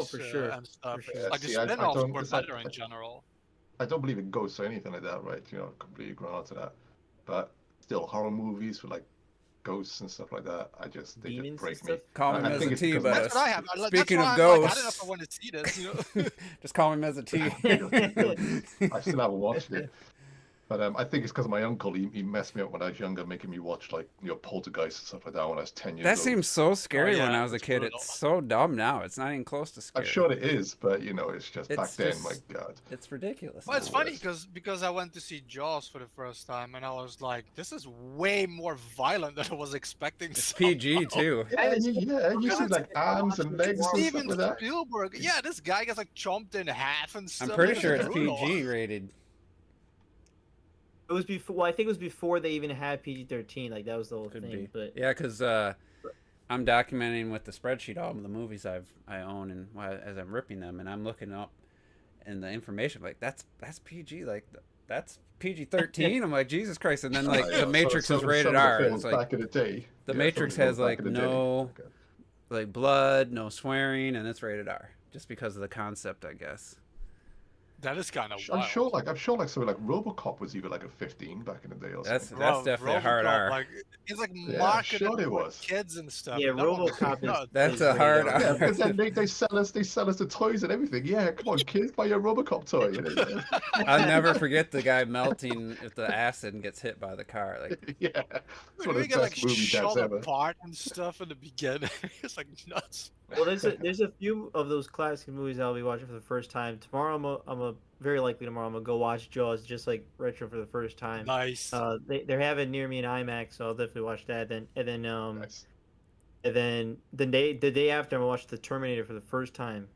Oh, for sure. and stuff. For sure. Like the See, I spin-offs don't. were It's like better in general. I don't believe in ghosts or anything like that, right? Completely grown to that. But still, horror movies with like ghosts and stuff like that, they just Demons and break stuff. me. Call And me I think it's Mezza T, because of but my. That's what I have. That's speaking why of I'm like, I don't know if I ghosts, want to see this. just call me Mezza T. I still haven't watched it. But I think it's because my uncle, he messed me up when I was younger, making me watch like Poltergeist and stuff like that when I was 10 years That old. seems so scary when I was a it's kid. brutal. It's so dumb now. It's not even close to I'm scary. sure it is, but it's just back It's then. just, My God. it's ridiculous. Well, it's now. funny because I went to see Jaws for the first time, and I was like, this is way more violent than I was expecting. It's PG too. You see like arms and legs and stuff Steven like that. Spielberg. Yeah, this guy gets like chomped in half and stuff. I'm pretty It's sure it's brutal. PG rated. It was before. Well, I think it was before they even had PG-13. Like that was the whole Could thing. be. But Yeah, because I'm documenting with the spreadsheet all of the movies I own, and as I'm ripping them, and I'm looking up and the information like that's PG, like that's PG-13. I'm like, Jesus Christ! And then like the Matrix is rated R. It's like back in the day. the Matrix has like no like blood, no swearing, and it's rated R just because of the concept, I guess. That is kind of I'm wild. sure something like RoboCop was even like a 15 back in the day or That's something. definitely a hard RoboCop, R. Like it's like Yeah, marketed sure it for was. kids and stuff. yeah, That one was RoboCop nuts. is. That's is a hard rated R. Yeah, because then they sell us the toys and everything. Yeah, come on, kids, buy your RoboCop toy. I'll never forget the guy melting with the acid and gets hit by the car. Like, Yeah, it's one of We the get like best movie deaths shot ever. apart and stuff in the beginning. It's like nuts. Well, there's a few of those classic movies I'll be watching for the first time tomorrow. I'm very likely tomorrow I'm gonna go watch Jaws just like retro for the first time. Nice. They're having near me in IMAX, so I'll definitely watch that. Nice. And then the day after I watched the Terminator for the first time.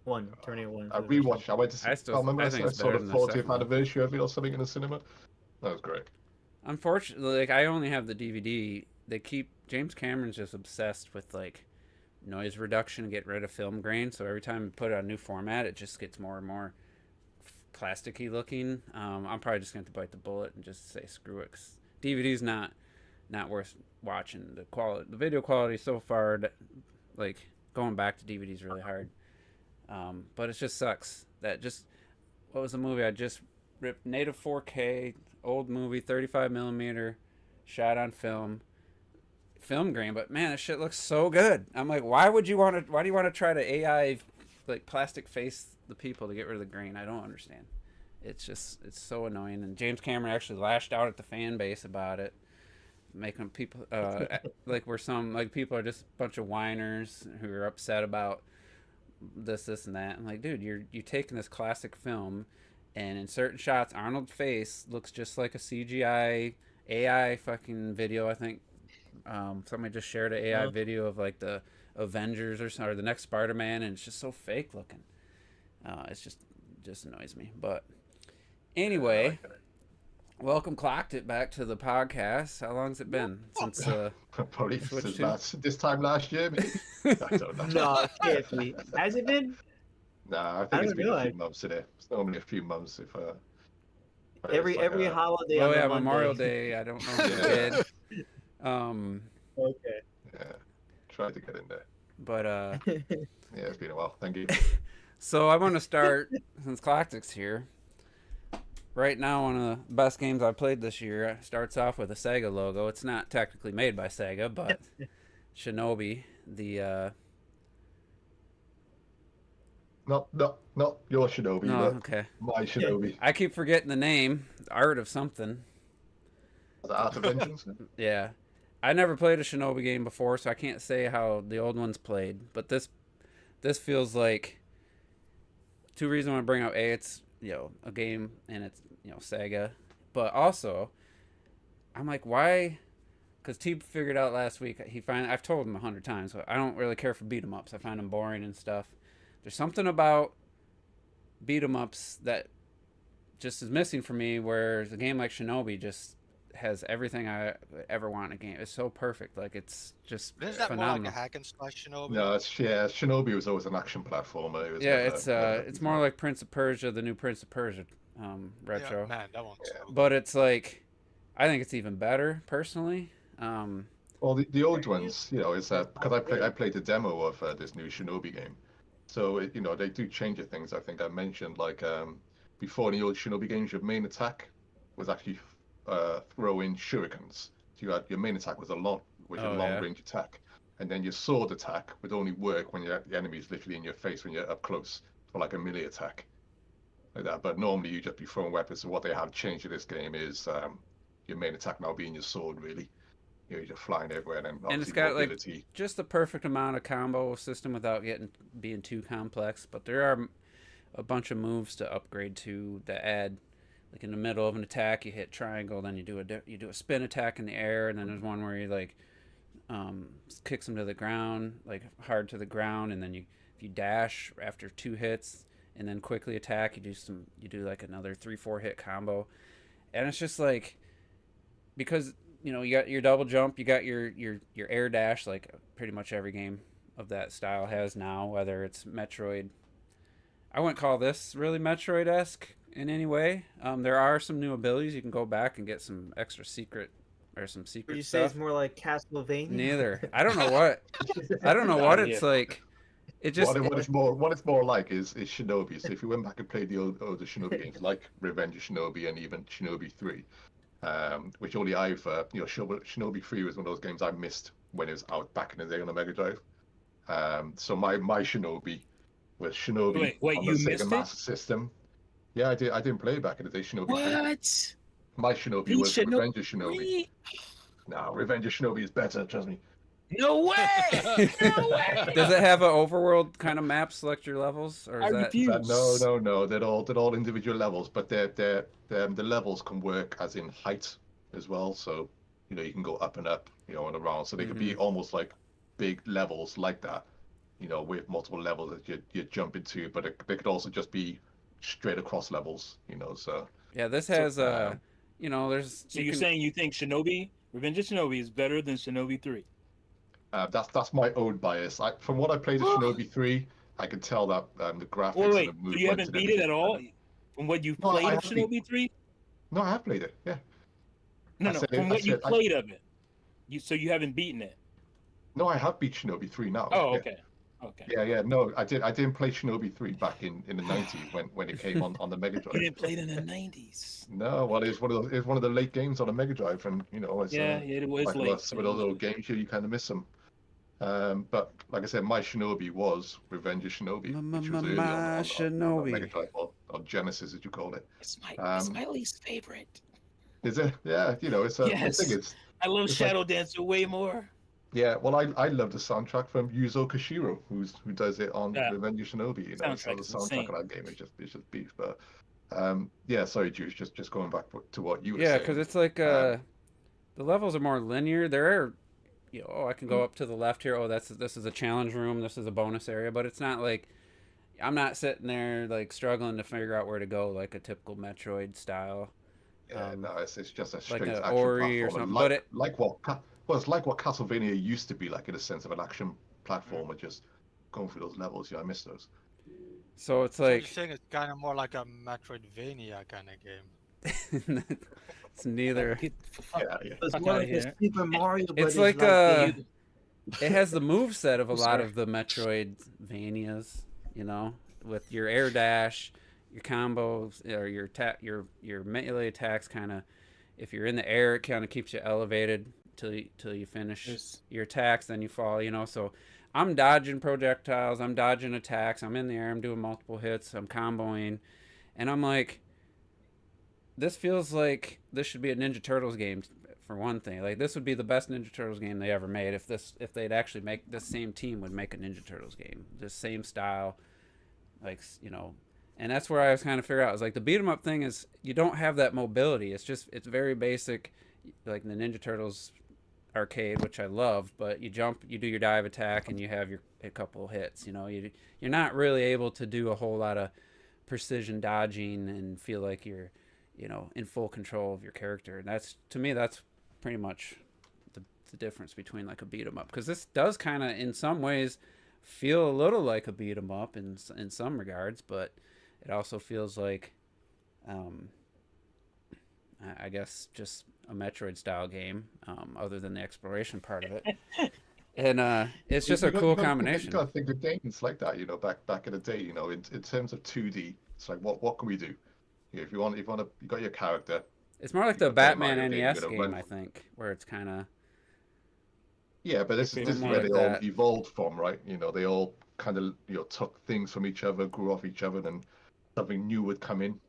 Terminator 1. I for the first time. rewatched. I went to see. I I still- remember I I think it's saw better the than the 40th second one. anniversary of it or something in the cinema. That was great. unfortunately, like I only have the DVD. They keep James Cameron's just obsessed with like noise reduction, get rid of film grain. So every time you put it on a new format, it just gets more and more plasticky looking. I'm probably just going to bite the bullet and just say screw it. 'Cause DVD's not worth watching. The video quality so far, like going back to DVD is really hard. But it just sucks that just what was the movie I just ripped? Native 4K old movie, 35 millimeter, shot on film grain. But man, this shit looks so good. I'm like, why do you want to try to AI like plastic face the people to get rid of the grain? I don't understand. It's so annoying. And James Cameron actually lashed out at the fan base about it, making people like people are just a bunch of whiners who are upset about this and that. I'm like, dude, you're taking this classic film, and in certain shots, Arnold's face looks just like a CGI AI fucking video. I think somebody just shared an AI video of like the Avengers or the next Spider-Man, and it's just so fake looking. It's just annoys me. But anyway, welcome Clocked It back to the podcast. How long's it been since Probably Switch since this time last year. Maybe. I don't know. No, it can't be. Has it been? Nah, I think I it's don't been know. a few months today. It's normally a few months if Every it's like, holiday. oh on a yeah, Monday. Memorial Day. I don't know if you did. Okay. Yeah, tried to get in there. But Yeah, it's been a while. Thank you. so I want to start since Clocktic's here. Right now, one of the best games I played this year starts off with a Sega logo. It's not technically made by Sega, but Shinobi, the Not your Shinobi, no, but okay. my Shinobi. I keep forgetting the name. Art of something. The Art of Vengeance. Yeah. I never played a Shinobi game before, so I can't say how the old ones played. But this feels like two reasons I want to bring up. A, it's a game and it's Sega, but also I'm like, why? Because T figured out last week. I've told him 100 times. I don't really care for beat 'em ups. I find them boring and stuff. There's something about beat 'em ups that just is missing for me. Whereas a game like Shinobi just has everything I ever want in a game. It's so perfect. Like it's just Isn't that more phenomenal. like a hack and slash Shinobi? No, Shinobi was always an action platformer. It was Yeah, never- it's more like Prince of Persia, the new Prince of Persia retro. Yeah, man, that one's so But it's like, I think it's even better personally. Well, the old ones, it's because I played the demo of this new Shinobi game. So they do change the things. I think I mentioned like before in the old Shinobi games, your main attack was actually throwing shurikens. So your main attack was your Oh long yeah. range attack, and then your sword attack would only work when the enemy is literally in your face when you're up close, for like a melee attack like that. But normally you just be throwing weapons. So what they have changed in this game is your main attack now being your sword really. You're just flying everywhere, and then And it's obviously got like mobility. just the perfect amount of combo system without being too complex. But there are a bunch of moves to upgrade to that add, like in the middle of an attack, you hit triangle, then you do a spin attack in the air, and then there's one where you like kicks them to the ground, like hard to the ground, and then if you dash after 2 hits and then quickly attack, you do like another 3-4 hit combo, and it's just like because you got your double jump, you got your air dash, like pretty much every game of that style has now, whether it's Metroid. I wouldn't call this really Metroid esque in any way. There are some new abilities. You can go back and get some extra secret or some Would secret you say stuff. it's more like Castlevania? Neither. I don't know what. I don't know what Nah, it's yeah. like. It just. What it's more like is Shinobi. So if you went back and played the older Shinobi games like Revenge of Shinobi and even Shinobi 3, which only I've Shinobi 3 was one of those games I missed when it was out back in the day on the Mega Drive. So my Shinobi was Shinobi Wait, on the you Sega missed it? Master System. Yeah, I didn't play it back in the day. Shinobi 3. What? My Shinobi He was should know. Revenge of Shinobi. No, Revenge of Shinobi is better. Trust me. No way! No way! Does it have an overworld kind of map? Select your levels, or I is that? refuse. No. They're all individual levels, but the levels can work as in height as well. So you can go up and up, and around. So they could be almost like big levels like that, with multiple levels that you jump into. But they could also just be straight across levels, So Yeah, this has um, there's. So you're saying you think Revenge of Shinobi is better than Shinobi 3? that's my own bias. From what I played of Shinobi 3, I could tell that the graphics Wait. and the So movement. you haven't and beat it everything at all? From what you No, I played of have beat- Shinobi 3? No, I have played it. Yeah. No. From what you played of it. So you haven't beaten it? No, I have beat Shinobi 3 now. Oh, yeah. okay. Okay. Yeah. No, I didn't play Shinobi 3 back in the 90s when it came on the Mega Drive. You didn't play it in the 90s. No, well, it's one of the late games on the Mega Drive, and it's It was like late. some of those old games you kind of miss them. But like I said, my Shinobi was Revenge of Shinobi, which was early on Shinobi. Mega Drive or Genesis, as you call it. It's my least favorite. Is it? Yeah, it's a. Yes. I think it's. I love It's Shadow Dancer way more. Yeah, well, I love the soundtrack from Yuzo Koshiro, who does it on Yeah. Revenge of Shinobi. So Soundtrack the is soundtrack insane. of that game is just beef. But yeah, sorry, Juice, just going back to what you were Yeah, saying. because it's like the levels are more linear. There are, I can go up to the left here. Oh, this is a challenge room. This is a bonus area. But it's not like I'm not sitting there like struggling to figure out where to go like a typical Metroid style. Yeah, no, it's just a like straight an action Ori or platformer, something, it's like what Castlevania used to be like in a sense of an action platformer, just going through those levels. Yeah, I miss those. So it's So you're like saying it's kind of more like a Metroidvania kind of game. it's neither. Get the fuck- Yeah. It's Fuck more outta like a here. Super Mario. But It's like the- it has the move set of a I'm lot sorry. of the Metroidvanias, with your air dash, your combos, or your melee attacks. Kind of, if you're in the air, it kind of keeps you elevated till you finish Yes. your attacks. Then you fall. So I'm dodging projectiles, I'm dodging attacks, I'm in the air, I'm doing multiple hits, I'm comboing, and I'm like, this feels like this should be a Ninja Turtles game. For one thing, like this would be the best Ninja Turtles game they ever made if they'd actually make this same team would make a Ninja Turtles game, the same style, and that's where I was kind of figuring out. It's like the beat 'em up thing is you don't have that mobility. It's very basic, like the Ninja Turtles arcade, which I love. But you jump, you do your dive attack, and you have a couple hits. You're not really able to do a whole lot of precision dodging and feel like you're in full control of your character. And to me that's pretty much the difference between like a beat 'em up, because this does kind of in some ways feel a little like a beat 'em up in some regards, but it also feels like I guess just a Metroid style game, other than the exploration part of it. And it's just a cool combination. You got to think of games like that, back in the day, in terms of 2D, it's like what can we do? If you want to, you got your character. It's more like the Batman NES game, I think, where it's kind of. Yeah, but this is where they all evolved from, right? They all kind of took things from each other, grew off each other, and something new would come in,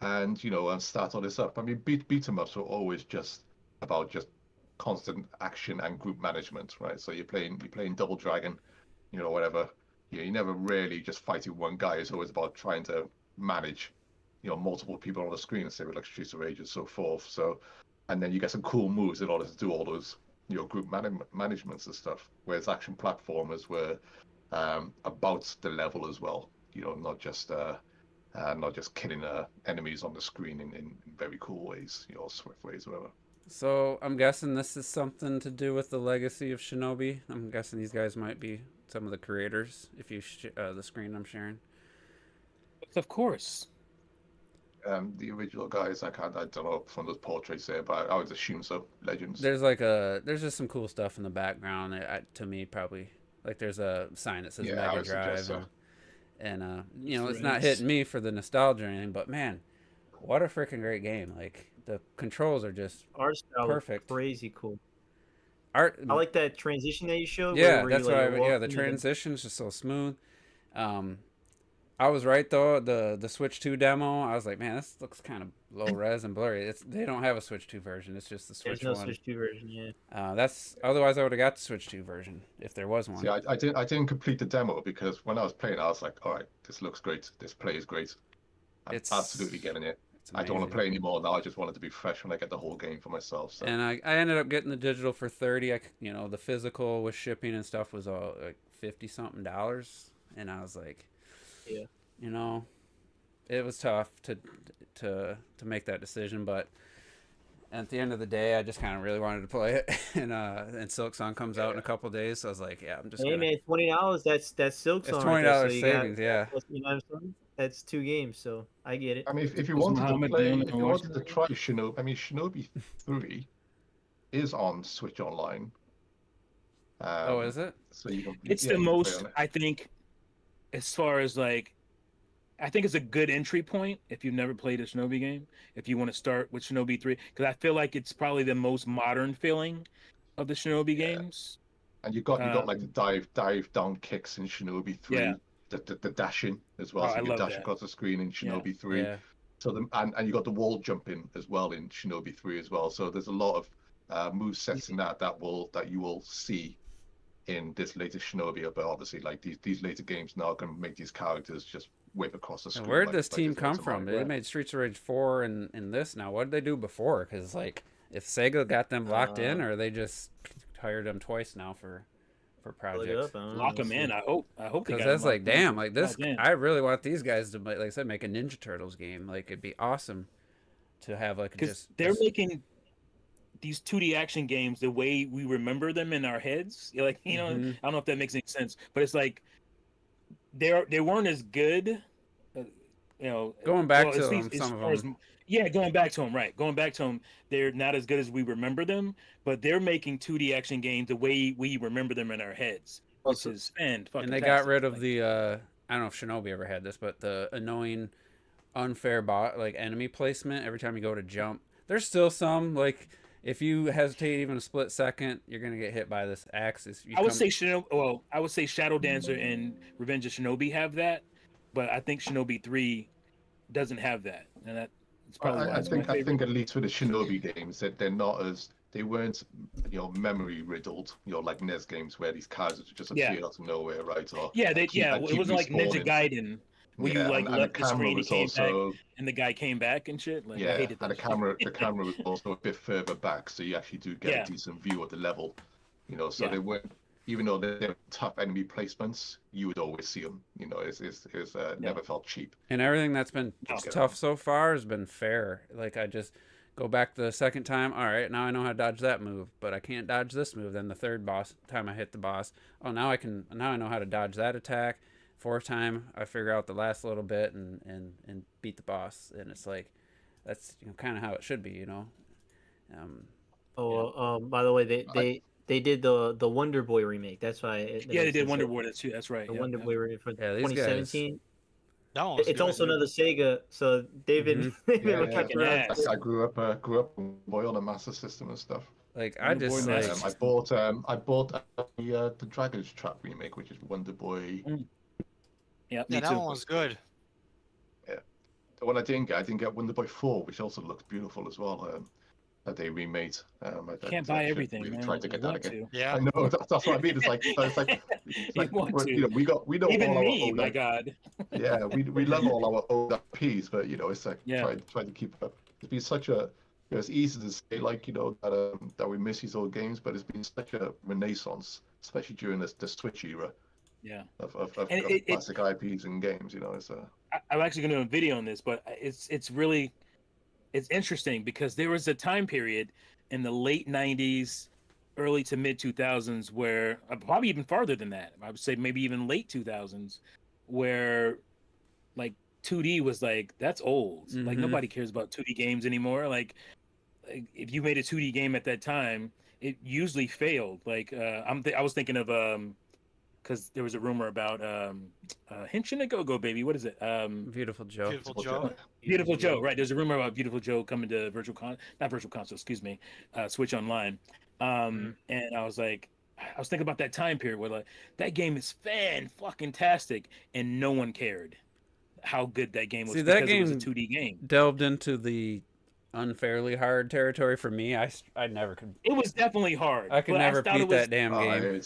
and start all this up. I mean, beat 'em ups are always just about just constant action and group management, right? So you're playing Double Dragon, whatever. You never really just fighting one guy. It's always about trying to manage, multiple people on the screen, say with like Streets of Rage and so forth. So, and then you get some cool moves in order to do all those, group managements and stuff. Whereas action platformers were about the level as well. Not just killing enemies on the screen in very cool ways, swift ways, whatever. So I'm guessing this is something to do with the legacy of Shinobi. I'm guessing these guys might be some of the creators. If you the screen I'm sharing. Of course. The original guys, I don't know from those portraits there, but I would assume so. Legends. There's just some cool stuff in the background. To me, probably like there's a sign that says Mega Drive, so. and it's not hitting me for the nostalgia or anything, but man, what a freaking great game! Like the controls are just art style perfect, crazy cool. I like that transition that you showed. Yeah, that's why. The transition's just so smooth. I was right though. The Switch 2 demo, I was like, man, this looks kind of low res and blurry. They don't have a Switch 2 version. It's just the Switch There's no one. Switch 2 version, yeah. Otherwise I would have got the Switch 2 version if there was one. See, I didn't complete the demo because when I was playing, I was like, all right, this looks great. This play is great. I'm absolutely getting it. I don't want to play anymore now. I just want it to be fresh when I get the whole game for myself. So. And I ended up getting the digital for $30. The physical with shipping and stuff was all like $50-something, and I was like, yeah. It was tough to make that decision, but at the end of the day, I just kind of really wanted to play it, and Silk Song comes out in a couple of days, so I was like, yeah, I'm just. Hey man, $20. That's Silk Song. It's $20 savings, yeah. That's 2 games, so I get it. I mean, if you wanted to try Shinobi, Shinobi 3 is on Switch Online. Is it? So you can. It's the most, I think, as far as like. I think it's a good entry point if you've never played a Shinobi game. If you want to start with Shinobi 3, because I feel like it's probably the most modern feeling of the Shinobi games. And you got like the dive down kicks in Shinobi 3. Yeah. The dashing as well. So you can dash across the screen in Shinobi 3. Yeah. So and you got the wall jumping as well in Shinobi 3 as well. So there's a lot of move sets in that you will see in this latest Shinobi, but obviously like these later games now can make these characters just whip across the screen. And where'd this team come from? They made Streets of Rage 4 and this now. What did they do before? Because like if Sega got them locked in, or they just hired them twice now for projects. Lock them in. I hope. Because that's like damn. Like this, I really want these guys to like I said make a Ninja Turtles game. Like it'd be awesome to have like they're making these 2D action games the way we remember them in our heads. Like I don't know if that makes any sense, but it's like they weren't as good. Going back to them, some of them. Yeah, going back to them, right? Going back to them, they're not as good as we remember them, but they're making 2D action games the way we remember them in our heads, which is fantastic. And they got rid of the I don't know if Shinobi ever had this, but the annoying, unfair enemy placement every time you go to jump. There's still some like if you hesitate even a split second, you're gonna get hit by this axe. I would say Shadow Dancer and Revenge of Shinobi have that, but I think Shinobi 3 doesn't have that, and that. I think at least with the Shinobi games that they weren't memory riddled like NES games where these characters just appeared out of nowhere, right? Or it wasn't like Ninja Gaiden where you left the screen and came back and the guy came back and shit. Like, I hated that. And the camera was also a bit further back, so you actually do get a decent view of the level. So they weren't. Even though they're tough enemy placements, you would always see them. It's never felt cheap. And everything that's been tough so far has been fair. Like I just go back the second time. All right, now I know how to dodge that move, but I can't dodge this move. Then the third time I hit the boss, now I know how to dodge that attack. Fourth time I figure out the last little bit and beat the boss. And it's like that's kind of how it should be. By the way, they did the Wonder Boy remake. That's why. Yeah, they did Wonder Boy. That's right. The Yep, Wonder yep. Boy remake for Yeah, these guys. 2017. That one was It's good, also dude. another Sega, so they've been they've Yeah, been yeah. kicking around. ass. I grew up on Boy on a Master System and stuff. Like I Wonder just Boy like Master I bought the Dragon's Trap remake, which is Wonder Boy. Yep, Yeah, me that too. one was good. The one I didn't get Wonder Boy 4, which also looks beautiful as well. That they remade. Can't buy should everything, really man. try to get You that want again. to. Yeah. I know that's what I mean. It's like You want to. you know we know Even all me, our old my God. yeah we love all our old IPs, but you know it's like Yeah. trying to keep up. It's been such a it's easy to say like that we miss these old games, but it's been such a renaissance, especially during the Switch era Yeah. of And classic IPs and games. You know, it's I'm actually going to do a video on this, but it's really interesting because there was a time period in the late 90s, early to mid 2000s where probably even farther than that. I would say maybe even late 2000s where like 2D was like that's old. Like Mhm. nobody cares about 2D games anymore. Like if you made a 2D game at that time, it usually failed. Like I was thinking of because there was a rumor about Henshin and Go-Go Baby. What is it? Beautiful Joe. Beautiful Joe. Beautiful Joe, right? There's a rumor about Beautiful Joe coming to not Virtual Console, excuse me, Switch Online. And I was thinking about that time period where like that game is fucking tastic, and no one cared how good that game was. See, that because it was a game 2D game. Delved into the unfairly hard territory for me. I never could. It was definitely hard. I could but never thought beat it was, that damn game.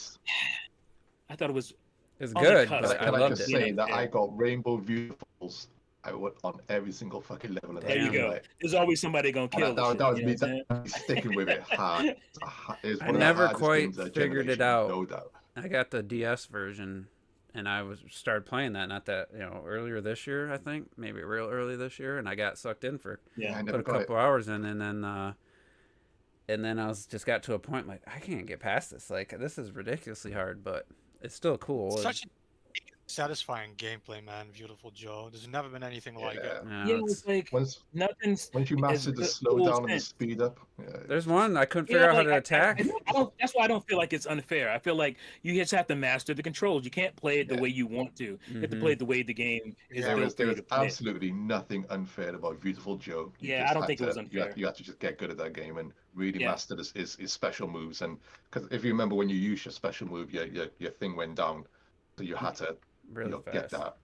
I thought it was It's on the good, cusp. but I can I loved just it. say that Yeah. I got Rainbow Beautifuls. I went on every single fucking level of that There you game, go. right? There's always somebody gonna kill. And the that was shit, me. you know what I'm saying? That, sticking with it hard. It's I one of the never hardest quite games of the figured it generation, out. No doubt. I got the DS version, and I started playing that. Not that earlier this year, I think, maybe real early this year, and I got sucked in for Yeah. I put never a got it. couple hours in, and then I was just got to a point like I can't get past this. Like this is ridiculously hard, but it's still cool. Such a satisfying gameplay, man. Beautiful Joe. There's never been anything like it. Yeah, Yeah, it was like Once nothing's. you master the good slowdown and the sense. speed up, there's one I couldn't figure out how to attack. That's why I don't feel like it's unfair. I feel like you just have to master the controls. You can't play it the Yeah. way you want to. You have to Mhm. play it the way the game is Yeah, built for there you was to play it. absolutely nothing unfair about Beautiful Joe. You Yeah, just I don't had think it was to- unfair. You had to just get good at that game and really Yeah. master his special moves. And because if you remember when you used your special move, your thing went down, so you had to Really get fast.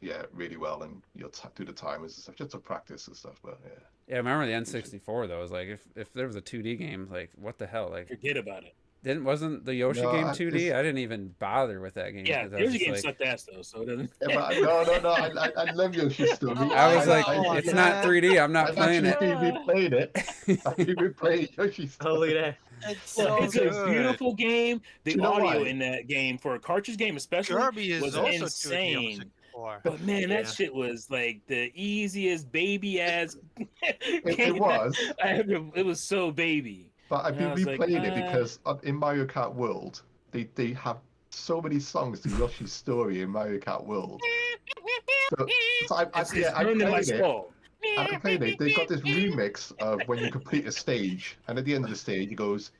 that really well, and do the timers and stuff just to practice and stuff. But yeah. Yeah, I remember the N64 though. It was like if there was a 2D game, like what the hell? Like Forget about it. wasn't the Yoshi No, game I 2D? just- I didn't even bother with that game. Yeah, 'cause I was Yoshi just game like, sucked ass though, so it doesn't. Yeah, but no. I love Yoshi's story. I was like, Oh, it's yeah. not 3D. I'm not I've playing it. actually replayed it. I've replayed Yoshi's Oh, look story. at that. It's Well, so it's good. a beautiful game. The You know audio why? in that game for a cartridge game, especially, Kirby is was also 2D on insane. 64. But man, that Yeah. shit was like the easiest baby ass It game was. I ever. It was so baby. But I've been I was like, replaying it because in Mario Kart World, they have so many songs to Yoshi's story in Mario Kart World. So I It's played burned in my it. skull. I played it. They got this remix of when you complete a stage, and at the end of the stage, it goes.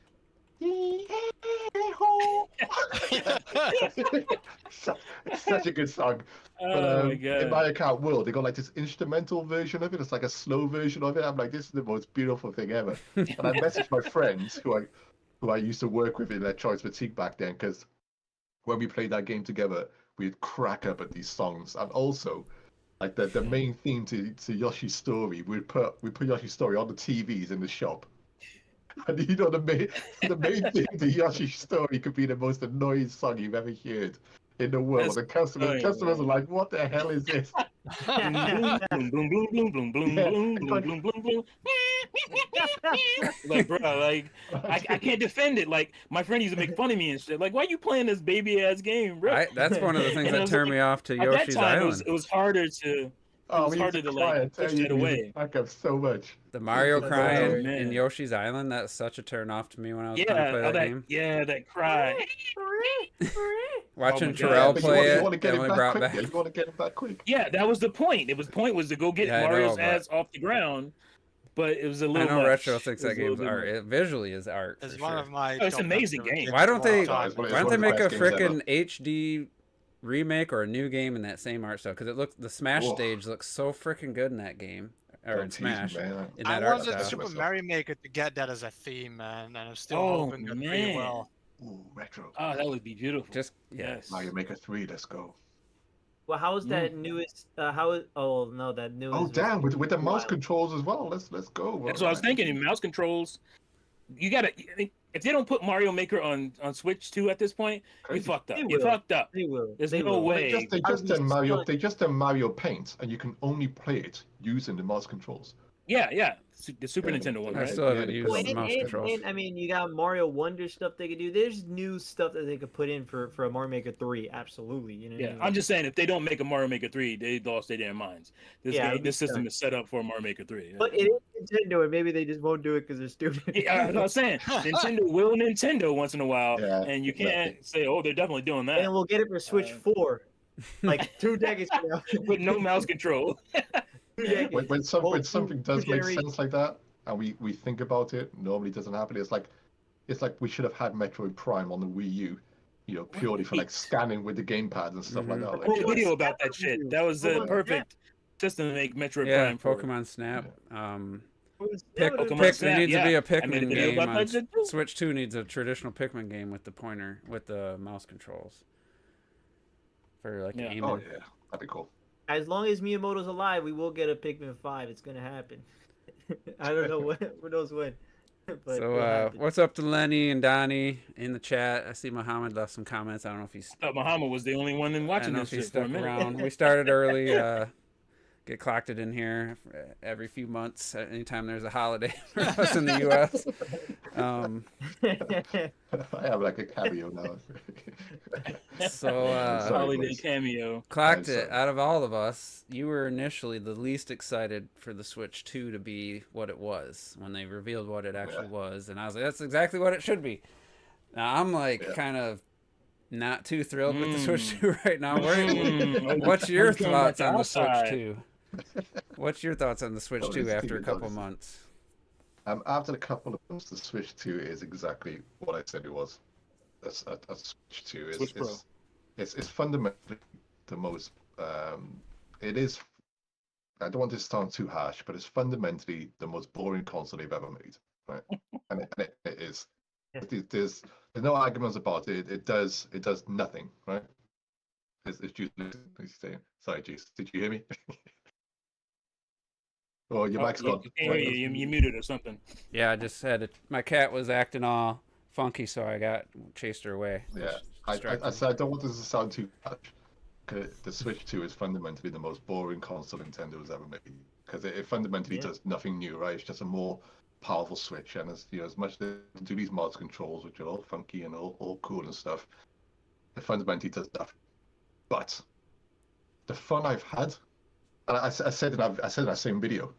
It's such a good song. Oh my In god. Mario Kart World, they got like this instrumental version of it. It's like a slow version of it. I'm like, this is the most beautiful thing ever. And I messaged my friends who I used to work with in Electronics Boutique back then, because when we played that game together, we'd crack up at these songs. And also, like the main theme to Yoshi's story, we put Yoshi's story on the TVs in the shop. And the main thing to Yoshi's story could be the most annoying song you've ever heard in the world. That's And customers annoying, are like, what the hell is this? Boom, boom, boom, boom, boom, boom, boom, Yeah, boom, it's boom, like- boom, boom, boom. Like, bro, like I can't defend it. Like my friend used to make fun of me and shit. Like, why you playing this baby ass game, bro? That's one of the things And I that was turned like, me off to At that Yoshi's time, Island. it was harder to. Oh, was we used harder to, cry like, and tell push you that away. back up so much. The Mario Oh, crying man. in Yoshi's Island, that's such a turn off to me when I was trying to play Yeah, that game. that cry. Watching my God. Terrell But play you want to it, get it it only back brought quick. back. Yeah, you want to get it back quick. Yeah, that was the point. The point was to go get Yeah, I know, Mario's but- ass off the ground. but it was a I little. know much. Retro thinks It was that a little game's bit art. much. It visually is art. It's For one sure. of my. Oh, it's top an amazing favorite game. games Why don't of all they? No, time. it's one Why don't of they the make a best games ever. frickin' HD remake or a new game in that same art style? Because it looks the Smash Whoa. stage looks so freaking good in that game or Don't in tease me, Smash man. in I that art wanted style. Super Mario Maker to get that as a theme, man, and I'm still Oh, hoping that pretty man. well. Ooh, retro. Oh, that would be beautiful. Just yeah. Yes. Mario Maker 3, let's go. Well, how is that newest? How is? Oh no, that newest. Oh was damn, with the mouse wild. controls as well. Let's go. That's what I was thinking. In mouse controls, you gotta. If they don't put Mario Maker on Switch 2 at this point, you Crazy. fucked up. They You will. fucked up. They will. There's They no will. way. They just I'd be done Mario. stunned. They just done Mario Paint, and you can only play it using the mouse controls. Yeah. The Super Yeah, Nintendo one, I right? still haven't Yeah, used Well, the mouse controls. I mean, you got Mario Wonder stuff they could do. There's new stuff that they could put in for a Mario Maker 3. Absolutely, you know. Yeah, I'm just saying if they don't make a Mario Maker 3, they lost their damn minds. This Yeah, game, it'd be this system stunned. is set up for Mario Maker 3. But it is Nintendo, and maybe they just won't do it because they're stupid. Yeah, that's what I'm saying. Nintendo will Nintendo once in a while, Yeah, and you can't exactly. say, "Oh, they're definitely doing that." And we'll get it for Switch 4, like 2 decades from now. With no mouse control. 2 decades. When Well, something two does make generations. sense like that, and we think about it, normally doesn't happen. It's like we should have had Metroid Prime on the Wii U, purely for like scanning with the gamepad and stuff like that. I Like, made a video about that shit. That was the perfect system to make Metroid Yeah, Prime. for. Pokemon Snap. Pokemon Pikmin Snap, needs to be a I made a Pikmin video game. about On that shit too. Switch 2 needs a traditional Pikmin game with the pointer with the mouse controls for like aiming. oh yeah, that'd be cool. As long as Miyamoto's alive, we will get a Pikmin 5. It's gonna happen. I don't know when. Who knows when? But So, it'll happen. what's up to Lenny and Donnie in the chat? I see Muhammad left some comments. I don't know if he's I thought Muhammad was the only one I don't watching know this if he shit for a stuck minute. around. We started early. Get clocked it in here every few months. Anytime there's a holiday for us in the U.S. I have like a cameo now. So Sorry, Holiday boys. cameo. clocked I'm it. sorry. Out of all of us, you were initially the least excited for the Switch 2 to be what it was when they revealed what it actually was, and I was like, that's exactly what it should be. Now I'm like kind of not too thrilled with the Switch 2 right now. What's your I'm going thoughts back on the Switch outside. 2? What's your thoughts on the Switch Oh, 2 this after a thing couple is- months? After a couple of months, the Switch 2 is exactly what I said it was. A Switch 2 is Switch Pro. it's fundamentally the most. It is. I don't want this to sound too harsh, but it's fundamentally the most boring console they've ever made, right? and it is. Yeah. There's no arguments about it. It does nothing, right? It's just sorry, Jeez. Did you hear me? Oh, your mic's gone. You can't hear you. You muted or something. Yeah, I just said it. My cat was acting all funky, so I chased her away. Yeah, Distracted. I said I don't want this to sound too harsh. 'Cause the Switch 2 is fundamentally the most boring console Nintendo's ever made because it fundamentally does nothing new, right? It's just a more powerful Switch, and as much as they do these mouse controls, which are all funky and all cool and stuff, it fundamentally does nothing. But the fun I've had, and I said in that same video,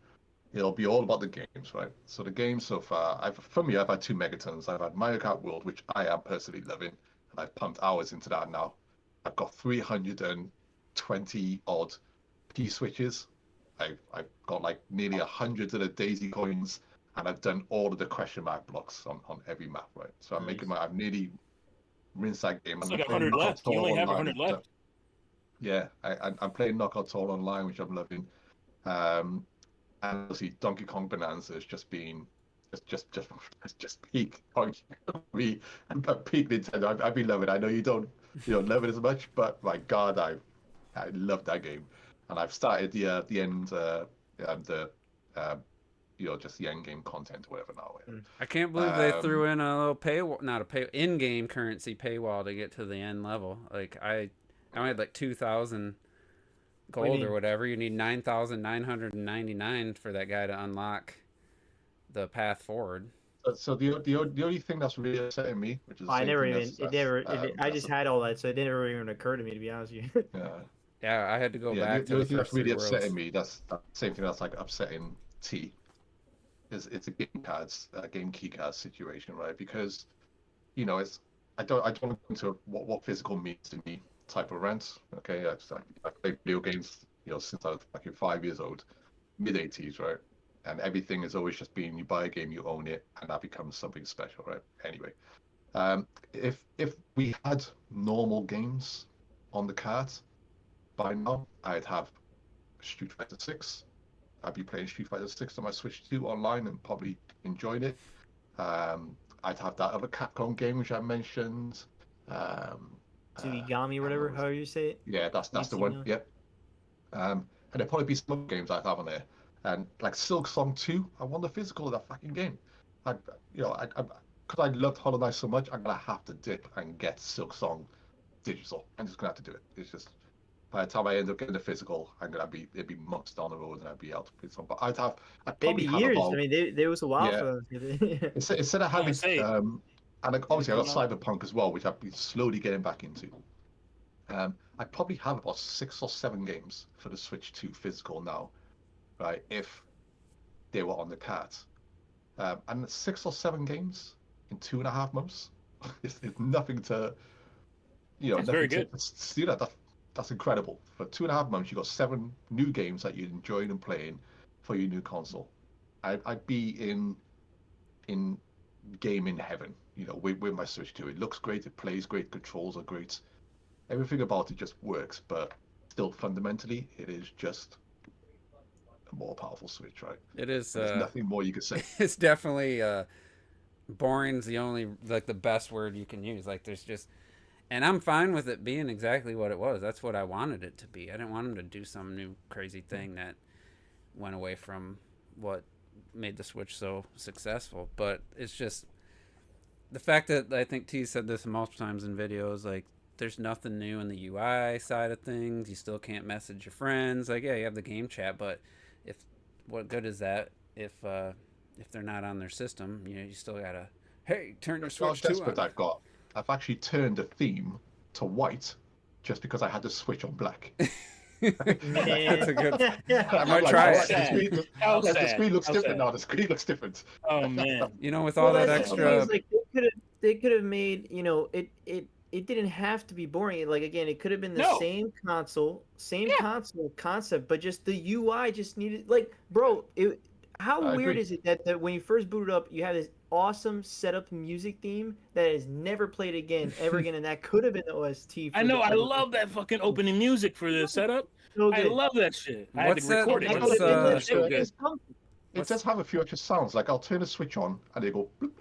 it'll be all about the games, right? So the games so far, I've had two megatons. I've had Mario Kart World, which I am personally loving, and I've pumped hours into that now. I've got 320 odd P switches. I've got like nearly 100 of the Daisy coins, and I've done all of the question mark blocks on every map, right? So I've nearly rinsed that game. It's I'm like playing 100 left. You Knockout only have Online, 100 left. Yeah, I'm playing Knockout All Online, which I'm loving. And obviously Donkey Kong Bonanza has just been just peak me, peak Nintendo. I've been loving it. I know you don't love it as much, but my God, I love that game, and I've started the end just the end game content or whatever now. I can't believe they threw in a little in-game currency paywall to get to the end level. Like I only had like 2,000 gold or whatever. You need 9,999 for that guy to unlock the path forward. So the only thing that's really upsetting me, which is I just had all that, so it never even occurred to me, to be honest with you. Yeah, I had to go back to the the only thing first that's really three upsetting worlds. me. That's the same thing that's like upsetting T. It's a game key cards situation, right? Because it's I don't want to go into what physical means to me type of rant. Okay, I played video games since I was like 5 years old, mid-80s, right? and everything is always just being you buy a game, you own it, and that becomes something special, right? Anyway, if we had normal games on the cart by now, I'd have Street Fighter 6. I'd be playing Street Fighter 6 on my Switch 2 online and probably enjoying it. I'd have that other Capcom game which I mentioned. Tsugigami, whatever, however you say it. Yeah, that's the one. Yep. And there'd probably be some other games I'd have on there. And like Silk Song 2, I want the physical of that fucking game. Because I loved Hollow Knight so much, I'm gonna have to dip and get Silk Song digital. I'm just gonna have to do it. It's just by the time I end up getting the physical, it'd be months down the road and I'd be out to play some. But I'd probably Maybe have years. about, I mean, there was a while Yeah. for them. instead of having and obviously I got Yeah. Cyberpunk as well, which I've been slowly getting back into. I probably have about 6 or 7 games for the Switch 2 physical now, right? If they were on the cart, and 6 or 7 games in 2.5 months, it's nothing to, That's very good. See that's incredible. For 2.5 months, you got 7 new games that you're enjoying and playing for your new console. I'd be in gaming heaven, with my Switch 2. It looks great, it plays great, controls are great. Everything about it just works, but still fundamentally, it is just a more powerful Switch, right? It is. There's nothing more you could say. It's definitely boring's the only the best word you can use. Like there's just, and I'm fine with it being exactly what it was. That's what I wanted it to be. I didn't want them to do some new crazy thing that went away from what made the Switch so successful. But it's just the fact that I think T said this multiple times in videos, like there's nothing new in the UI side of things. You still can't message your friends. Like, yeah, you have the game chat, but what good is that if they're not on their system? You still gotta, hey, turn your Switch 2 on. I've actually turned the theme to white just because I had the Switch on black. That's a good. I I'm might like, try "Oh, it. the screen looks different now. The screen looks different. Oh man. With all that that's the thing, extra. is, like, they could have made, it didn't have to be boring. Like, again, it could have been the same console, console concept, but just the UI just needed, like, bro, how weird is it that when you first boot it up, you have this awesome setup music theme that is never played ever again, and that could have been the OST. I know. I love that fucking opening music for the setup. So I good. love that shit. I had What's to record that- it. what's, It's so good. It does have a few extra sounds. Like I'll turn the Switch on and they go. Bloop.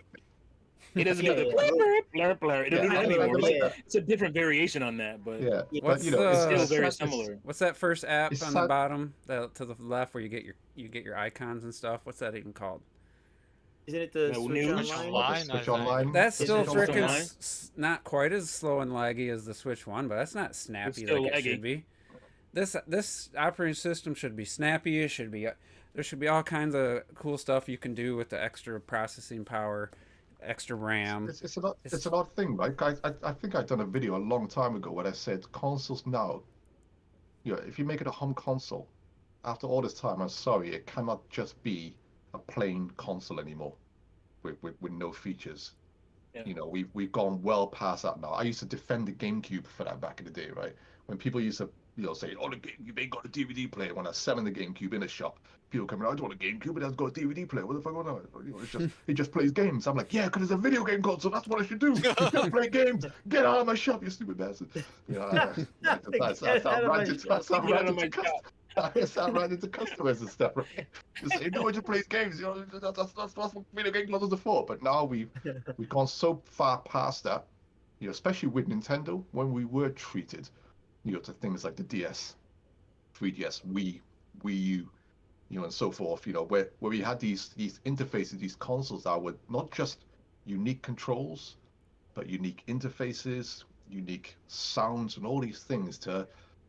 It doesn't do the Yeah. blur blur. It doesn't do that Yeah, I anymore. like that. It's a different variation on that, but Yeah, What's but it's the- still very it's- similar. What's that first app It's on the sad- bottom, to the left, where you get your icons and stuff? What's that even called? Isn't it the No, Switch news Online? Online, Switch I think. Online. That's Is still it freaking online? not quite as slow and laggy as the Switch One, but that's not snappy still like it laggy. should be. This operating system should be snappy. It should be there should be all kinds of cool stuff you can do with the extra processing power, extra RAM. It's an odd thing, right? I think I'd done a video a long time ago where I said consoles now, if you make it a home console, after all this time, I'm sorry, it cannot just be a plain console anymore with no features. Yeah. We've gone well past that now. I used to defend the GameCube for that back in the day, right? When people used to say, oh, the GameCube ain't got a DVD player. When I was selling the GameCube in a shop, people come in, I don't want a GameCube, it hasn't got a DVD player. What the fuck on? It just plays games. I'm like, yeah, because it's a video game console. That's what I should do. Just play games. Get out of my shop, you stupid bastard. That's right into customers and stuff, right? Just say, no, it just plays games. That's what video game consoles are for. But now we've gone so far past that, especially with Nintendo, when we were treated, to things like the DS, 3DS, Wii U, and so forth, where we had these interfaces, these consoles that were not just unique controls, but unique interfaces, unique sounds, and all these things to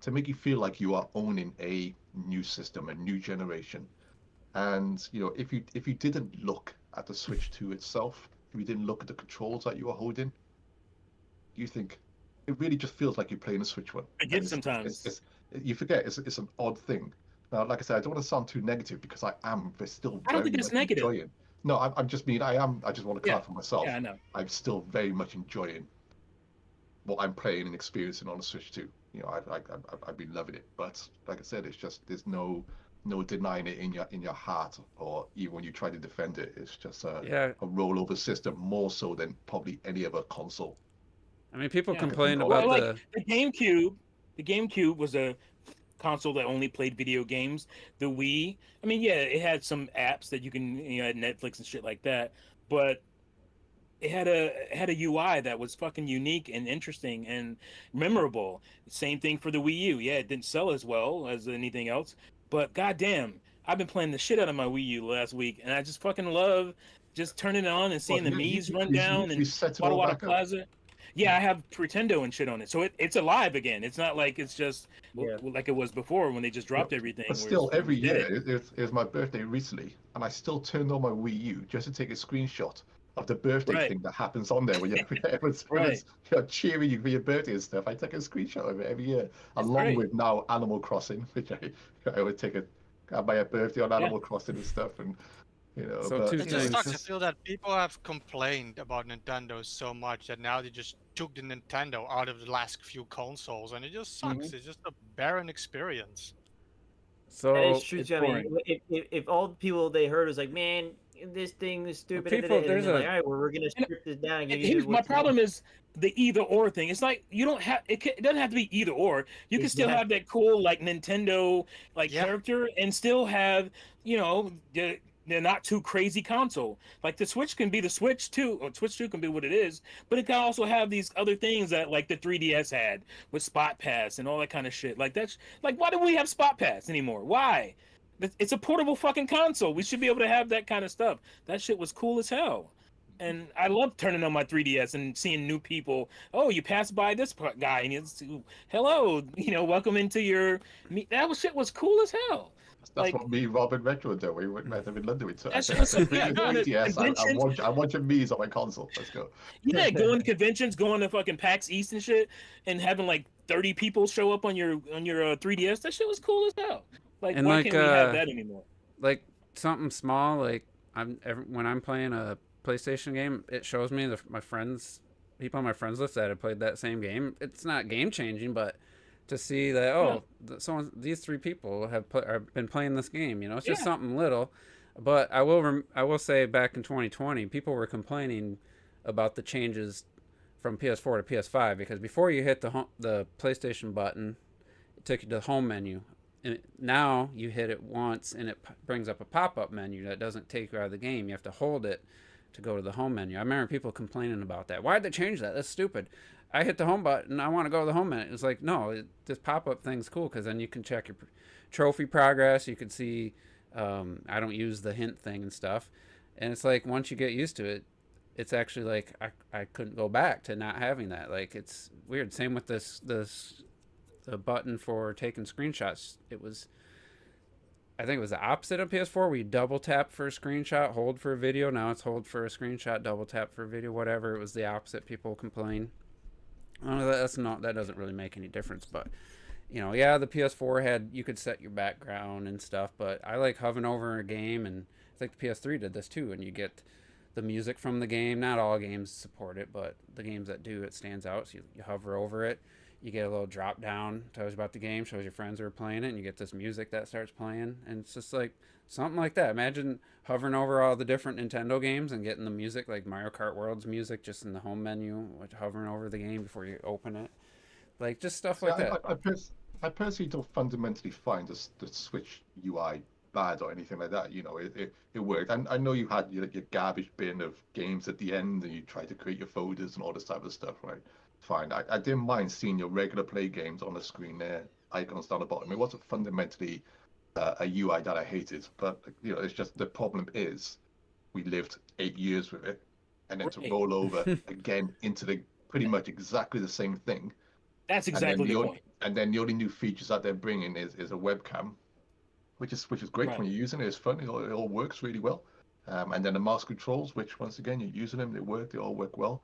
make you feel like you are owning a new system, a new generation. And if you didn't look at the Switch 2 itself, if you didn't look at the controls that you were holding, you think it really just feels like you're playing a Switch one. I get sometimes. You forget it's an odd thing. Now, like I said, I don't want to sound too negative because I am still. I don't think it's negative. Enjoying. No, I'm just mean I am. I just want to clarify myself. Yeah, I know. I'm still very much enjoying what I'm playing and experiencing on the Switch 2. I've been loving it, but like I said, it's just there's no no denying it in your heart, or even when you try to defend it. It's just Yeah, a rollover system more so than probably any other console. I mean, people Yeah. complain Well, about like the the GameCube. The GameCube was a console that only played video games. The Wii, I mean, yeah, it had some apps that you can, had Netflix and shit like that, but it had a UI that was fucking unique and interesting and memorable. Same thing for the Wii U. Yeah, it didn't sell as well as anything else, but goddamn, I've been playing the shit out of my Wii U last week, and I just fucking love just turning it on and Well, seeing the Mii's run you down literally and set it Wada all Wada back up. Plaza. Yeah, I have Pretendo and shit on it, so it's alive again. It's not like it's just Yeah. like it was before when they just dropped everything. But Where still, it was every year, dead. it was my birthday recently, and I still turned on my Wii U just to take a screenshot of the birthday Right, thing that happens on there when right. everyone's cheering you for your birthday and stuff. I take a screenshot of it every year, It's along great. with now Animal Crossing, which I would take my birthday on Yeah. Animal Crossing and stuff, and so but two It just things. sucks. I feel that people have complained about Nintendo so much that now they just took the Nintendo out of the last few consoles, and it just Hmm. sucks. It's just a barren experience. That is So true It's too. I mean, boring. if all the people they heard was like, "Man, this thing is stupid," and people, then there's they're like, a "All right, well, we're gonna strip this down and give And you here's my what's problem next." is the either or thing. It's like you don't have it doesn't have to be either or. You can still have Exactly. that cool like Nintendo like Yeah, character and still have the not too crazy console. Like the Switch can be the Switch too, or Switch 2 can be what it is, but it can also have these other things that like the 3DS had with Spot Pass and all that kind of shit. Like that's like why do we have Spot Pass anymore? Why? It's a portable fucking console. We should be able to have that kind of stuff. That shit was cool as hell. And I love turning on my 3DS and seeing new people. Oh, you passed by this guy, and it's hello, welcome into your. That shit was cool as hell. that's Like what me, Rob, and Retro do. We met them in London. that shit I was said, bring yeah. your Going to 3DS. conventions, I want your Mii's on my console. Let's go. yeah, going to conventions, going to fucking PAX East and shit, and having like 30 people show up on your 3DS. That shit was cool as hell. Like, and why can't we have that anymore? like something small like when I'm playing a PlayStation game, it shows me people on my friends list that have played that same game. It's not game changing, but to see that Yeah, these three people have been playing this game, it's just yeah, something little. But I will say back in 2020, people were complaining about the changes from PS4 to PS5 because before you hit the PlayStation button, it took you to the home menu. And now you hit it once and it brings up a pop-up menu that doesn't take you out of the game. You have to hold it to go to the home menu. I remember people complaining about that. Why'd they change that? That's stupid. I hit the home button. I want to go to the home menu. It's like, no, this pop-up thing's cool because then you can check your trophy progress. You can see I don't use the hint thing and stuff. And it's like once you get used to it, it's actually like I couldn't go back to not having that. Like it's weird. Same with this the button for taking screenshots. I think it was the opposite of PS4 where you double tap for a screenshot, hold for a video. Now it's hold for a screenshot, double tap for a video, whatever. It was the opposite. People complain. That doesn't really make any difference, but yeah, the PS4 you could set your background and stuff, but I like hovering over a game, and I think the PS3 did this too, and you get the music from the game. Not all games support it, but the games that do, it stands out. So you hover over it, you get a little drop down, tells you about the game, shows your friends who are playing it, and you get this music that starts playing, and it's just like something like that. Imagine hovering over all the different Nintendo games and getting the music, like Mario Kart World's music, just in the home menu, like hovering over the game before you open it, like just stuff See, like that. I personally don't fundamentally find the Switch UI bad or anything like that. It worked. And I know you had your garbage bin of games at the end, and you tried to create your folders and all this type of stuff, right? Fine. I didn't mind seeing your regular play games on the screen there, icons down the bottom. It wasn't fundamentally a UI that I hated, but it's just the problem is we lived 8 years with it, and then to right. roll over again into the pretty much exactly the same thing, That's and then exactly the point. the only new features that they're bringing is a webcam, which is great when Right. you're using it. It's fun. It all works really well. And then the mouse controls, which once again you're using them, they all work well.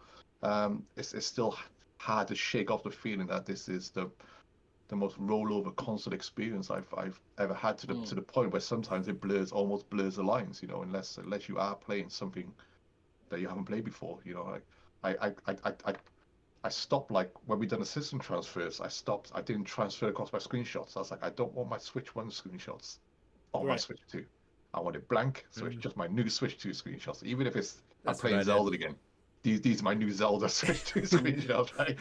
It's still hard to shake off the feeling that this is the most rollover console experience I've ever had to the point where sometimes it almost blurs the lines. Unless you are playing something that you haven't played before. Like I stopped, like when we done the system transfers. I stopped. I didn't transfer across my screenshots. I was like, I don't want my Switch One screenshots on my Switch 2. I want it blank, so it's just my new Switch 2 screenshots. Even if I'm playing Zelda again, these are my new Zelda Switch 2 screenshots, right?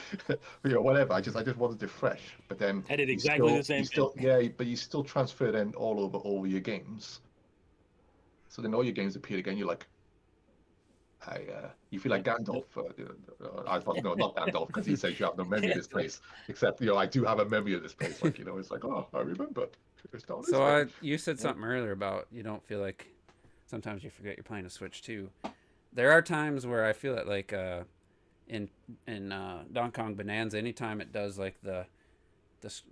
Whatever. I just wanted it fresh. But then I did exactly the same thing. But you still transfer then all over your games. So then all your games appear again. You're like, you feel like Gandalf. No, not Gandalf, because he says you have no memory of this place. Except, I do have a memory of this place. Like, it's like, oh, I remember. So you said something earlier about you don't feel like sometimes you forget you're playing a Switch 2. There are times where I feel it, like in Donkey Kong Bonanza, anytime it does like the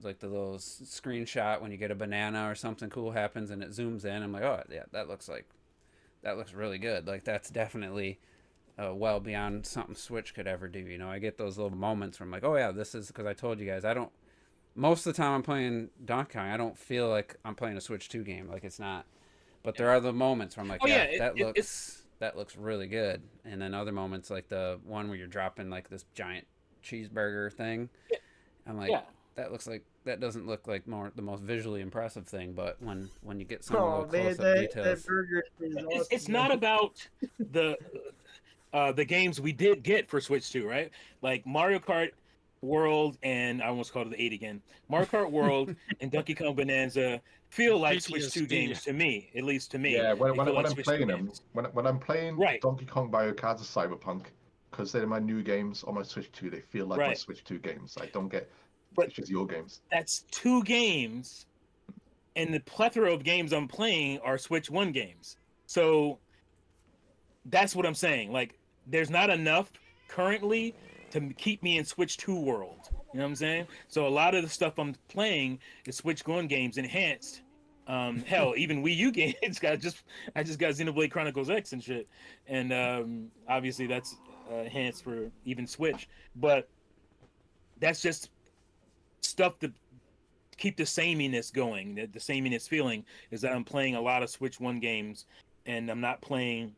little screenshot when you get a banana or something cool happens and it zooms in, I'm like, oh yeah, that looks really good. Like that's definitely well beyond something Switch could ever do. I get those little moments where I'm like, oh yeah, this is, because I told you guys, most of the time I'm playing Donkey Kong, I don't feel like I'm playing a Switch 2 game. Like it's not. But there are the moments where I'm like, that looks really good. And then other moments like the one where you're dropping like this giant cheeseburger thing. I'm like, that doesn't look like the most visually impressive thing, but when you get some little close-up details, that burger is awesome. It's not about the games we did get for Switch 2, right? Like Mario Kart World, and I almost called it the 8 again. Mario Kart World and Donkey Kong Bonanza feel like Switch 2 games to me, at least to me. Yeah, when I'm playing them, when I'm playing Donkey Kong, Mario Kart, or Cyberpunk, because they're my new games on my Switch 2, they feel like my Switch 2 games. I don't get it's just your games. That's 2 games, and the plethora of games I'm playing are Switch 1 games. So that's what I'm saying. Like, there's not enough currently to keep me in Switch 2 world. You know what I'm saying? So a lot of the stuff I'm playing is Switch 1 games enhanced. Hell, even Wii U games. I just got Xenoblade Chronicles X and shit, and obviously that's enhanced for even Switch. But that's just stuff to keep the sameness going. The sameness feeling is that I'm playing a lot of Switch 1 games, and I'm not playing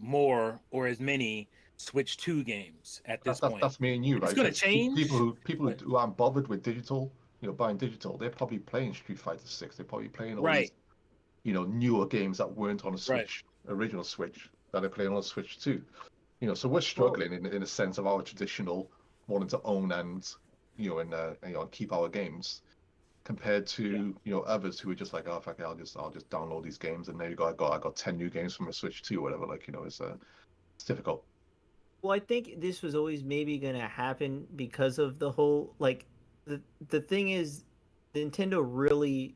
more or as many Switch 2 games at this point. That's me and you, right? It's going to change. People who aren't bothered with digital, buying digital, they're probably playing Street Fighter 6. They're probably playing all these, newer games that weren't on a Switch, original Switch, that they're playing on a Switch 2. So we're struggling in a sense of our traditional wanting to own and, and keep our games, compared to others who are just like, oh fuck it, I'll just download these games, and there you go, I got 10 new games from a Switch 2 or whatever. Like it's difficult. Well, I think this was always maybe going to happen because of the whole, like, the thing is, Nintendo really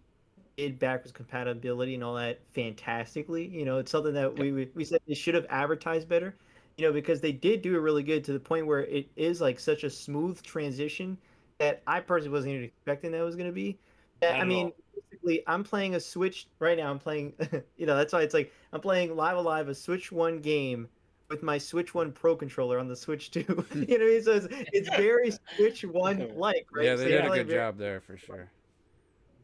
did backwards compatibility and all that fantastically. It's something that we said they should have advertised better, because they did do it really good, to the point where it is like such a smooth transition that I personally wasn't even expecting that was going to be. I mean, basically, I'm playing a Switch right now. I'm playing, that's why it's like I'm playing Live Alive, a Switch 1 game, with my Switch 1 Pro controller on the Switch 2. You know what I mean? So it's very Switch 1 like, right? Yeah, they did a good job there for sure.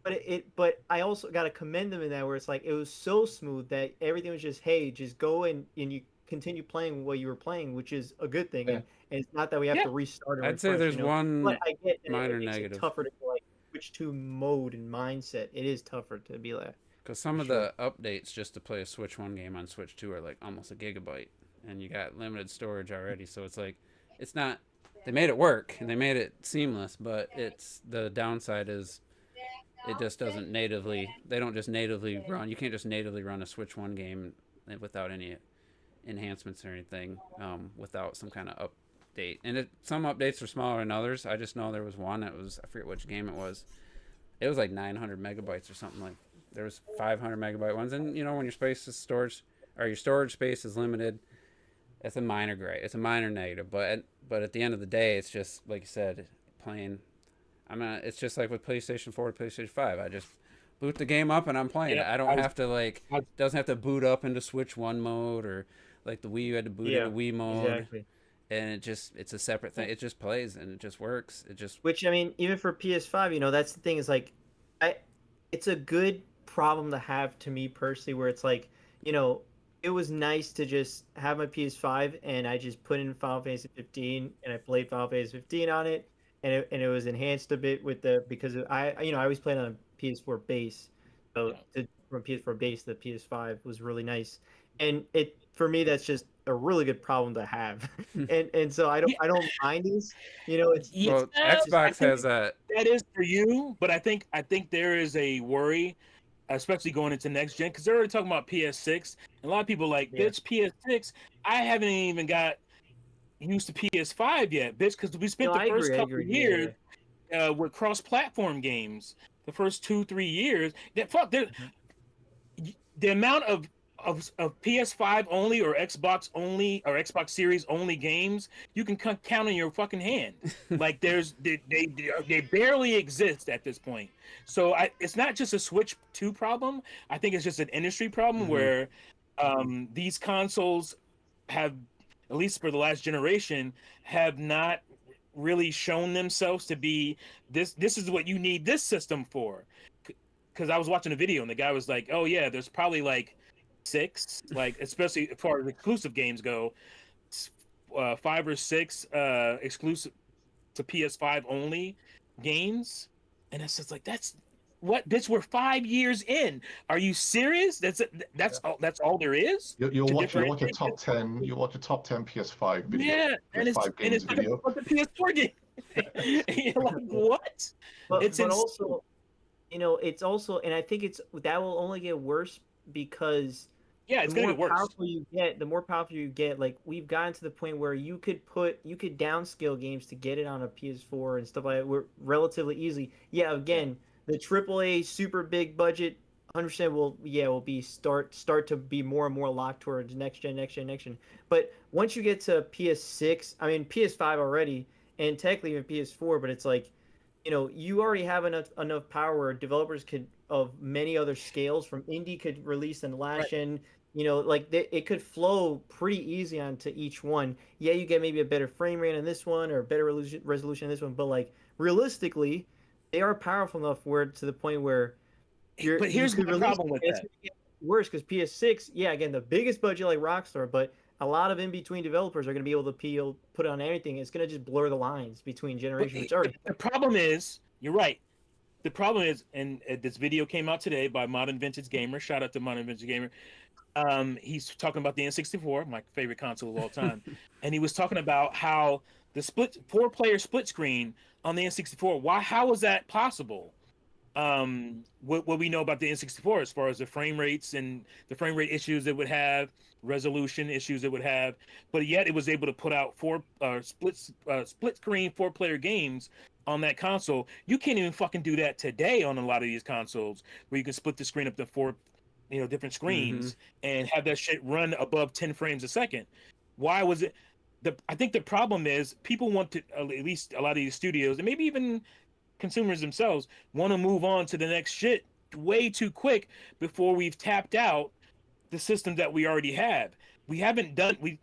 But I also got to commend them in that, where it's like it was so smooth that everything was just, hey, just go and you continue playing what you were playing, which is a good thing. And it's not that we have to restart. I'd say there's one but I get minor it negative. It's tougher to like Switch 2 mode and mindset. It is tougher to be like. Because some of the updates just to play a Switch 1 game on Switch 2 are like almost a gigabyte. And you got limited storage already, so it's like it's not. They made it work and they made it seamless, but the downside is it just doesn't natively. They don't just natively run. You can't just natively run a Switch 1 game without any enhancements or anything, without some kind of update. And some updates are smaller than others. I just know there was one. I forget which game it was. It was like 900 megabytes or something. Like there was 500 megabyte ones, and when your your storage space is limited. It's a minor grade. It's a minor negative, but at the end of the day, it's just like you said, playing. It's just like with PlayStation 4 to PlayStation 5. I just boot the game up and I'm playing it. I don't have to doesn't have to boot up into Switch 1 mode, or like the Wii U had to boot into Wii mode. Exactly. And it's a separate thing. It just plays and it just works. Which, I mean, even for PS5, that's the thing, is like, it's a good problem to have, to me personally, where it's like, it was nice to just have my PS5 and I just put in Final Fantasy 15 and I played Final Fantasy 15 on it, and it was enhanced a bit with because I always played on a PS4 base, from PS4 base to PS5 was really nice, and it for me that's just a really good problem to have, and so Yeah, I don't mind this, you know, yeah, it's Well, I Xbox think has a that is for you, but I think there is a worry, especially going into next gen, because they're already talking about PS6. And a lot of people like, yeah. bitch, PS6. I haven't even got used to PS5 yet, bitch, because we spent No, the first I couple agree, of yeah. years with cross-platform games. The first 2-3 years, that fuck, Mhm. the amount of PS5 only or Xbox only or Xbox Series only games you can count on your fucking hand. Like they barely exist at this point. So it's not just a Switch 2 problem. I think it's just an industry problem Mhm. where these consoles have, at least for the last generation, have not really shown themselves to be this is what you need this system for. Because I was watching a video and the guy was like, "Oh yeah, there's probably like six, like especially as far as exclusive games go, 5 or 6 exclusive to PS5 only games." And it's just like what, bitch, we're 5 years in. Are you serious? That's it. Yeah. That's all there is You'll to watch a differentiate top this? 10. You watch a top 10 PS5 video, Yeah, PS5 and games it's like a video. fucking PS4 game. You're like, what? It's But insane. also, you know, it's also, and I think that will only get worse because Yeah, the it's gonna more get worse. powerful you get, the more powerful you get. Like we've gotten to the point where you could downscale games to get it on a PS4 and stuff like that. We're relatively easy. Yeah, Yeah. again, the AAA super big budget 100% will be start to be more and more locked towards next gen. But once you get to PS6, I mean PS5 already, and technically even PS4, but it's like, you know, you already have enough power where developers could of many other scales from indie could release in the last Right. gen, you know, like it could flow pretty easy onto each one. Yeah, you get maybe a better frame rate on this one or a better resolution on this one, but like realistically, they are powerful enough where to the point where But you here's could my release problem it. with And it's that. gonna get worse because PS6, yeah, again, the biggest budget like Rockstar, but a lot of in between developers are going to be able to put it on anything. It's going to just blur the lines between But generations, which already. the problem is, you're right. The problem is, and this video came out today by Modern Vintage Gamer. Shout out to Modern Vintage Gamer. He's talking about the N64, my favorite console of all time, and he was talking about how the 4-player split screen on the N64. How was that possible? What we know about the N64 as far as the frame rates and the frame rate issues it would have, resolution issues it would have, but yet it was able to put out split screen 4-player games on that console. You can't even fucking do that today on a lot of these consoles where you can split the screen up to 4, different Mhm. screens and have that shit run above 10 frames a second. Why was it? I think the problem is people want to, at least a lot of these studios and maybe even consumers themselves, want to move on to the next shit way too quick before we've tapped out the system that we already have. We haven't done we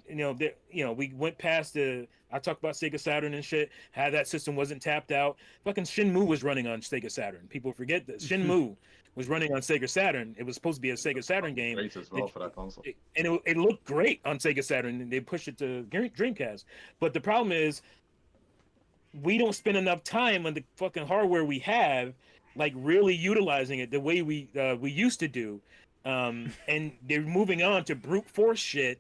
went past the, I talked about Sega Saturn and shit, how that system wasn't tapped out. Fucking Shenmue was running on Sega Saturn. People forget that Shenmue was running on Sega Saturn. It was supposed to be a Sega Saturn game. Great as well for that console. It looked great on Sega Saturn, and they pushed it to Dreamcast. But the problem is we don't spend enough time on the fucking hardware we have, like really utilizing it the way we used to do. And they're moving on to brute force shit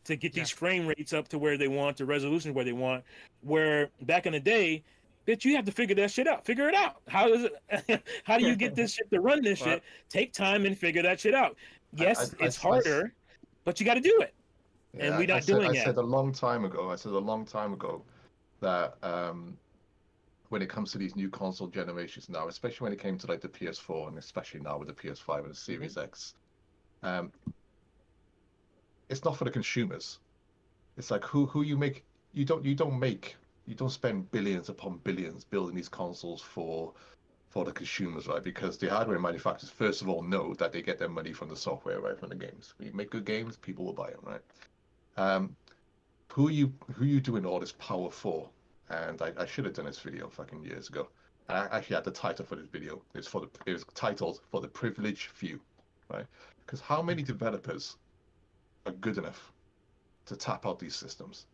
to get these frame rates up to where they want, the resolution where they want. Where back in the day, bitch, you have to figure that shit out. Figure it out. How does it? How do you get this shit to run this Well, shit? Take time and figure that shit out. Yes, I, it's harder, but you got to do it, and yeah, we're not doing I that. said a long time ago. I said a long time ago that when it comes to these new console generations now, especially when it came to like the PS4 and especially now with the PS5 and the Series X, um, it's not for the consumers. It's like who you make. You don't spend billions upon billions building these consoles for the consumers, right? Because the hardware manufacturers, first of all, know that they get their money from the software, right, from the games. When you make good games, people will buy them, right? Who you doing all this power for? And I should have done this video fucking years ago. I actually had the title for this video. It was titled "For the Privileged Few," right? Because how many developers are good enough to tap out these systems?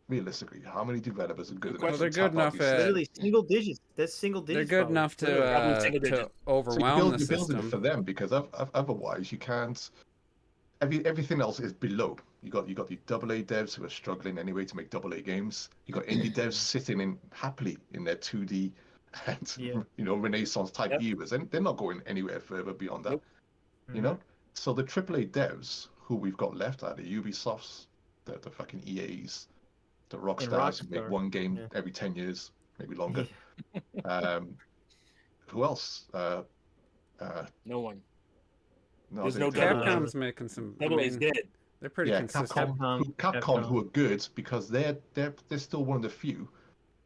realistically, how many developers are good enough Well, to they're good tap out enough these at- Literally single digits. That's single They're digits. good probably. enough Literally. Probably to single to digits. So overwhelm the you're building it system. for them because otherwise you can't. Everything else is below. You got the AA devs who are struggling anyway to make AA games. You got indie devs sitting in happily in their 2D and Yeah. Renaissance type Yep. eras, and they're not going anywhere further beyond that. Nope. You know, so the AAA devs who we've got left are the Ubisofts, the fucking EAs, the Rockstars who make Rockstar, one game yeah. every 10 years, maybe longer. Yeah. Who else? No one. No, There's they- no they- double A. Capcom's making some. I Double A's mean, dead. they're pretty yeah, consistent. Capcom, who are good because they're still one of the few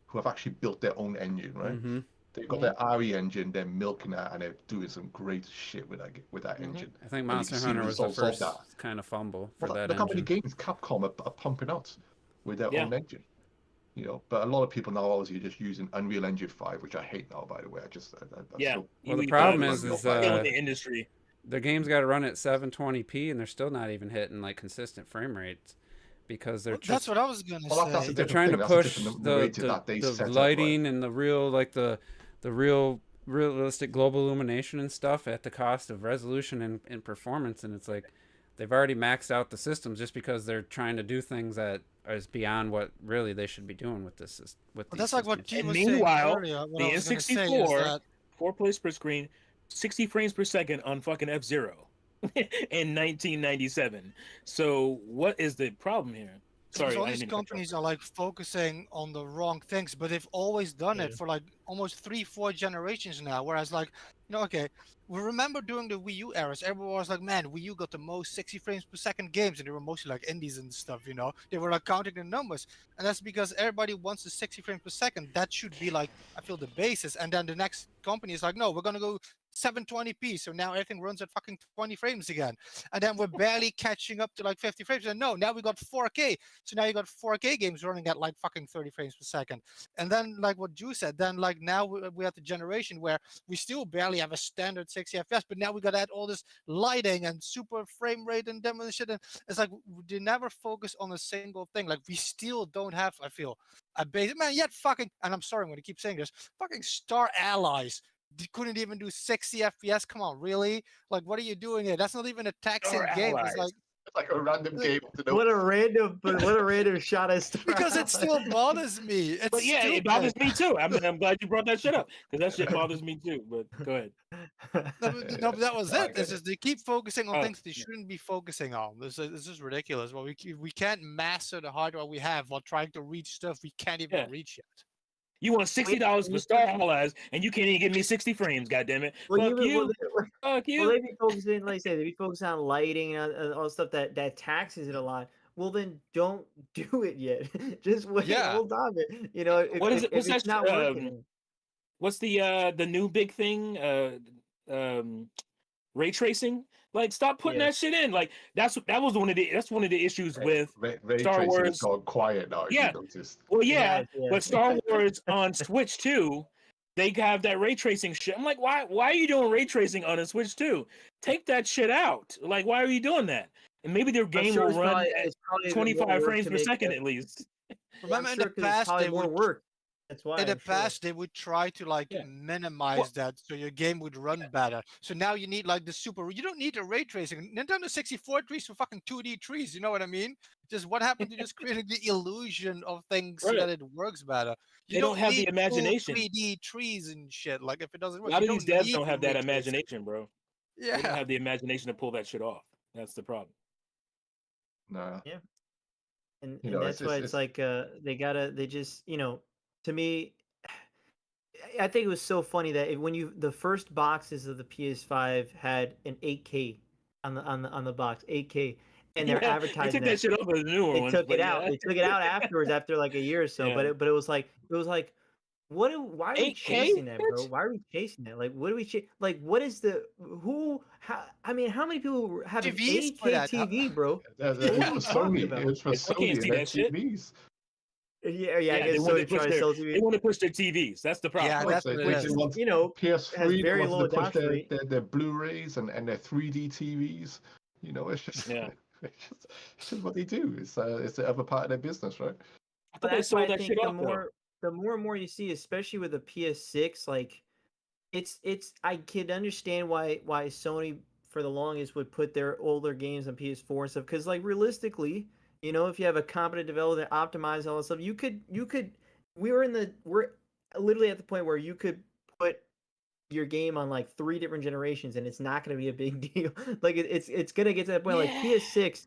who have actually built their own engine, right? Mm-hmm. They've got their RE engine, they're milking that, and they're doing some great shit with that engine. I think And you Monster can see Hunter was the results of first that. kind of fumble for Well, that look how many engine. games Capcom are pumping out with their Yeah. own engine. You know, but a lot of people now obviously are just using Unreal Engine 5, which I hate now, by the way. I'm Yeah. still- Well, the UE5 problem is killing the industry. The game's got to run at 720p, and they're still not even hitting like consistent frame rates because they're That's what I was gonna Well, that's say. a they're different trying thing. to That's a push different the rate that they set up, lighting and the real like the real realistic global illumination and stuff at the cost of resolution and performance, and it's like they've already maxed out the systems just because they're trying to do things that is beyond what really they should be doing with this with But these that's like what systems. G And was saying meanwhile, earlier. What the I was gonna say is N64, that 4 plays per screen, 60 frames per second on fucking F-Zero in 1997. So what is the problem here? Sorry, because all I these didn't mean to cut you companies are like focusing on the wrong things, but they've always done it Yeah. for like almost 3-4 generations now. Whereas like, okay, we remember during the Wii U eras, everyone was like, man, Wii U got the most 60 frames per second games, and they were mostly like indies and stuff, They were like counting the numbers, and that's because everybody wants the 60 frames per second. That should be like, I feel, the basis. And then the next company is like, no, we're gonna go 720p, so now everything runs at fucking 20 frames again, and then we're barely catching up to like 50 frames, and no, now we got 4K, so now you got 4K games running at like fucking 30 frames per second. And then like what Ju said, then like now we have the generation where we still barely have a standard 60 FPS, but now we got to add all this lighting and super frame rate and demo and shit, and it's like they never focus on a single thing. Like we still don't have, I feel, a base, man, yet fucking, and I'm sorry I'm gonna keep saying this, fucking Star Allies couldn't even do 60 FPS. Come on, really? Like, what are you doing here? That's not even a taxing Star game. Allies. It's like, It's like a random game. What a random shot at Star because it still bothers me. It's But yeah, it stupid. bothers me too. I'm glad you brought that shit up because that shit bothers me too. But go ahead. No, but that was I it. get It's just they keep focusing on Oh, things they shouldn't be focusing on. This is ridiculous. Well, we can't master the hardware we have while trying to reach stuff we can't even Yeah. reach yet. You want $60 for Star Allies, and you can't even give me 60 frames. Goddamn it! Well, Fuck you! Fuck you! Well, they be focusing, like I said, they be focusing on lighting and all stuff that taxes it a lot. Well, then don't do it yet. Just wait, Yeah. hold on. If, What is it? if What's it's that? not working, What's the new big thing? Ray tracing. Like, stop putting Yeah. that shit in. Like, that's one of the issues with Ray Star tracing Wars. has gone quiet now. If Yeah. you noticed. Well, yeah, Yes, yeah. but Star Wars on Switch 2, they have that ray tracing shit. I'm like, why are you doing ray tracing on a Switch 2? Take that shit out. Like, why are you doing that? And maybe their I'm game sure will run at it's probably even more 25 work frames to per make second that- at least. Remember I'm in sure the 'cause it's past probably they more would work. That's why. in the I'm sure. past they would try to like Yeah. minimize that so your game would run better. So now you need like the super, you don't need the ray tracing. Nintendo 64 trees for fucking 2D trees, you know what I mean? Just what happened to just creating the illusion of things so Right. that it works better. You They don't have the need full imagination. 3D trees and shit. Like if it doesn't A work, lot you of these devs need don't have the that ray tracing. imagination, bro. They don't Yeah. have the imagination to pull that shit off. That's the problem. No. And You know, that's why it's like they just to me, I think it was so funny that the first boxes of the PS5 had an 8K on the box, 8K, and they're Yeah, they advertising took that shit off of the newer They ones. took but it out. yeah. They took it out afterwards after like a year or so. Yeah. But it was like why are we 8K, chasing that, bro? bitch? Why are we chasing that? Like, what are we like? What is the who? How many people have an TVs for 8K that. TV, bro? It What are was you for talking Sony. about? It was for I can't Sony see and that shit. TVs. Yeah, I they guess want Sony to push trying to sell they TV. want to push their TVs. That's the problem. Yeah, Well, that's they, what they, it they is. want PS3 PS3. They very wanted low to push adoption rate. their Blu-rays and their 3D TVs. It's just Yeah. it's just what they do. It's the other part of their business, right? I But thought they that's why I sold that think shit off though. the more and more you see, especially with the PS6, like it's I could understand why Sony for the longest would put their older games on PS4 and stuff because like realistically, if you have a competent developer that optimize all this stuff, you could we're literally at the point where you could put your game on like 3 different generations and it's not going to be a big deal. Like it's going to get to that point like Yeah. PS6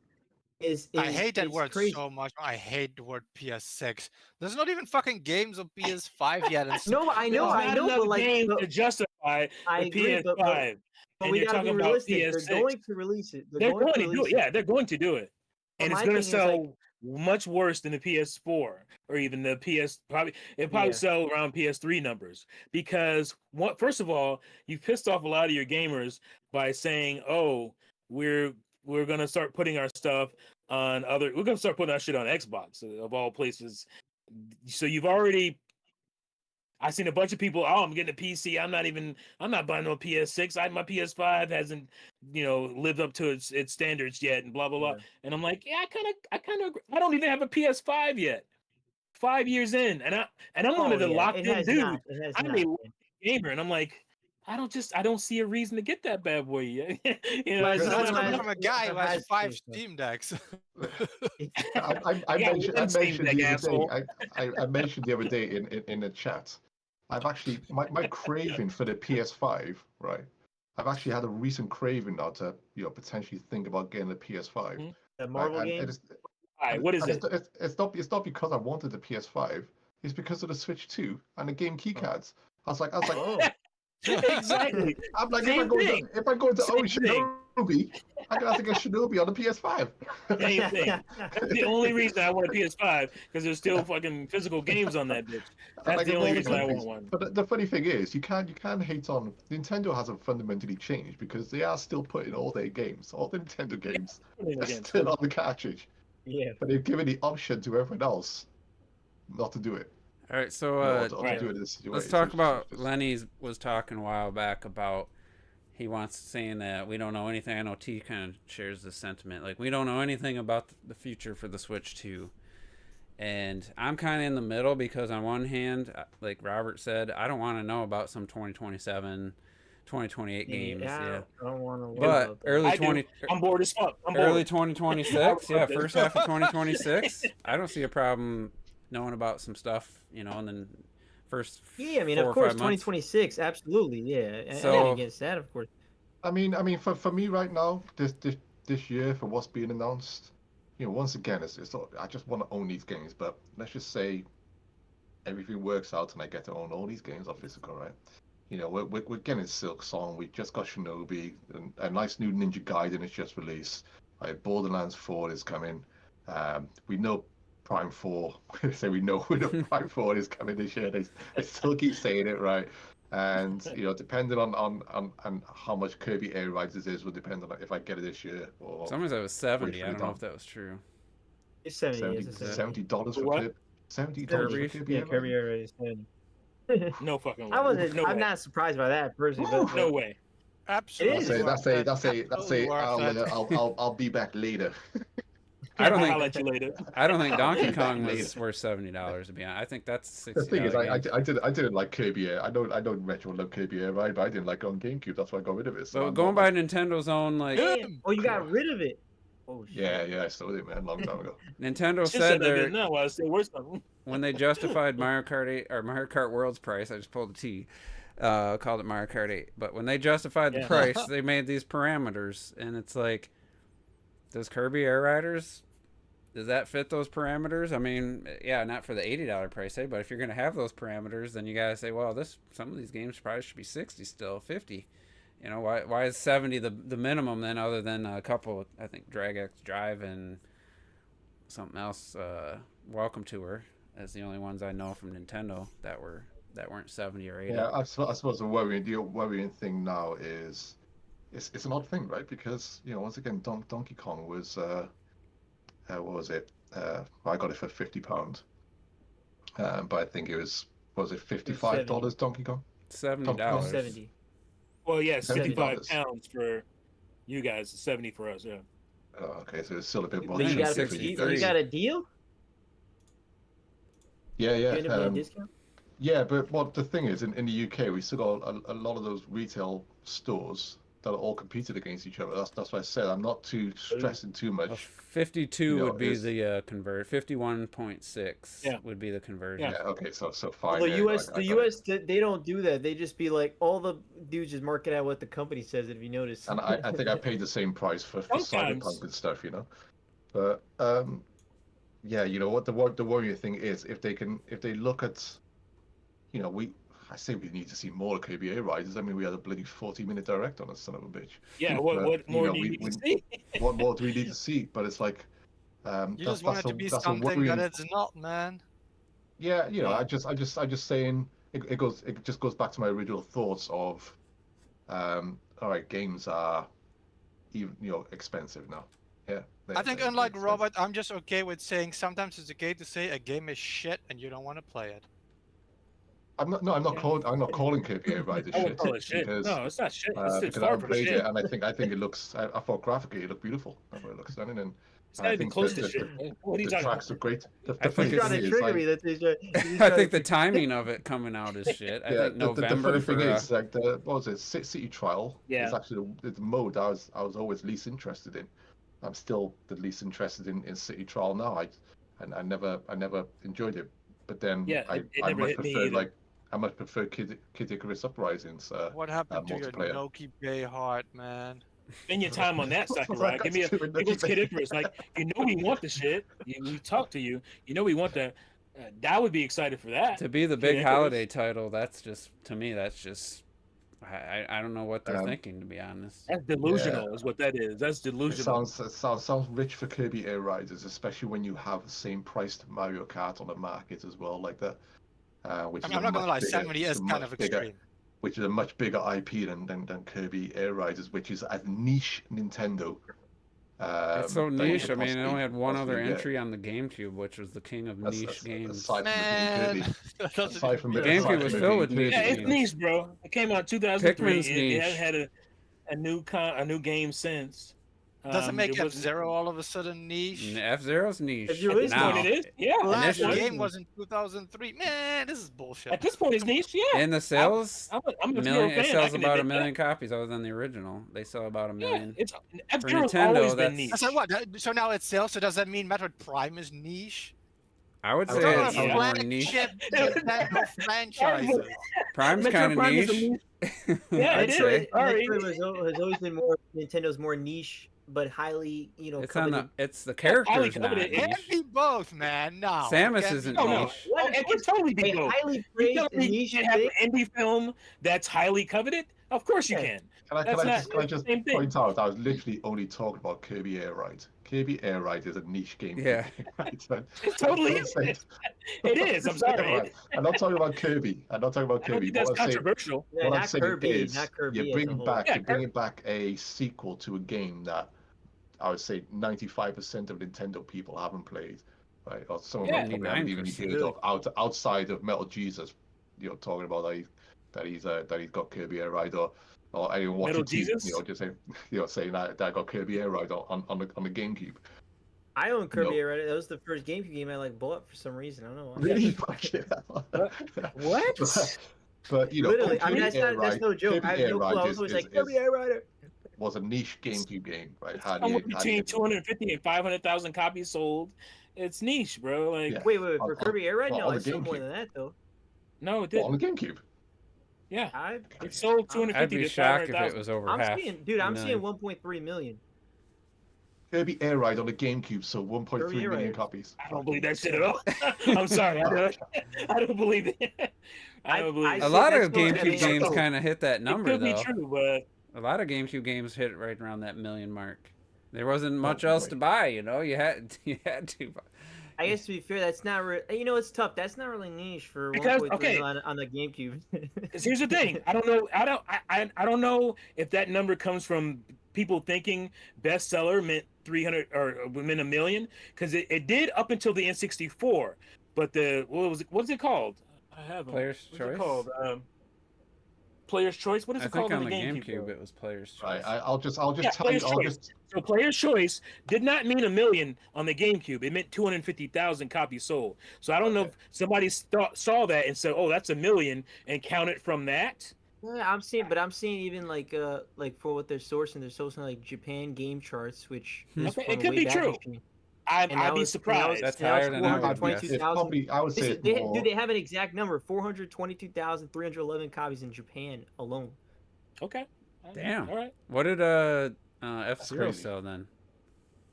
is I hate that it's word crazy. so much. I hate the word PS6. There's not even fucking games on PS5 yet. And No, I know, There's I not know, enough but like games but to justify I the agree, PS5, but and we you're got to be talking about realistic. They're PS6. going to release it. They're They're going going to to do it. release it. Yeah, they're going to do it, But and it's my going to thing is like, sell much worse than the PS4 or even the PS. It probably yeah, sell around PS3 numbers because first of all, you pissed off a lot of your gamers by saying, "Oh, we're going to start putting our stuff on other. We're going to start putting our shit on Xbox of all places." So you've already. I've seen a bunch of people. Oh, I'm getting a PC. I'm not buying no PS6. My PS5 hasn't, lived up to its standards yet, and blah blah blah. yeah, And I'm like, yeah, I kind of, I don't even have a PS5 yet. 5 years in, and I'm one oh of the yeah, locked it in has not, dudes. it has I'm a not. locked gamer, and I'm like, I don't see a reason to get that bad boy yet. But It's as just that's one of someone coming those. from a guy who has has 5 PS5. Steam Decks. I I got mentioned one Steam Deck, the other day. asshole. I mentioned the other day in the chat. I've actually my craving for the PS5, right? I've actually had a recent craving now to potentially think about getting a PS5, Mhm. The right? Marvel And game. All right, what is it? it's not because I wanted the PS5. It's because of the Switch 2 and the game keycards. I was like, Oh, Exactly. I'm like, Same thing. if I go to own Same thing. Shinobi, I'm gonna have to get Shinobi on the PS5. Same thing. That's the only reason I want a PS5 because there's still fucking physical games on that bitch. That's Like the of only all the reason I want companies. one. But the funny thing is, you can't hate on Nintendo. Hasn't fundamentally changed because they are still putting all their games, all the Nintendo games, are Again, still on the cartridge. yeah. But they've given the option to everyone else not to do it. All right, so Or to Right. do it in this situation. let's talk It's about just- Lenny was talking a while back about he wants saying that we don't know anything. I know T kind of shares this sentiment. Like we don't know anything about the future for the Switch 2. And I'm kind of in the middle because on one hand, like Robert said, I don't want to know about some 2027, 2028 games. Yeah. I don't want to. But early I do. 20 I'm bored as fuck. I'm early bored. 2026, yeah, first half of 2026. I don't see a problem knowing about some stuff, and then first Yeah, I mean, 4 of or course, 5 months. 2026, absolutely, yeah. So- Against that, of course. I mean, for me right now, this year for what's being announced, once again, I just want to own these games. But let's just say everything works out and I get to own all these games on physical, right? We're getting Silk Song. We just got Shinobi, and a nice new Ninja Gaiden is just released. Borderlands 4 is coming. We know Prime 4. So we know Prime 4 is coming this year. They still keep saying it, right? And depending on how much Kirby Air Riders is will depend on if I get it this year or Someone said it was 70. Wait for I don't it know on. if that was true. It's 70. It's a 70. $70 for What? Kirby. $70 Kirby? for Kirby Yeah, Air Kirby Riders. already said. No fucking way. I wasn't. No I'm way. not surprised by that personally. But No way. Absolutely. It is. worth it. That's Absolutely a worth it. I'll be back later. I don't I'll think let you later. I don't think Donkey Back Kong later. was worth $70 to be honest. I think that's The $60. thing is, game. I didn't like Kirby Air. I know Retro loved Kirby Air Ride, but I didn't like it on GameCube. That's why I got rid of it. So But I'm going not by like- Nintendo's own like damn. Oh, you got rid of it. Oh shit. yeah, I sold it, man, long time ago. Nintendo Just said said that they're no, I say worse something. when they justified Mario Kart 8 or Mario Kart World's price, I just pulled a T, called it Mario Kart 8. But when they justified the Yeah. price, they made these parameters, and it's like, does Kirby Air Riders, does that fit those parameters? I mean, yeah, not for the $80 price tag, but if you're gonna have those parameters, then you gotta say, well, some of these games probably should be 60 still, 50. Why is 70 the minimum then, other than a couple, I think Drag X Drive and something else, Welcome Tour, as the only ones I know from Nintendo that weren't 70 or 80. Yeah, I suppose the worrying thing now is it's an odd thing, right? Because once again, Donkey Kong was what was it? I got it for £50, but I think it was it $55 Donkey Kong? $70. 70. Well, yeah, $70. £65 for you guys, 70 for us. Yeah. Oh, okay, so it's still a bit more But you Mine got was expensive for you you guys. got a deal. Yeah, You end up getting a discount. yeah, but what the thing is, in the UK, we still got a lot of those retail stores that are all competed against each other. That's why I said I'm not too stressing too Well, much. 52 would be Is the convert. 51.6 Yeah. would be the conversion. Yeah. yeah, okay, so Well, fine. the Yeah, U.S. I the got it. U.S. they don't do that. They just be like all the dudes just mark it out what the company says. If you notice. And I think I paid the same price for Sometimes. Cyberpunk and stuff, But yeah, what the worrying thing is if they look at, I say we need to see more KBA riders. I mean, we had a bloody 40-minute direct on a son of a bitch. Yeah, But, what more do you need to see? What more do we need to see? But it's like, You just want it to be something that it's not, man. Yeah, I just saying it just goes back to my original thoughts of, all right, games are even expensive now. Yeah. I think unlike Robert, I'm just okay with saying sometimes it's okay to say a game is shit and you don't want to play it. I'm not calling KPA Riders I wouldn't call it shit. because No, it's not shit. It's because far I from played shit. it and I think it looks. I thought graphically it looked beautiful. I thought it looked stunning, and It's not I even think close the, to shit. What are you the talking tracks about? are great. The I funny think He's trying thing to is, trigger like, me. I think the timing of it coming out is shit. I think the November funny thing for is, like, what was it? City Trial Yeah. is actually the mode I was always least interested in. I'm still the least interested in City Trial now. I never enjoyed it, but then Yeah, I it never much hit me preferred either. I much prefer Kid Icarus Uprising's What happened to your multiplayer. Noki Bay heart, man? Spend your time on that, What's Sakurai. that Give me got to do with give us nothing? Kid Icarus. Like, we want the shit. We talk to you. We want the. That would be excited for that. to be the Kid big Icarus. holiday title. That's just to me. That's just I don't know what they're thinking, to be honest. That's delusional, is what that is. That's It delusional. sounds rich for Kirby Air Riders, especially when you have the same priced Mario Kart on the market as well, like that. Which I is mean, I'm a not gonna much lie, bigger, 70 it's is a kind much of bigger, extreme. which is a much bigger IP than Kirby Air Riders, which is a niche Nintendo. It's so that you niche. could I mean, it only had one other possibly get. entry on the GameCube, which was the king of niche games. Aside from it being Man, Kirby. that doesn't Aside from even it- make GameCube aside was from it filled being with niche Yeah, Kirby, it's games. niche, bro. It came out in 2003. Pikmin's It niche. hasn't had a new game since. Doesn't make it was- F-Zero all of a sudden niche. F-Zero's niche. F-Zero is now. Point it is. Yeah. The last Initially- game was in 2003. Man, this is bullshit. At this point, it's niche. Yeah. In the sales, I'm a million, fan. it I sells can about admit 1,000,000 copies other than the original. They sell about 1 that. Yeah, million. it's For F-Zero's Nintendo, always been that's- niche. I said what? So now it sells. So does that mean Metroid Prime is niche? I would I say would it's say a yeah. more niche. Flagship Nintendo franchises. Prime's Metroid kind of Prime is a niche. Yeah, I'd it say. is. Sorry. Metroid has always been more Nintendo's more niche, but highly It's on coveted. the. It's the characters not coveted. It can't niche. be both, man. No. Samus it can't isn't be No, no. both. niche. Oh, it can totally be A both. highly You praised tell me niche you can have thing. an indie film that's highly coveted? Of course you Yeah. can. Can I That's just the same thing. point out? I was literally only talking about Kirby Air Ride. Kirby Air Ride is a niche game. Yeah. Right? It totally is. It is. I'm sorry. I'm not talking about Kirby. I'm not talking about I don't Kirby. think that's What I'm saying, controversial. Yeah, what I'm not saying Kirby, is, not Kirby you're as a bringing whole. back, Yeah, you're bringing back a sequel to a game that I would say 95% of Nintendo people haven't played, right? Or some of Yeah. them probably haven't even 99%. heard of outside of Metal Jesus. Talking about that he's got Kirby Air Ride or anyone watching Metal TV, Jesus? just saying that I got Kirby Air Ride on the GameCube. I own Kirby No. Air Ride. That was the first GameCube game I bought for some reason. I don't know why. Really? What? But Literally, I mean Kirby that's no joke. Kirby I have Air no clue. I Ride was always is- like Kirby Air Rider. was a niche GameCube game, right? Somewhere between 250 and 500,000 copies sold. It's niche, bro. Like, Yeah. Wait, for On- Kirby Air Ride? on No, the I sold more GameCube. than that though. no, it on didn't. the GameCube. Yeah, it I'd sold 250 I'd be to shocked if it 500,000. was over half. seeing, dude. I'm million. seeing 1.3 million. Kirby Air Ride on the GameCube sold 1.3 Kirby Air million Ride. copies. I don't believe that shit at all. I'm sorry. I don't believe it. I don't believe I it. A lot of that's what- I GameCube mean, games so- kind of hit that number, It could though. be true, but A lot of GameCube games hit right around that million mark. There wasn't much Oh, else boy. to buy, you know. You had to. I guess to be fair, that's not. It's tough. That's not really niche for Because, 1.3 okay. on the GameCube. because here's the thing. I don't know. I don't know if that number comes from people thinking bestseller meant 300 or meant a million, because it did up until the N64. But what's it called? I have them. Player's What's Choice? it called? Player's Choice. What is I it think called on on the the GameCube? GameCube Though? it was Player's Choice. Right. I'll just tell Player's you. I'll Choice. just. So Player's Choice did not mean 1 million on the GameCube. It meant 250,000 copies sold. So I don't know if somebody saw that and said, "Oh, that's 1 million," and count it from that. Yeah, I'm seeing even like for what they're sourcing like Japan game charts, which is Okay, from it a could way be back true. machine. I'd be surprised. That's and that was higher than I would guess. 422,000. I would say it's more. They have an exact number: 422,311 copies in Japan alone. Okay. Damn. All right. What did F-Zero crazy. sell then?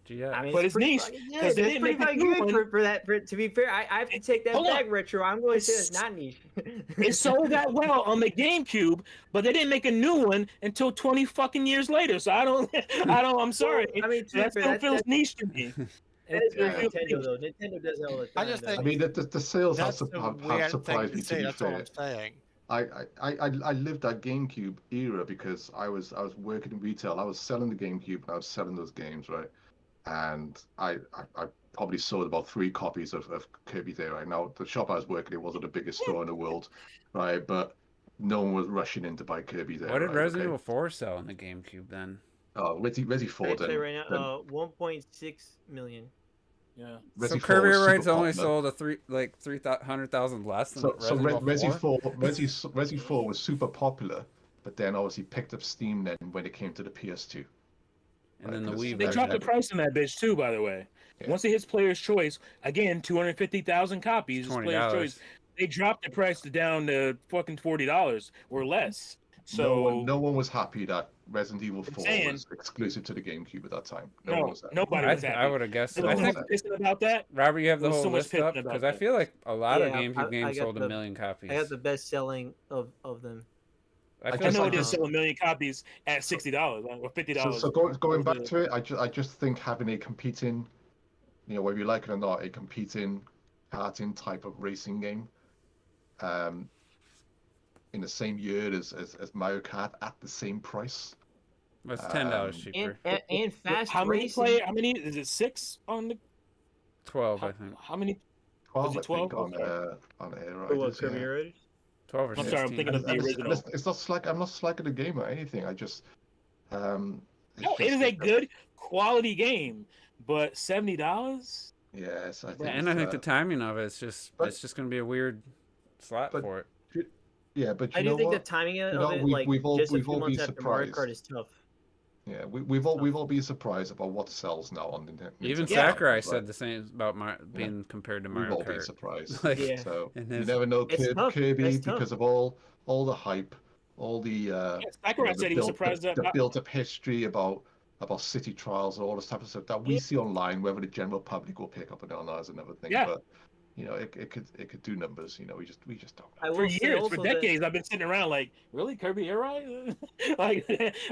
GX. I mean, But it's pretty niche, fucking- 'cause they that's didn't pretty make a fucking new good one. for that. To be fair, I have to take that Hold on. back, Retro. I'm going to say it's not niche. It sold that well on the GameCube, but they didn't make a new one until 20 fucking years later. So I'm sorry. I mean, to be That fair, still feels that's- niche to me. That is Yeah. very Nintendo though. Nintendo does that all the time. I just though. think I mean, the sales have, That's a have weird thing surprised to me. say. To be That's all fair, I'm saying. I lived that GameCube era because I was working in retail. I was selling the GameCube and I was selling those games, right? And I probably sold about 3 copies of Kirby there. Right now, the shop I was working in wasn't the biggest store in the world, right? But no one was rushing in to buy Kirby there. What did right? Resident Okay. Evil 4 sell on the GameCube then? Oh, Resi 4 I'd say then. right now, 1.6 million. Yeah. Resi So 4 Kirby was super Rides only popular. sold a 300,000 less than So Resident Evil 4? Resi 4 was super popular, but then obviously picked up steam then when it came to the PS2. And then the Wii They Right. dropped the version. price on that bitch too, by the way. Yeah. Once it hits Player's Choice, again, 250,000 copies. It's Player's $20. Choice. They dropped the price down to fucking $40 or less. So no one was happy that Resident Evil 4 saying- was exclusive to the GameCube at that time. No one no, was happy. nobody was happy. I would have guessed. There I was so think much pissing about that. Robert, you have the there was whole so much list pissing up about because I that. feel like a lot of Yeah, GameCube I games got sold the- a million copies. I got the best selling of them. I I feel I guess know like it didn't uh, sell 1 million copies at $60 or $50. So going back to it, I just think having a competing, whether you like it or not, a competing karting type of racing game, in the same year as Mario Kart at the same price. it's $10 cheaper. And fast how many racing. How many is it? 6 on the? 12, I think. How many? 12, it I think, 12? on Air For what, Riders, Kirby yeah. Riders? 12 or I'm 16. sorry, I'm thinking of the And original. it's not slack. I'm not slacking the game or anything. I just, it's No, it just is a good quality game, but $70. Yes, I think. And I think the timing of it's just but- it's just going to be a weird slot but- for it. Yeah, but I you do know think the what? timing of know, it, we've all- just a we've few all months been after Mario surprised. Kart is tough. Yeah, we've all been surprised about what sells now on Nintendo. Even Yeah. Sakurai Right? said the same about being compared to We've Mario all been Kart. surprised. Like, Yeah. So and you his- never know It's tough. Kirby It's tough. because of all the hype, all the Sakurai said he was surprised the that. built up history about city trials and all this type of stuff that we Yeah. see online. Whether the general public will pick up on it or not is another thing. Yeah. But it could do numbers. We just don't know. I For will say years, for also that- decades, I've been sitting around like, really, Kirby Air Ride? Like,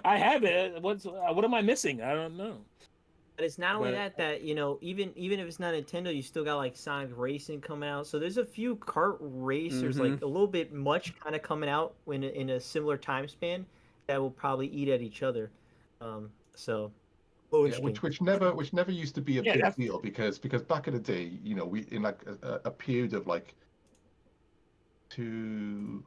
I have it. What am I missing? I don't know. But it's not only But- that even if it's not Nintendo, you still got like Sonic Racing coming out. So there's a few kart racers, like a little bit much kind of coming out in a similar time span that will probably eat at each other. So Yeah, which never used to be a Yeah, big that's- deal because back in the day, we in like a period of like 2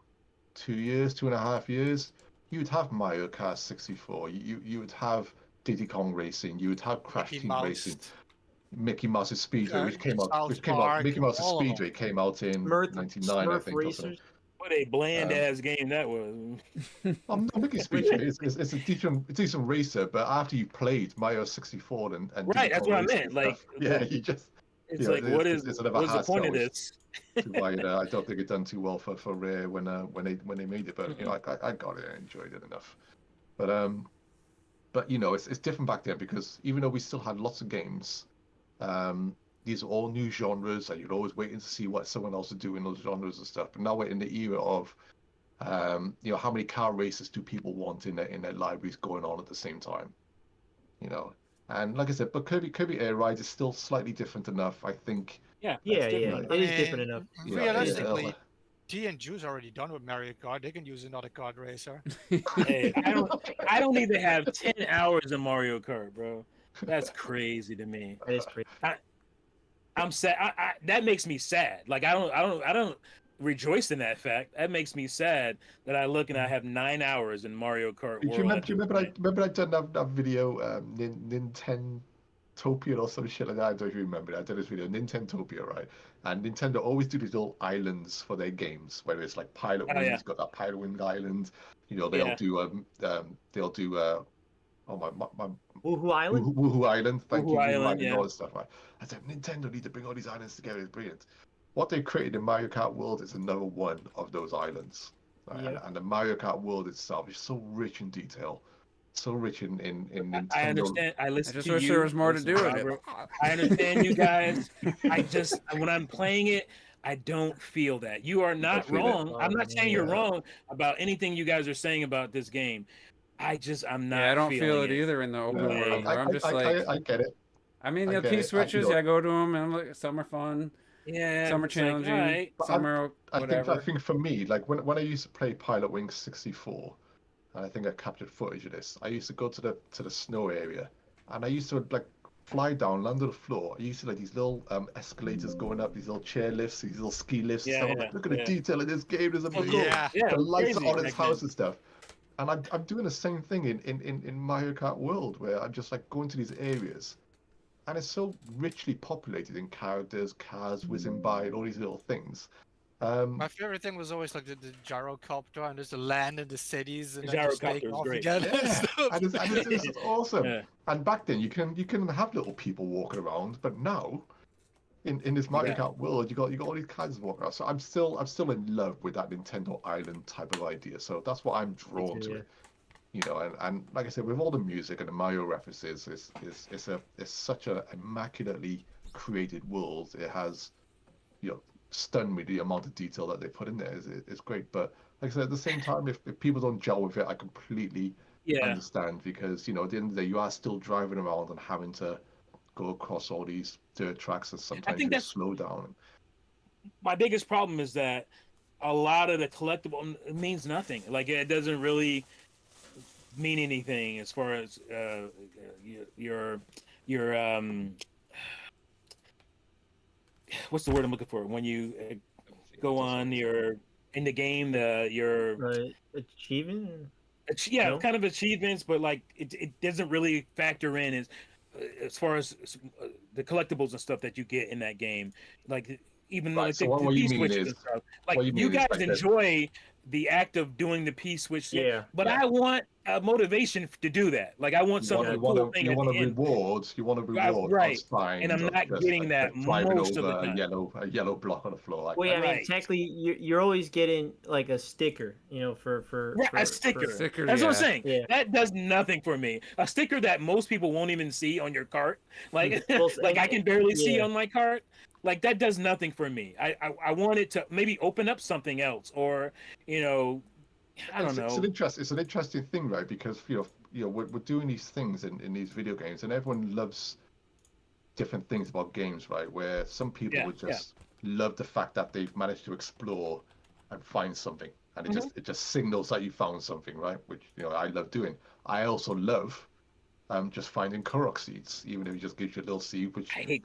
years, 2.5 years, you'd have Mario Kart 64, you would have Diddy Kong Racing, you would have Crash Mickey Team Mouse. Racing, Mickey Mouse's Speedway, Yeah, which came out, South Park, Mickey Mouse's all of them. Speedway came out in Smurf, '99, I Smurf think. Or something. racers. What a bland ass game that was. No, Mickey Speedway is a decent racer, but after you played Mario 64 and Right, Diddy that's Kong what I Racing meant, and like, stuff, yeah, you just. It's Yeah, like, what is it's sort of a what's the hard point of sell. this? Why I don't think it done too well for Rare when they made it, but I got it, I enjoyed it enough. But it's different back then because even though we still had lots of games, these are all new genres, and you're always waiting to see what someone else is doing in those genres and stuff. But now we're in the era of, how many car races do people want in their libraries going on at the same time, And like I said, but Kirby Air Ride is still slightly different enough, I think. Yeah, Yeah, that's different. it is different enough. Yeah, Realistically, G and Ju's already done with Mario Kart. They can use another kart racer. Hey, I don't even have 10 hours in Mario Kart, bro. That's crazy to me. That is crazy. I'm sad. That makes me sad. Like I don't. rejoice in that fact. That makes me sad that I look and I have 9 hours in Mario Kart Do you World. remember, I done that video, Nintendopia or some shit like that? I don't know if you remember. I did this video, Nintendopia, right? And Nintendo always do these little islands for their games, whether it's like Pilot Oh, Wings, yeah. got that Pilot Wing Island. You know, Yeah. they'll do oh my Woohoo Island. Woohoo Island, thank you, Woohoo Woohoo Island, Island, all this stuff, right? I said Nintendo need to bring all these islands together. It's brilliant. What they created in Mario Kart World is another one of those islands. Right? Yep. And the Mario Kart world itself is so rich in detail, so rich in Nintendo. I understand. I listen I just to wish you. there was more to listen do with Robert. it. I understand you guys. When I'm playing it, I don't feel that. You are not feel it. wrong. I'm not saying you're Yeah. wrong about anything you guys are saying about this game. I'm not. Yeah, I don't feel feeling it either in the open No, world. Where I'm just like, I get it. I mean, I the get P it. switches, yeah, I go to them, and I'm like, some are fun, Yeah, some are it's like, challenging, alright. some are I whatever. think for me, like when I used to play Pilot Wings 64, and I think I captured footage of this. I used to go to the snow area, and I used to like fly down, land on the floor. I used to like these little escalators going up, these little chair lifts, these little ski lifts. Yeah, and stuff. I'm yeah, like, look at yeah. the detail in this game. There's amazing. Yeah. Yeah, The lights crazy on his back then. house and stuff. And I'm doing the same thing in Mario Kart World, where I'm just like going to these areas, and it's so richly populated in characters, cars whizzing by, and all these little things. My favorite thing was always like the gyrocopter and just the land and the cities and The then just gyrocopter take was off great. again. and Yeah, stuff. and it's awesome. Yeah. And back then you can have little people walking around, but now in this Mario Yeah. Kart world you got all these kinds of walking around. So I'm still in love with that Nintendo Island type of idea. So that's what I'm drawn to it. You know, and like I said, with all the music and the Mario references, it's such a immaculately created world. It has, you know, stunned me the amount of detail that they put in there. It's great. But like I said, at the same time, if people don't gel with it, I completely understand, because you know at the end of the day you are still driving around and having to go across all these dirt tracks, and sometimes you slow down. My biggest problem is that a lot of the collectible means nothing. Like it doesn't really mean anything as far as your what's the word I'm looking for when you go on your in the game your achievement. No? Kind of achievements, but like it doesn't really factor in as far as the collectibles and stuff that you get in that game. Like even right, like so the what you mean switches is, and stuff. Like you guys enjoy the act of doing the P switch, but I want a motivation to do that. Like I want something cool thing. You want a reward. You want a reward. Right. Fine, and I'm not getting that most of the time. A yellow block on the floor. Like well, yeah, I mean, technically, you're always getting like a sticker, you know, for a sticker. That's what I'm saying. Yeah. That does nothing for me. A sticker that most people won't even see on your cart, like like I can barely see on my cart. Like that does nothing for me. I want it to maybe open up something else, or you know, I don't know. It's an interesting thing, right? Because you know we're doing these things in these video games, and everyone loves different things about games, right? Where some people would just love the fact that they've managed to explore and find something, and it just signals that you found something, right? Which you know I love doing. I also love just finding Korok seeds, even if it just gives you a little seed, which then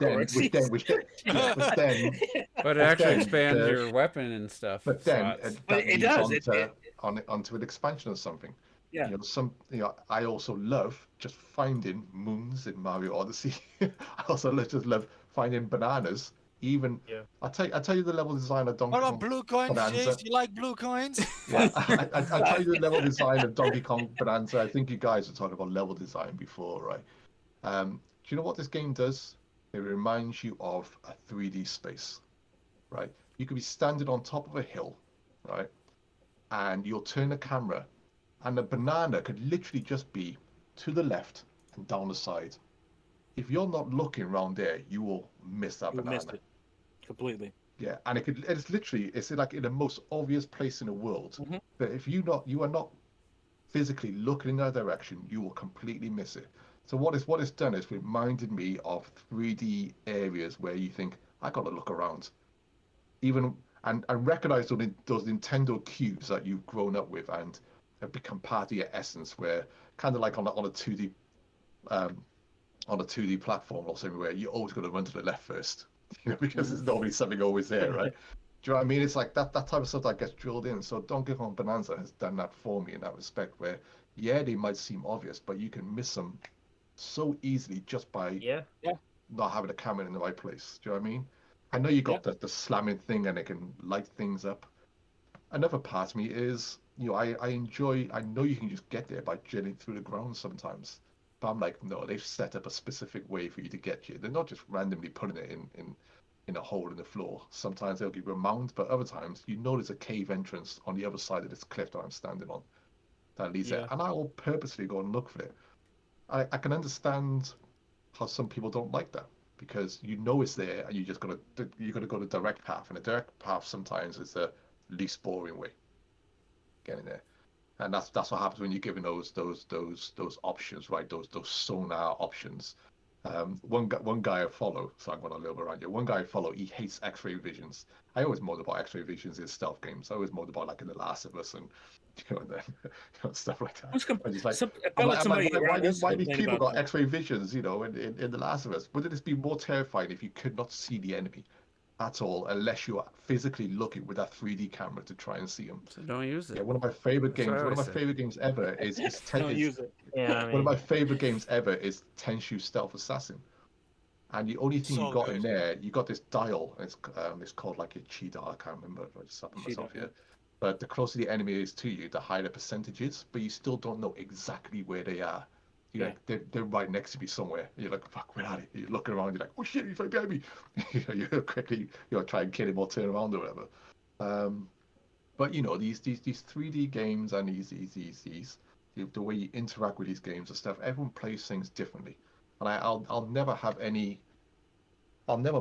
but it actually expands your weapon and stuff. But then it does onto an expansion of something. Yeah. You know, I also love just finding moons in Mario Odyssey. I also love finding bananas. Even I tell you the level design of Donkey Kong. What about blue coins, Bonanza. Jace? You like blue coins? Yeah, I tell you the level design of Donkey Kong Bonanza. I think you guys were talking about level design before, right? Do you know what this game does? It reminds you of a 3D space, right? You could be standing on top of a hill, right? And you'll turn the camera, and the banana could literally just be to the left and down the side. If you're not looking around there, you will miss that banana. Missed it completely. Yeah, and it's like in the most obvious place in the world. But if you are not physically looking in that direction, you will completely miss it. So what it's done is reminded me of 3D areas where you think I got to look around, even and recognize those Nintendo cues that you've grown up with and have become part of your essence. Where kind of like on a 2D on a 2D platform or something where you're always going to run to the left first, you know, because there's normally something always there, right? Do you know what I mean? It's like that type of stuff that gets drilled in. So Donkey Kong Bonanza has done that for me in that respect, where yeah, they might seem obvious, but you can miss them so easily just by not having the camera in the right place. Do you know what I mean? I know you got the slamming thing and it can light things up. Another part of me is, I enjoy. I know you can just get there by drilling through the ground sometimes, but I'm like, no, they've set up a specific way for you to get here. They're not just randomly putting it in a hole in the floor. Sometimes they'll give you a mound, but other times there's a cave entrance on the other side of this cliff that I'm standing on that leads there, and I will purposely go and look for it. I can understand how some people don't like that because it's there and you gotta go the direct path, and the direct path sometimes is the least boring way getting there. And that's what happens when you're given those options, right? Those sonar options. One guy I follow, so I'm going to little bit around you. One guy I follow, he hates X-ray visions. I always moan about X-ray visions in stealth games. I always moan about like in The Last of Us and stuff like that. Why these people got X-ray visions, in The Last of Us? Wouldn't this be more terrifying if you could not see the enemy at all unless you are physically looking with that 3D camera to try and see them? So don't use it. Yeah, one of my favorite games ever is don't use it. Yeah, one of my favorite games ever is Tenshu Stealth Assassin. And the only thing you got in there, you got this dial. It's called like a chi dial. I can't remember. I just stopped myself here. But the closer the enemy is to you, the higher the percentage is. But you still don't know exactly where they are. They're right next to me somewhere. You're like, fuck, where are they? You're looking around. You're like, oh shit, he's right behind me. You quickly try and kill him or turn around or whatever. But these 3D games and these the way you interact with these games and stuff, everyone plays things differently. And I'll never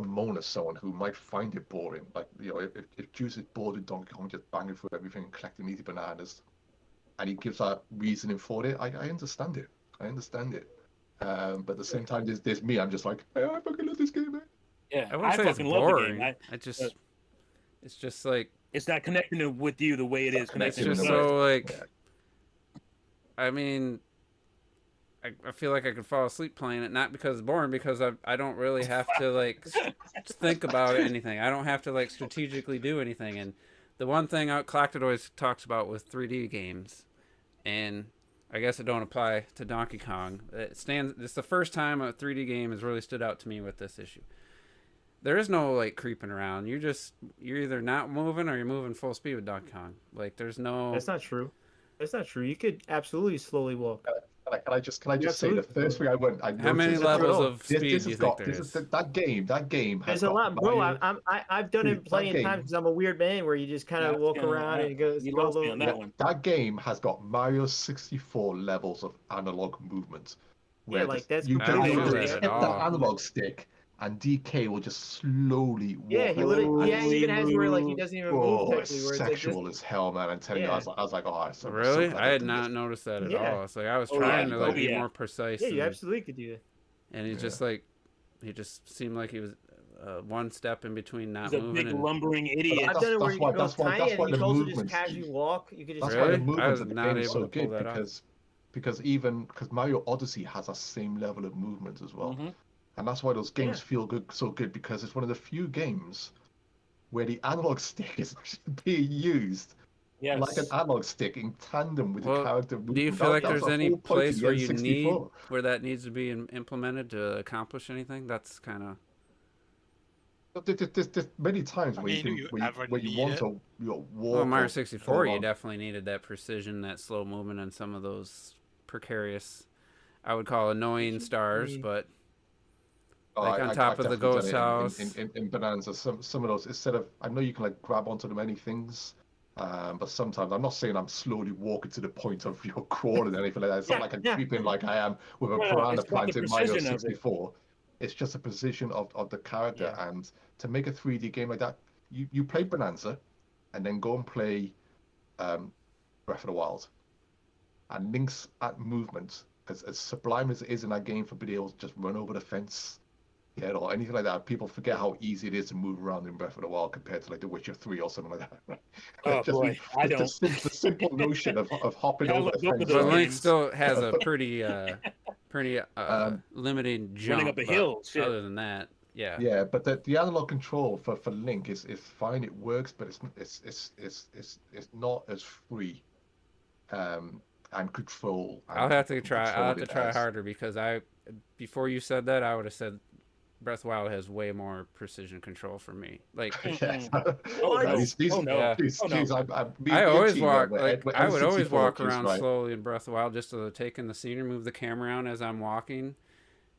moan at someone who might find it boring. Like, if Juice is bored with Donkey Kong just banging through everything and collecting these bananas, and he gives that reasoning for it, I understand it. But at the same time, there's me. I'm just like, hey, I fucking love this game, man. Yeah, I wouldn't say it's boring. It's just like it's not connecting with you the way it is connected. It's just so like. I mean, I feel like I could fall asleep playing it, not because it's boring, because I don't really have to like think about anything. I don't have to like strategically do anything. And the one thing Clacted always talks about with 3D games, and I guess it don't apply to Donkey Kong. It's the first time a 3D game has really stood out to me with this issue. There is no like creeping around. You're either not moving or you're moving full speed with Donkey Kong. Like there's no. That's not true. That's not true. You could absolutely slowly walk. Can I just say the first thing I went? How many levels of speed do you think there is? That game has. There's a lot, bro. I've done it plenty of times because I'm a weird man where you just kind of walk around and it goes. You lost me on that one. That game has got Mario 64 levels of analog movement. Yeah, like that's you can that analog stick. And DK will just slowly walk. Yeah, he even has where like he doesn't even move. It's sexual as hell, man. I'm telling you, I was like, oh, it's really? I had not noticed that at all. It's like I was trying to like be more precise. Yeah, you absolutely could do that. And he just seemed like he was one step in between not He's moving. He's a big lumbering idiot. I've done it where you can go tiny and you can also just casually walk. You could just. That's why the movement of the game is so good because Mario Odyssey has that same level of movement as well. Mm-hmm. And that's why those games feel so good, because it's one of the few games where the analog stick is being used like an analog stick in tandem with the character movement. Do you feel like there's any place where that needs to be implemented to accomplish anything? That's kind of. There's many times where you want to walk. Well, Mario 64, you definitely needed that precision, that slow movement, and some of those precarious, I would call annoying stars, but. Like on top of the ghost house. In Bonanza, some of those, instead of, I know you can like grab onto many things, but sometimes, I'm not saying I'm slowly walking to the point of crawling or anything like that. It's not like I'm creeping like I am with a piranha plant in Mario 64. It's just a position of the character. Yeah. And to make a 3D game like that, you play Bonanza and then go and play Breath of the Wild. And Link's movement, as sublime as it is in that game for being able to just run over the fence, or anything like that, people forget how easy it is to move around in Breath of the Wild compared to like The Witcher 3 or something like that. Oh boy, I don't. The simple notion of hopping over the fence. But Link still has a pretty limiting jump. Running up a hill. Other than that, Yeah. Yeah, but the analog control for Link is fine. It works, but it's not as free and control I'll and have to can try. I'll control have to it try as. harder because before you said that, I would have said Breath of the Wild has way more precision control for me. Like, Yes. Oh What? no! These, Oh no! yeah. these, Oh no! me I and always T, walk we're I would always N64 walk kids, around right? slowly in Breath of the Wild just to take in the scenery, move the camera around as I'm walking.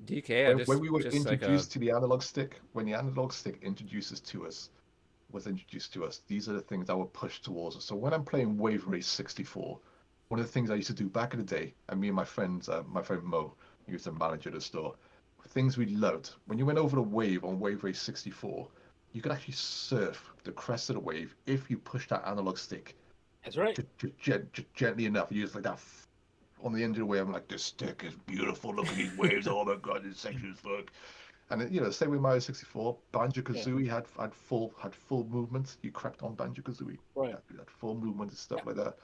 DK, I When we were just like a introduced to the analog stick, when the analog stick was introduced to us, these are the things that were pushed towards us. So when I'm playing Wave Race 64, one of the things I used to do back in the day, and me and my friends, my friend Mo, he was the manager of the store, things we loved. When you went over the wave on Wave Race 64, you could actually surf the crest of the wave if you push that analog stick That's right. just gently enough. You just like that on the end of the wave. I'm like, this stick is beautiful. Look at these waves. Oh my god, this section is fuck. And same with Mario 64. Banjo Kazooie had full movement. You crept on Banjo Kazooie. Right. Had full movement and stuff like that.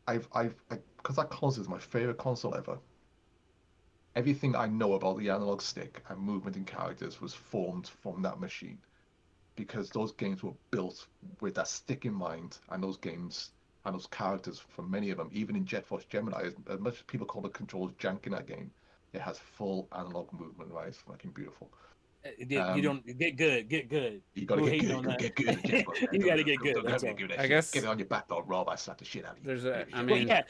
Because that console is my favorite console ever. Everything I know about the analog stick and movement and characters was formed from that machine, because those games were built with that stick in mind, and those games and those characters, for many of them, even in Jet Force Gemini, as much as people call the controls jank in that game, it has full analog movement, right? It's fucking beautiful. You don't get good. Get good. You gotta Who get hating good. on You that? get good at Jet Force. You gotta get good. That's all. I guess Get it on your back, dog. Rob, I slap the shit out of you. there's a. I Well, mean, yeah,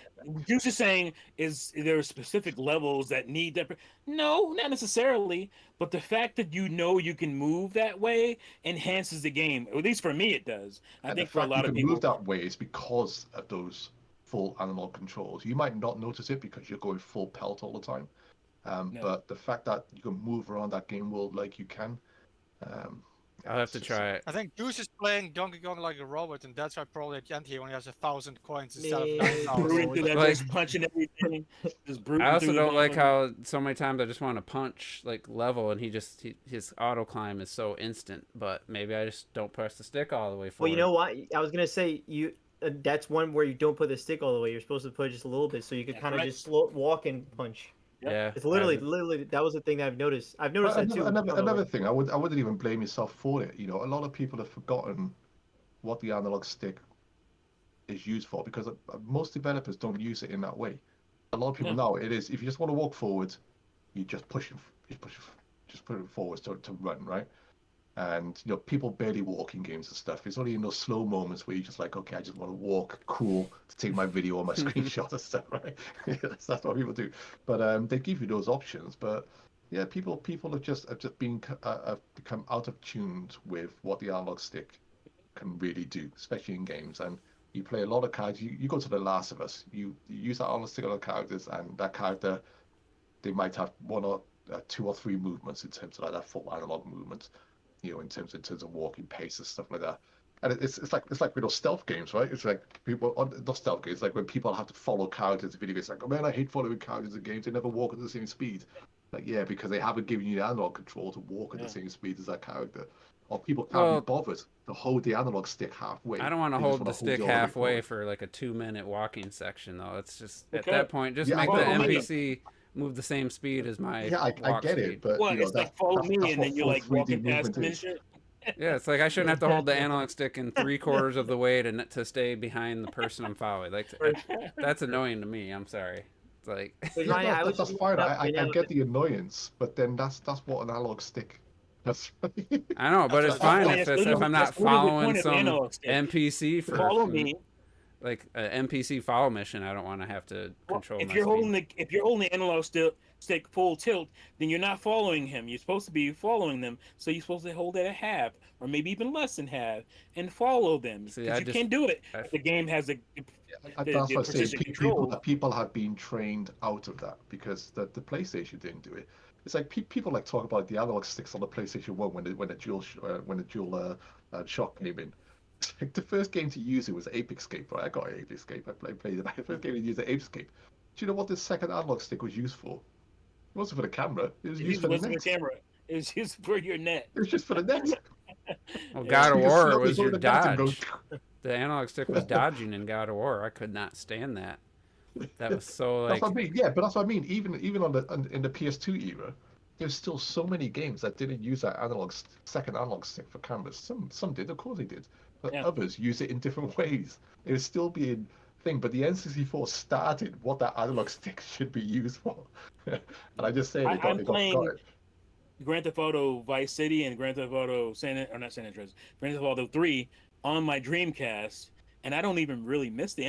Juice is saying is there are specific levels that need that. No, not necessarily. But the fact that you can move that way enhances the game. At least for me, it does. I And think the for a fact lot you of can move people, that way is because of those full analog controls. You might not notice it because you're going full pelt all the time. no. But the fact that you can move around that game world like you can, um, I'll have it's to just, try it. I think Goose is playing Donkey Kong like a robot, and that's why probably at the end he only has 1,000 coins instead of Man, 9,000. Brewing through that, Like- just punching everything, just I brewing also through don't like the how so many times I just want to punch like level and his auto climb is so instant. But maybe I just don't press the stick all the way Well, forward. you know what? I was gonna say that's one where you don't put the stick all the way. You're supposed to put just a little bit, so you could That's kind of right. just slow walk and punch. Yep. Yeah, It's literally that was the thing that I've noticed. I've noticed that too. another thing. I wouldn't even blame yourself for it. A lot of people have forgotten what the analog stick is used for, because most developers don't use it in that way. A lot of people know it is. If you just want to walk forward, you just push it, just put it forward to run, right? And people barely walk in games and stuff. It's only in those slow moments where you're just like, okay, I just want to walk cool to take my video or my screenshot and stuff, right? that's what people do. But they give you those options. But yeah, people have just been become out of tune with what the analog stick can really do, especially in games. And you play a lot of cards. You go to The Last of Us. You use that analog stick on characters, and that character, they might have one or two or three movements in terms of like that full analog movement. In terms of walking pace and stuff like that. And it's like with those stealth games, right? It's like people on those stealth games, like when people have to follow characters in video games, like, oh man, I hate following characters in games. They never walk at the same speed. Like, yeah, because they haven't given you the analog control to walk at the same speed as that character. Or people can't be bothered to hold the analog stick halfway. I don't want to They hold just the wanna stick you all the way halfway forward. for like a 2-minute walking section, though. It's just at Okay. that point, just Yeah, make I the know. NPC move the same speed as my Yeah, I walk get speed. it, but Well, it's like follow me, that's and what then you're full like 3D walking past movement them and is. shit. Yeah, it's like I shouldn't have to hold the analog stick in 3/4 of the way to stay behind the person I'm following. Like that's annoying to me. I'm sorry. It's like But Yeah, Ryan, I was that's just fine. looking up I right now. get the annoyance, but then that's what an analog stick. That's I know, but That's it's what fine I if thought. if I'm not That's literally the following point of the some analog stick. NPC for Follow me. like an NPC follow mission. I don't want to have to control If my you're speed. holding the analog stick full tilt, then you're not following him. You're supposed to be following them, so you're supposed to hold it at half, or maybe even less than half, and follow them. See, Because I you just- can't do it. I- The game has the that's what I say. precision control. People have been trained out of that because the PlayStation didn't do it. It's like people like talk about the analog sticks on the PlayStation 1 when the dual shock came in. It's like the first game to use it was Ape Escape, right? I got Ape Escape. I played it. The first game to use the Ape Escape. Do you know what the second analog stick was used for? It wasn't for the camera. It was used for the wasn't net. the camera. It's just for your net. It was just for the net. Well, Yeah. God of You can War slowly was go your to the net and go- dodge. The analog stick was dodging in God of War. I could not stand that. That was so That's like what I mean. Yeah, but that's what I mean. Even in the PS2 era, there's still so many games that didn't use that second analog stick for cameras. Some did, of course they did, but others use it in different ways. It was still being thing, but the N64 started what that analog stick should be used for. And I just say it got forgotten. Grand Theft Auto Vice City and Grand Theft Auto Grand Theft Auto 3 on my Dreamcast, and I don't even really miss the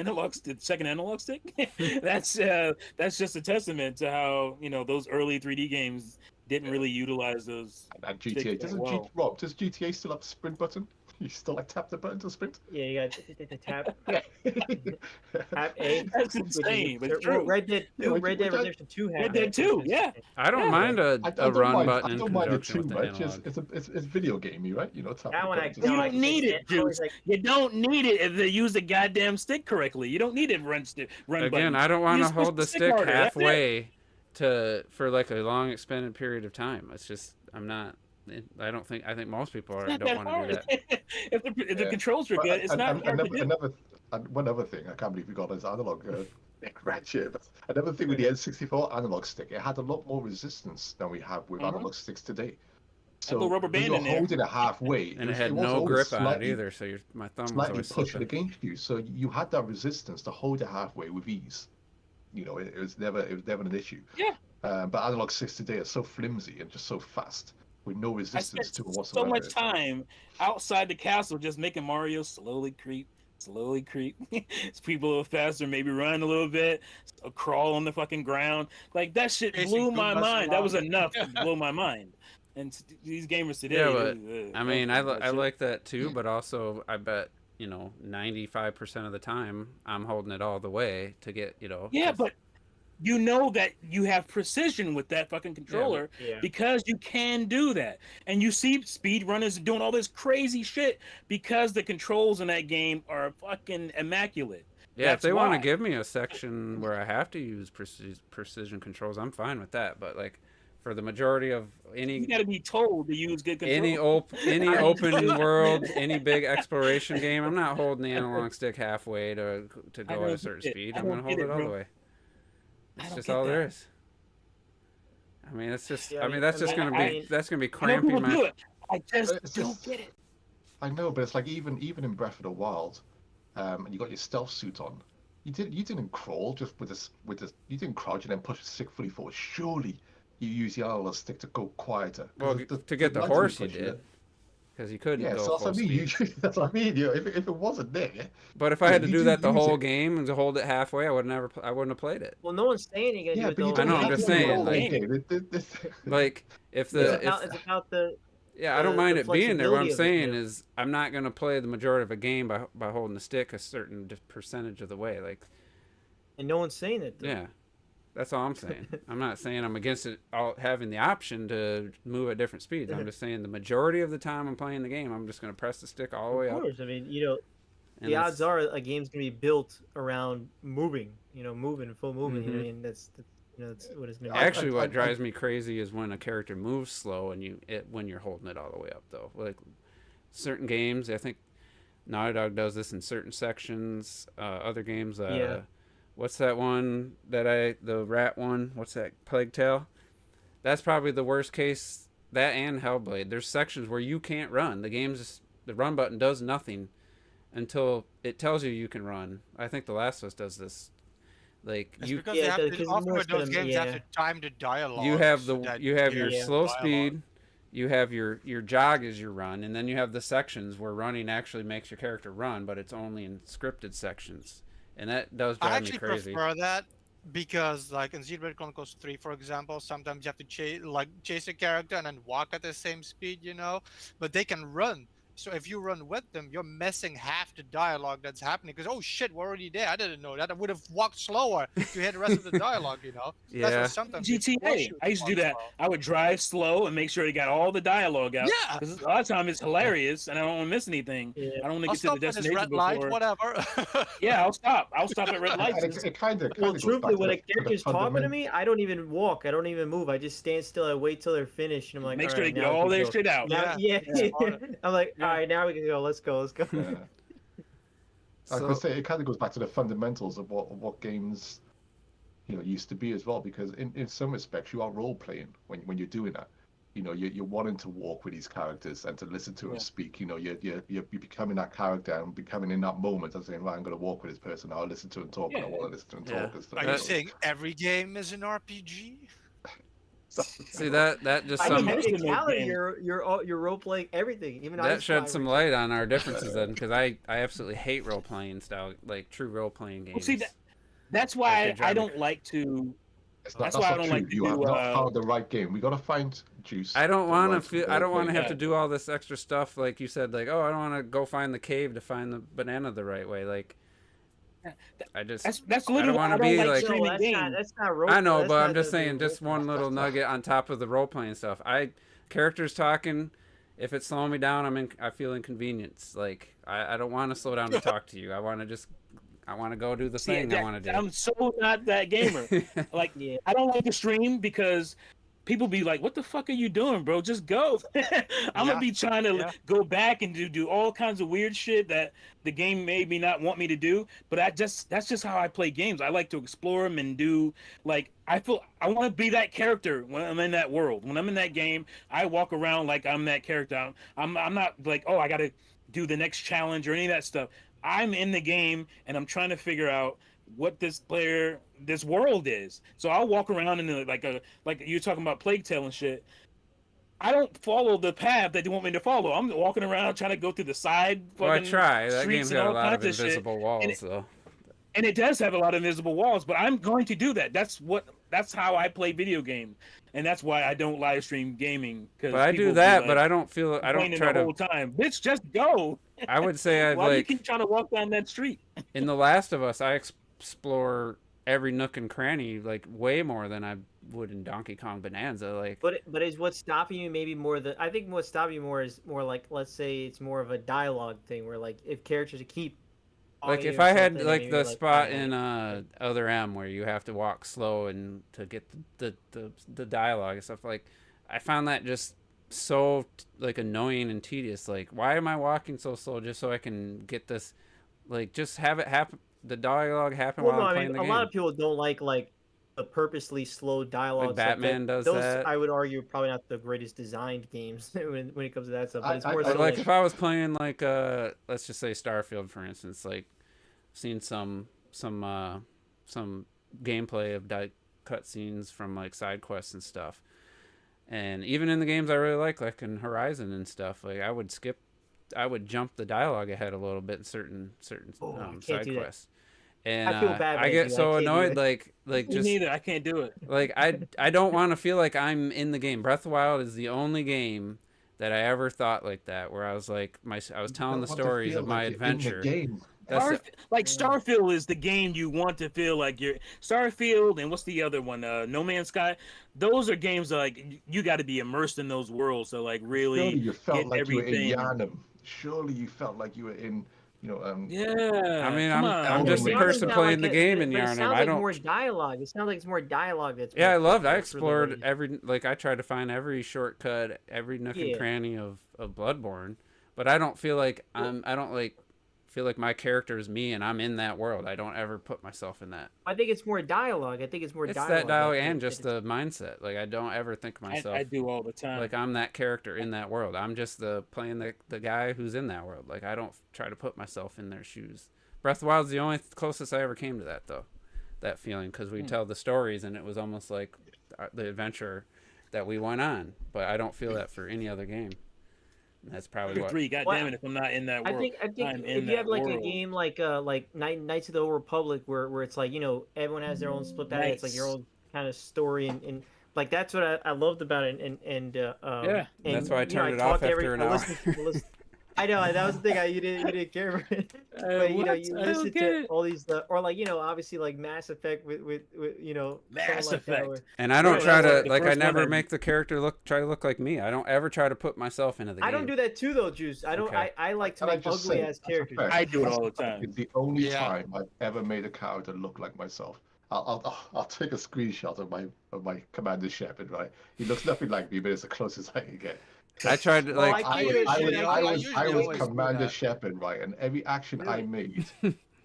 second analog stick. That's just a testament to how those early 3D games didn't really utilize those. And GTA does GTA still have the sprint button? You still tap the button to sprint? Yeah, you got the tap. Tap A. That's insane, but it's true. Red Dead Redemption 2 had Red Dead 2, yeah. I don't mind a run button. I don't mind it too much. It's video gamey, right? Tap that one you don't need it, Juice. You don't need it if they use the goddamn stick correctly. You don't need it run Again, button. I don't want to hold the stick halfway for like a long extended period of time. It's just I think most people don't want to do that. if the controls are good, it's not hard to do. One other thing, I can't believe we got this analog ratchet. But another thing with the N64 analog stick, it had a lot more resistance than we have with analog sticks today. So rubber band when you're holding it halfway, and it had no grip on it either, so my thumb was always pushing against you. So you had that resistance to hold it halfway with ease. It was never an issue. Yeah. But analog sticks today are so flimsy and just so fast, with no resistance to it whatsoever. So much time outside the castle just making Mario slowly creep. People a little faster, maybe run a little bit, crawl on the fucking ground. Like, that shit blew my mind. That was enough to blow my mind. And these gamers today. Yeah, but I mean, I like that too, but also I bet 95% of the time I'm holding it all the way to get Yeah, but that you have precision with that fucking controller because you can do that. And you see speedrunners doing all this crazy shit because the controls in that game are fucking immaculate. Yeah, if they want to give me a section where I have to use precision controls, I'm fine with that. But like for the majority of you got to be told to use good controls. Any open world, any big exploration game, I'm not holding the analog stick halfway to go at a certain speed. I'm gonna hold it all the way. That's just all there is. I mean, it's just. I mean, that's gonna be cramping my. I just don't get it. I know, but it's like even in Breath of the Wild, and you got your stealth suit on. You didn't crawl just with this. You didn't crouch and then push the stick fully forward. Surely you use the analog stick to go quieter. Well, to get the horse, you did. Because you couldn't go full speed. That's what I mean. If it wasn't there. But if I had to do that the whole game and to hold it halfway, I wouldn't have played it. Well, no one's saying you're gonna do it. I know. I'm just saying, like if the it's about the. Yeah, I don't mind it being there. What I'm saying is, I'm not gonna play the majority of a game by holding the stick a certain percentage of the way. Like. And no one's saying it. Though. Yeah. That's all I'm saying. I'm not saying I'm against it having the option to move at different speeds. I'm just saying the majority of the time I'm playing the game, I'm just going to press the stick all the way up. Of course. I mean, the odds are a game's going to be built around moving, full movement. Mm-hmm. And that's what it's going to be. Actually, what drives me crazy is when a character moves slow and when you're holding it all the way up, though. Like certain games, I think Naughty Dog does this in certain sections. Other games, what's that one the rat one? What's that? Plague Tale? That's probably the worst case. That and Hellblade. There's sections where you can't run. The run button does nothing until it tells you can run. I think The Last of Us does this. Like because they have to, often with those games, you have to time the dialogue. You have your slow speed. You have your jog as your run, and then you have the sections where running actually makes your character run, but it's only in scripted sections. And that does drive me crazy. I actually prefer that because, like in Xenoblade Chronicles 3, for example, sometimes you have to chase a character and then walk at the same speed, but they can run. So if you run with them, you're missing half the dialogue that's happening. Because, oh shit, we're already there. I didn't know that. I would have walked slower to hear the rest of the dialogue, Yeah. That's what sometimes GTA, I used to do that. I would drive slow and make sure they got all the dialogue out. Yeah. Because a lot of times it's hilarious and I don't want to miss anything. Yeah. I don't want to get to the destination red before. Light, whatever. Yeah, I'll stop. I'll stop at red lights. Well, truthfully, when a character's talking to me, I don't even walk. I don't even move. I just stand still. I wait till they're finished. And I'm like, make sure they get all their shit out. Yeah. I'm like, all right, now we can go. Let's go. Yeah. I was gonna say it kind of goes back to the fundamentals of what games, used to be as well. Because in some respects, you are role playing when you're doing that. You're wanting to walk with these characters and to listen to them speak. You're becoming that character and becoming in that moment and saying, right, I'm going to walk with this person. I'll listen to him talk, and I want to listen to him talk and stuff. Are you saying every game is an RPG? See that just I some mean, mentality, you're role playing everything. Even that shed some light on our differences then, because I absolutely hate role playing style, like true role playing games. Well, see, that's why I don't like to. That's why I don't like to you have not found the right game. We got to find Juice. I don't want to feel. I don't want to have to do all this extra stuff, like you said. Like, oh, I don't want to go find the cave to find the banana the right way. Like, I just that's literally. I don't want to be like. That's not role. I know, but I'm just saying, just one little nugget on top of the role playing stuff. Characters talking. If it's slowing me down, I feel inconvenience. Like, I don't want to slow down to talk to you. I want to go do the thing I want to do. I'm so not that gamer. Like, I don't like to stream because people be like, "What the fuck are you doing, bro? Just go." I'm gonna be trying to go back and do all kinds of weird shit that the game made me not want me to do. But that's just how I play games. I like to explore them and do like I want to be that character when I'm in that world. When I'm in that game, I walk around like I'm that character. I'm not like, oh, I gotta do the next challenge or any of that stuff. I'm in the game and I'm trying to figure out what this world is. So I'll walk around in like you're talking about Plague Tale and shit. I don't follow the path that they want me to follow. I'm walking around trying to go through the side. Well, I try. That game's got a lot of invisible walls, though. And it does have a lot of invisible walls, but I'm going to do that. That's how I play video games, and that's why I don't live stream gaming. But I do that, but I don't feel. I don't try the whole time. Bitch, just go. I would say Why do you keep trying to walk down that street? In The Last of Us, I explore every nook and cranny like way more than I would in Donkey Kong Bonanza. Like, but is what's stopping you maybe more I think what's stopping you more is more like, let's say it's more of a dialogue thing where like if characters keep. Like if I had like the spot in Other M where you have to walk slow and to get the dialogue and stuff, like I found that just so like annoying and tedious. Like, why am I walking so slow just so I can get this? Like, just have it happen. The dialogue happen while I'm playing the game. A lot of people don't like a purposely slow dialogue. Like Batman does those, that. I would argue probably not the greatest designed games when it comes to that stuff. But it's more like if I was playing like let's just say Starfield for instance, like seen some gameplay of cutscenes from like side quests and stuff, and even in the games I really like in Horizon and stuff, like I would jump the dialogue ahead a little bit in certain side quests. And I feel bad. I get so annoyed, like just neither. I can't do it. Like I don't want to feel like I'm in the game. Breath of the Wild is the only game that I ever thought like that, where I was like I was telling the stories of my adventure. Starfield is the game you want to feel like you're. Starfield and what's the other one? No Man's Sky. Those are games that, like you got to be immersed in those worlds to like really Surely you felt get like everything. You were in Yharnam. Surely you felt like you were in. Yeah. I mean, I'm just the person playing the game in Yharnam. I don't. More dialogue. It sounds like it's more dialogue. That's I explored I tried to find every shortcut, every nook and cranny of Bloodborne, but I don't feel like I don't feel like my character is me and I'm in that world. I don't ever put myself in that. I think it's more dialogue. It's that dialogue and just the mindset. Like I don't ever think of myself. I do all the time. Like I'm that character in that world. I'm just playing the guy who's in that world. Like I don't try to put myself in their shoes. Breath of the Wild is the only closest I ever came to that though. That feeling, because we tell the stories and it was almost like the adventure that we went on. But I don't feel that for any other game. That's probably what. God damn it! If I'm not in that world, I think if you have like a game like Knights of the Old Republic, where it's like everyone has their own split path. It's like your own kind of story, and like that's what I loved about it. And that's why I turned it off after an hour. I know that was the thing. You didn't care, but you listen to all these or like obviously like Mass Effect with Mass Effect. Like and I don't try to I never make the character try to look like me. I don't ever try to put myself into the game. I don't do that too though, Juice. I don't. Okay. I like to make ugly ass characters. I do it all the time. It's the only time I've ever made a character look like myself. I'll take a screenshot of my Commander Shepard. Right, he looks nothing like me, but it's the closest I can get. I tried to I was Commander Shepard, right, and every action I made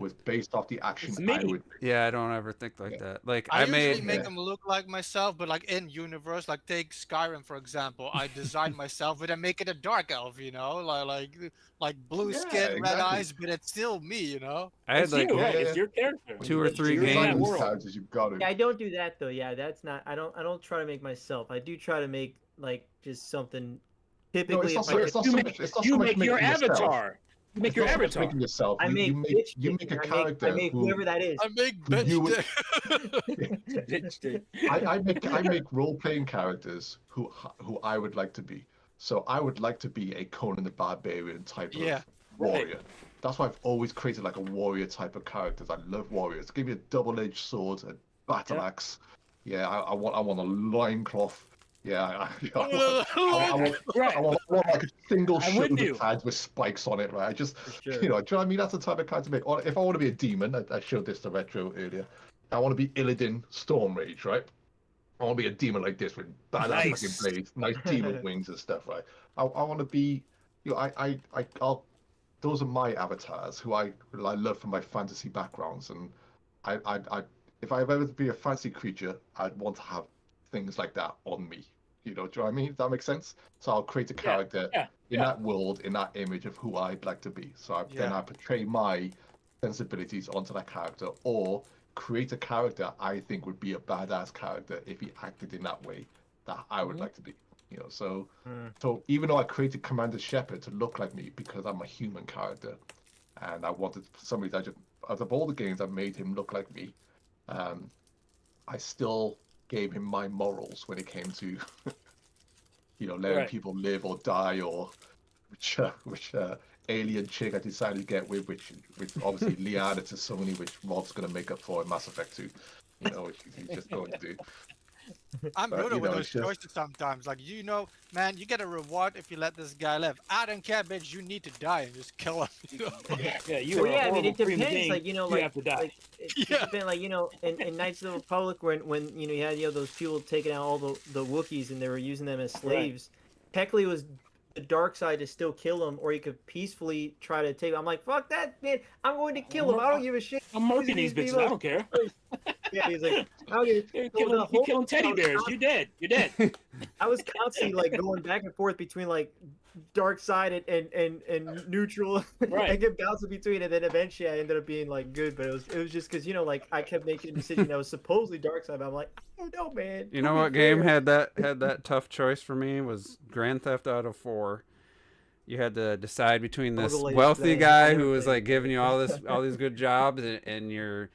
was based off the action It's me. I would. Yeah, I don't ever think like Yeah. that. Like I I usually made make Yeah. them look like myself, but like in universe, like take Skyrim for example. I design myself, but I make it a dark elf, you know, like blue Yeah, skin, red exactly. eyes, but it's still me, you know. I had It's like you, Yeah, right? yeah, It's yeah. your character. When 2 or when you 3 You're in design that these games. world. characters, you've got to. Yeah, I don't do that though. Yeah, that's not. I don't try to make myself. I do try to make like just something. No, Typically, if I could, it's not You so make much. It's not so you much make your making yourself. avatar. You make It's your not so much avatar. making yourself. I make bitch You dick, make a I character make who whoever that is. I make you bitch would. dick. Bitch dick. I make role playing characters who I would like to be. So I would like to be a Conan the Barbarian type Yeah. of warrior. That's why I've always created like a warrior type of characters. I love warriors. Give me a double-edged sword, a battle axe. Yeah, I want a loincloth. Yeah, Right. I want like a single I'm with shoulder you. pad with spikes on it, right? I just, For sure. do you know what I mean? That's the type of character to make. Or if I want to be a demon, I showed this to Retro earlier. I want to be Illidan Stormrage, right? I want to be a demon like this with badass Nice. fucking blades, nice demon wings and stuff, right? I want to be, you know, I'll. Those are my avatars who I love from my fantasy backgrounds, and if I ever be a fantasy creature, I'd want to have things like that on me. You know, do you know what I mean? Does that make sense? So I'll create a character in that world, in that image of who I'd like to be. So then I portray my sensibilities onto that character, or create a character I think would be a badass character if he acted in that way that I would like to be. You know, so even though I created Commander Shepard to look like me because I'm a human character, and I wanted somebody that just out of all the games I made him look like me, I still gave him my morals when it came to you know, letting people live or die, or which alien chick I decided to get with, which obviously Liana to Sony, which Rob's going to make up for in Mass Effect 2, you know, which he's just going to do. I'm But, brutal you with know, those it's just- choices sometimes. Like, you know, man, you get a reward if you let this guy live. I don't care, bitch. You need to die and just kill him. You know? Yeah, you Well, are a yeah, I mean, horrible it depends. human being. Like, you know, you have to die. like it depends. Like, you know, in Knights of the Republic, when you know you had those people taking out all the Wookiees and they were using them as slaves. Technically, it was the dark side to still kill them, or you could peacefully try to take. I'm like, fuck that, man! I'm going to kill him. I don't give a shit. I'm murking these bitches. I don't care. Yeah, he's like, I don't give a You're killing teddy bears. You're dead. You're dead. I was constantly like going back and forth between like dark side and neutral. Right. I kept bouncing between, and then eventually I ended up being like good. But it was just because, you know, like I kept making a decision that was supposedly dark side. But I'm like, I don't know, man. You know what game had that tough choice for me was Grand Theft Auto 4. You had to decide between this wealthy guy who was like giving you all these good jobs, and your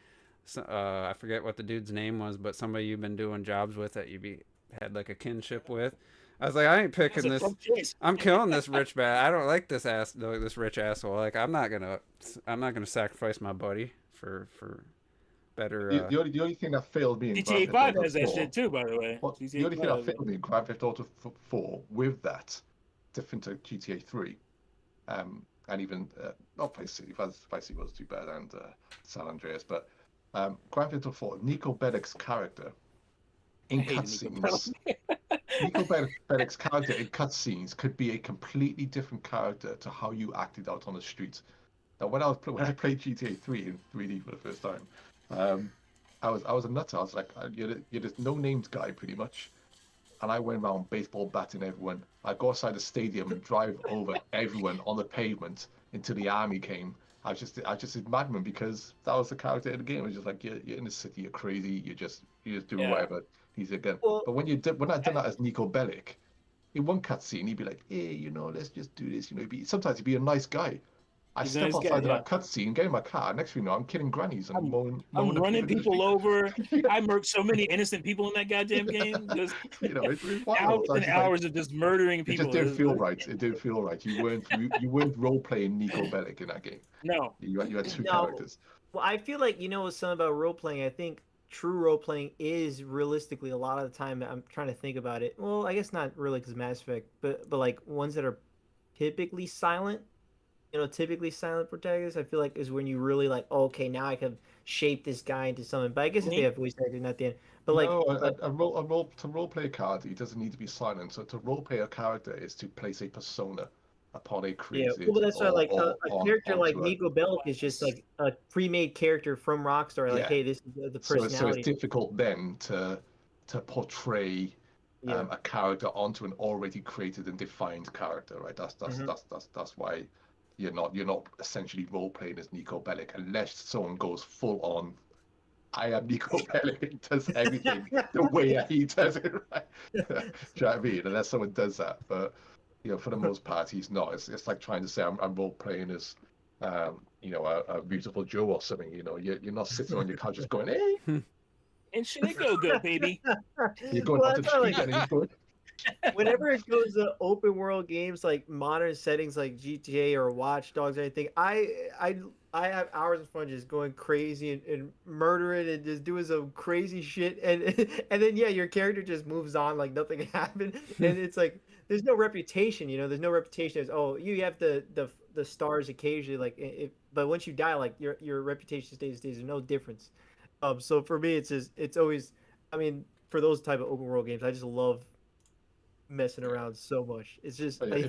I forget what the dude's name was, but somebody you've been doing jobs with that had like a kinship with. I was like, I ain't picking this. I'm killing this rich bad. I don't like this rich asshole. Like, I'm not gonna sacrifice my buddy for better. The only thing that failed me in GTA 5 has that shit too, by the way. The only thing that failed me in Grand Theft Auto 4 with that, different to GTA 3, and even not Vice City. Vice City was too bad, and San Andreas, but Grand Theft Auto 4, Nico Bellic's character in cutscenes. Nico Bellic's character in cutscenes could be a completely different character to how you acted out on the streets. Now, when I played GTA 3 in 3D for the first time, I was a nutter. I was like, you're this no-named guy, pretty much. And I went around baseball batting everyone. I'd go outside the stadium and drive over everyone on the pavement until the army came. I was just a madman because that was the character of the game. It was just like, you're in the city, you're crazy, you're just doing whatever. He's again. Well, but when I done that as Nico Bellic, in one cutscene he'd be like, hey, you know, let's just do this. You know, sometimes he'd be a nice guy. I step outside of that cutscene, get in my car. Next thing you know, I'm killing grannies and I'm running people over. I murked so many innocent people in that goddamn game. Just you know, it's hours and hours of just murdering people. It just didn't feel right. It didn't feel right. You weren't role playing Nico Bellic in that game. No. You had two characters. Well, I feel like, you know, something about role playing. I think true role playing is realistically a lot of the time. I'm trying to think about it. Well, I guess not really because Mass Effect, but like ones that are typically silent. You know, typically silent protagonists, I feel like, is when you really like, oh, okay, now I can shape this guy into something. But I guess if they have voice acting at the end. But like, to role play a character, he doesn't need to be silent. So to role play a character is to place a persona, upon a Yeah, created well, but that's why like or a character like onto a Nico Bellic is just like a pre-made character from Rockstar. Like, yeah. hey, this is the So it's personality. difficult then to portray Yeah. a character onto an already created and defined character, right? That's why you're not essentially role playing as Nico Bellic unless someone goes full on. I am Nico Bellic and does everything the way he does it, right? Do you know what I mean? Unless someone does that, but for the most part, he's not. It's like trying to say I'm role playing as a beautiful Joe or something. You're not sitting on your couch just going, hey. And Shineko go, baby. You're going Well, out to the that's why, street and he's going. whenever it goes to open world games like modern settings like GTA or Watch Dogs or anything, I have hours of fun just going crazy and murdering and just doing some crazy shit and and then yeah, your character just moves on like nothing happened and it's like there's no reputation, there's no reputation as you have the stars occasionally but once you die like your reputation stays there's no difference. So for me it's always I mean for those type of open world games I just love messing around so much. It's just Yeah,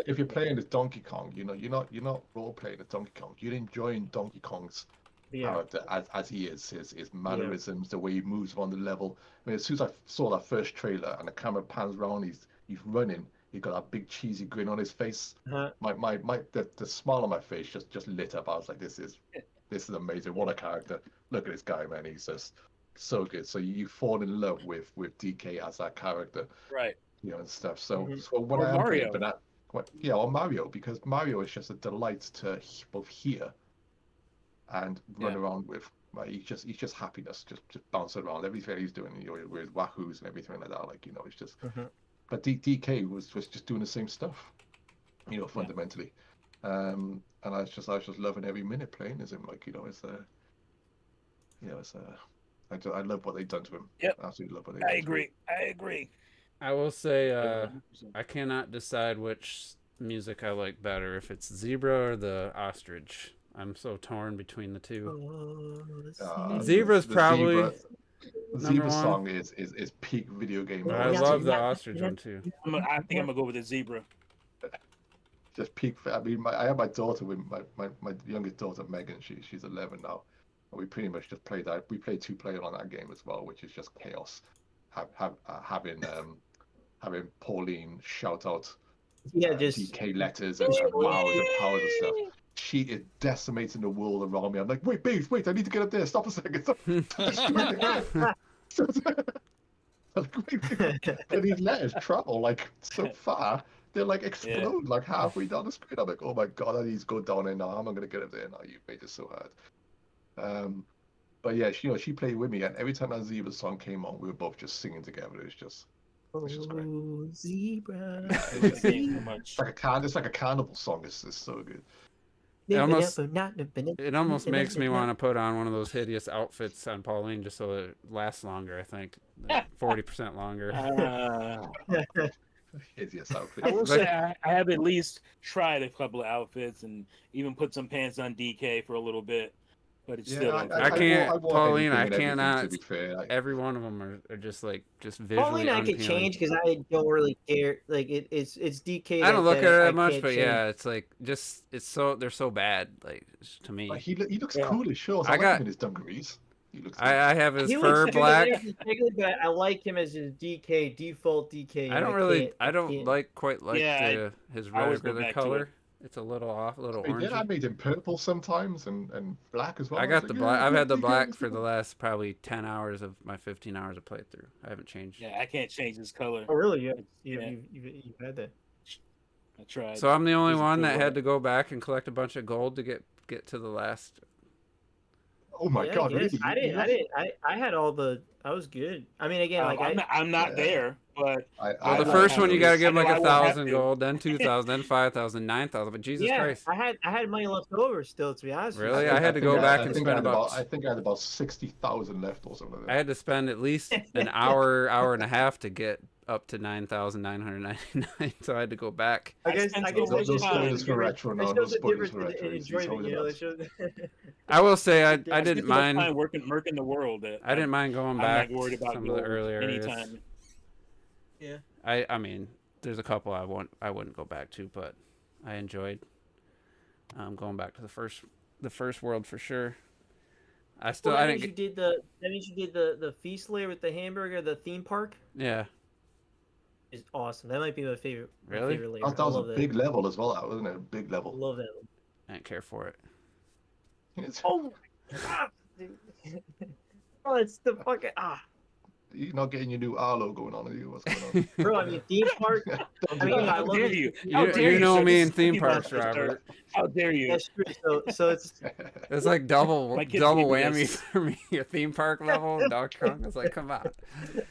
if you're playing as Donkey Kong, you're not role playing as Donkey Kong. You're enjoying Donkey Kong's character as he is, his mannerisms, the way he moves around the level. I mean, as soon as I saw that first trailer and the camera pans around, he's running. He got that big cheesy grin on his face. The smile on my face just lit up. I was like, this is amazing. What a character! Look at this guy, man. He's just so good. So you fall in love with DK as that character, right? And stuff. So when I am Mario. playing, or Mario, because Mario is just a delight to both hear and run around with. Right? He's just happiness, just bouncing around. Everything he's doing, with wahoos and everything like that. Like it's just. But DK was just doing the same stuff, fundamentally. And I was just loving every minute playing as him. Like I love what they've done to him. Yep. I absolutely love what they've done. I agree. I will say I cannot decide which music I like better, if it's Zebra or the Ostrich. I'm so torn between the two. Zebra's probably Zebra song is peak video game. But I love the Ostrich one too. I think I'm gonna go with the Zebra. Just peak. I mean, I have my daughter with my youngest daughter Megan. She's 11 now. And we pretty much just played that. We played 2-player on that game as well, which is just chaos. Having Pauline shout out just DK letters and wows and powers and stuff. She is decimating the world around me. I'm like, wait, I need to get up there. Stop a second. And these letters travel like so far. They like explode like halfway down the screen. I'm like, oh my god, I need to go down there now. I'm not gonna get up there now. You've made it so hard. But yeah, she played with me, and every time that Zebra song came on, we were both just singing together. It's just great. Zebra. It's like a carnival song. It's so good. It almost makes me want to put on one of those hideous outfits on Pauline just so it lasts longer. I think 40% longer. Hideous outfit. I will say I have at least tried a couple of outfits and even put some pants on DK for a little bit. But it's still. I can't, Pauline. I cannot. Every one of them are just visually. Pauline, I could change because I don't really care. Like it's DK. I don't look at her that much, but yeah, it's like they're so bad. Like to me, he looks cool as sure. I got him in his dungarees. I have his fur black. But I like him as his DK default DK. I don't quite like his regular color. It's a little off, a little orange. I made him purple sometimes and black as well. I got the black. I've had the black for the last probably 10 hours of my 15 hours of playthrough. I haven't changed. Yeah, I can't change his color. Oh, really? You've had that. I tried. So I'm the only one that had to go back and collect a bunch of gold to get to the last. Oh my god! Really? I didn't. I had all the. I was good. I mean, again, I'm not there, but the first one you gotta give like 1,000 gold, then 2,000, then 5,000, 9,000. But Jesus Christ! I had money left over still, to be honest. Really, I had to go back and spend I think I had about 60,000 left or something. I had to spend at least an hour and a half to get up to 9,999. So I had to go back. I guess those spoilers for retro now. Those spoilers for retro. I will say I didn't mind working the world. I didn't mind going back not worried about some of the earlier areas. Anytime. Yeah. I mean, there's a couple I wouldn't go back to, but I enjoyed. Going back to the first world for sure. I didn't get... That means you did the feast layer with the hamburger, the theme park. Yeah. Is awesome. That might be my favorite. Really? My favorite layer. That was a big level as well, wasn't it? A big I level. love that one. I didn't care for it. Oh my god! Oh, it's the fucking You're not getting your new Arlo going on, are you? What's going on? Bro, I mean, theme park. I mean, I How love dare it. you? You know sir? me This in is theme Cookie parks, Monster, sir. Robert. How dare you? That's true. So It's like double My kid's whammy CBS. for me. A theme park level, Donkey Kong. It's like, come on.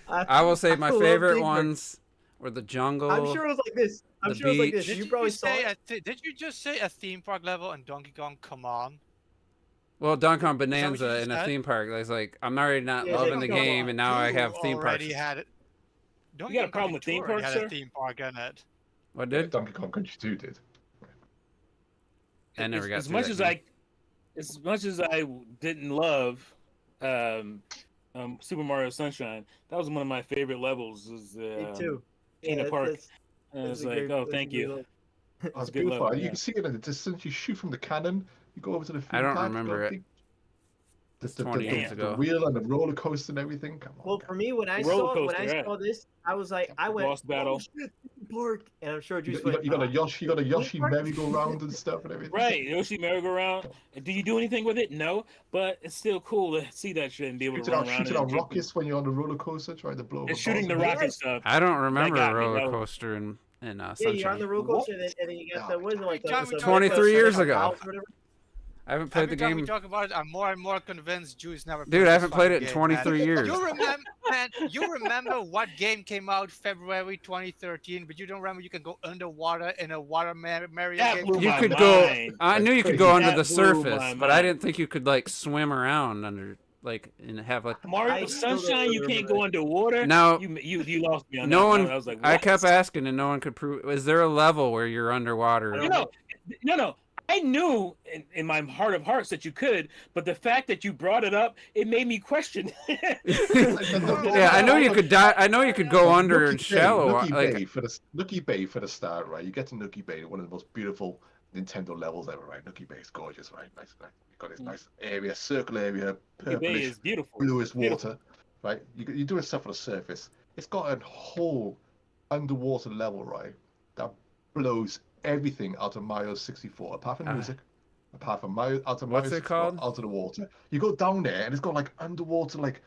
I I will say my love favorite theme parks. ones were the jungle. I'm sure it was like this. I'm the sure it was like this. beach. You probably saw it. Did you just say a theme park level and Donkey Kong? Come on. Well, Donkey Kong Is that what you Bonanza just in a said? theme park. It's like I'm already not Yeah, loving the come on. game, and now I have theme parks. Already had it. Donkey You got a Kong problem with Country theme 2 already parks, had sir? a theme park in it. What Yeah, did? Donkey Kong Country 2 did. I never got as through much that as game. as much as I didn't love Super Mario Sunshine, that was one of my favorite levels. Was Me too. Tina Park. And that's it's a like, great- oh, that's a thank great you. level. That's a good beautiful. level, You yeah. can see it in the distance. You shoot from the cannon. You go over to the theme I don't park, remember the, it. The, It's 20 years the ago. wheel and the roller coaster and everything. Come on. Well, guys. for me, when I Roller saw coaster, this, I was like, I went, Boss battle. "Oh shit, Park," and I'm sure Juice You went, got a Yoshi, park? merry-go-round and stuff and everything. Right, Yoshi merry-go-round. Do you do anything with it? No, but it's still cool to see that shit and be able to run around Shooting and out rockets when you're on the roller coaster, trying to blow up. and a shooting the balls. rocket stuff. I don't remember got a me. roller That was- coaster in Yeah, you're on Sunshine. the roller coaster, and then you got the what is it like? Every time we the- talk 23 years the ago. valves or whatever? I haven't played Every the time we game. talk about it, I'm more and more convinced Juice never. Dude, played I this haven't played it fucking in game, man. 23 years. You remember, man? You remember what game came out February 2013, but you don't remember you can go underwater in a water Mario That game. blew You my could go. mind. I knew you could That go under blew the surface, my but I mind. didn't think you could like swim around under like and have like. Mario I still don't Sunshine, you can't remember go that. underwater. No. You lost me on No that one. I was like, I what? kept asking, and no one could prove. Is there a level where you're underwater? No. I knew in my heart of hearts that you could, but the fact that you brought it up, it made me question. Yeah, I know you could die. I know you could go under in shallow. Nookie Bay for the start, right? You get to Nookie Bay, one of the most beautiful Nintendo levels ever, right? Nookie Bay is gorgeous, right? Nice. You've got this nice area, circle area, The bay purplish, is beautiful. bluish Beautiful. water, right? You're doing stuff on the surface. It's got a whole underwater level, right? That blows everything out of Mario 64, apart from music, apart from Mario, out of Mario What's it 64, called? out of the water. You go down there and it's got like underwater, like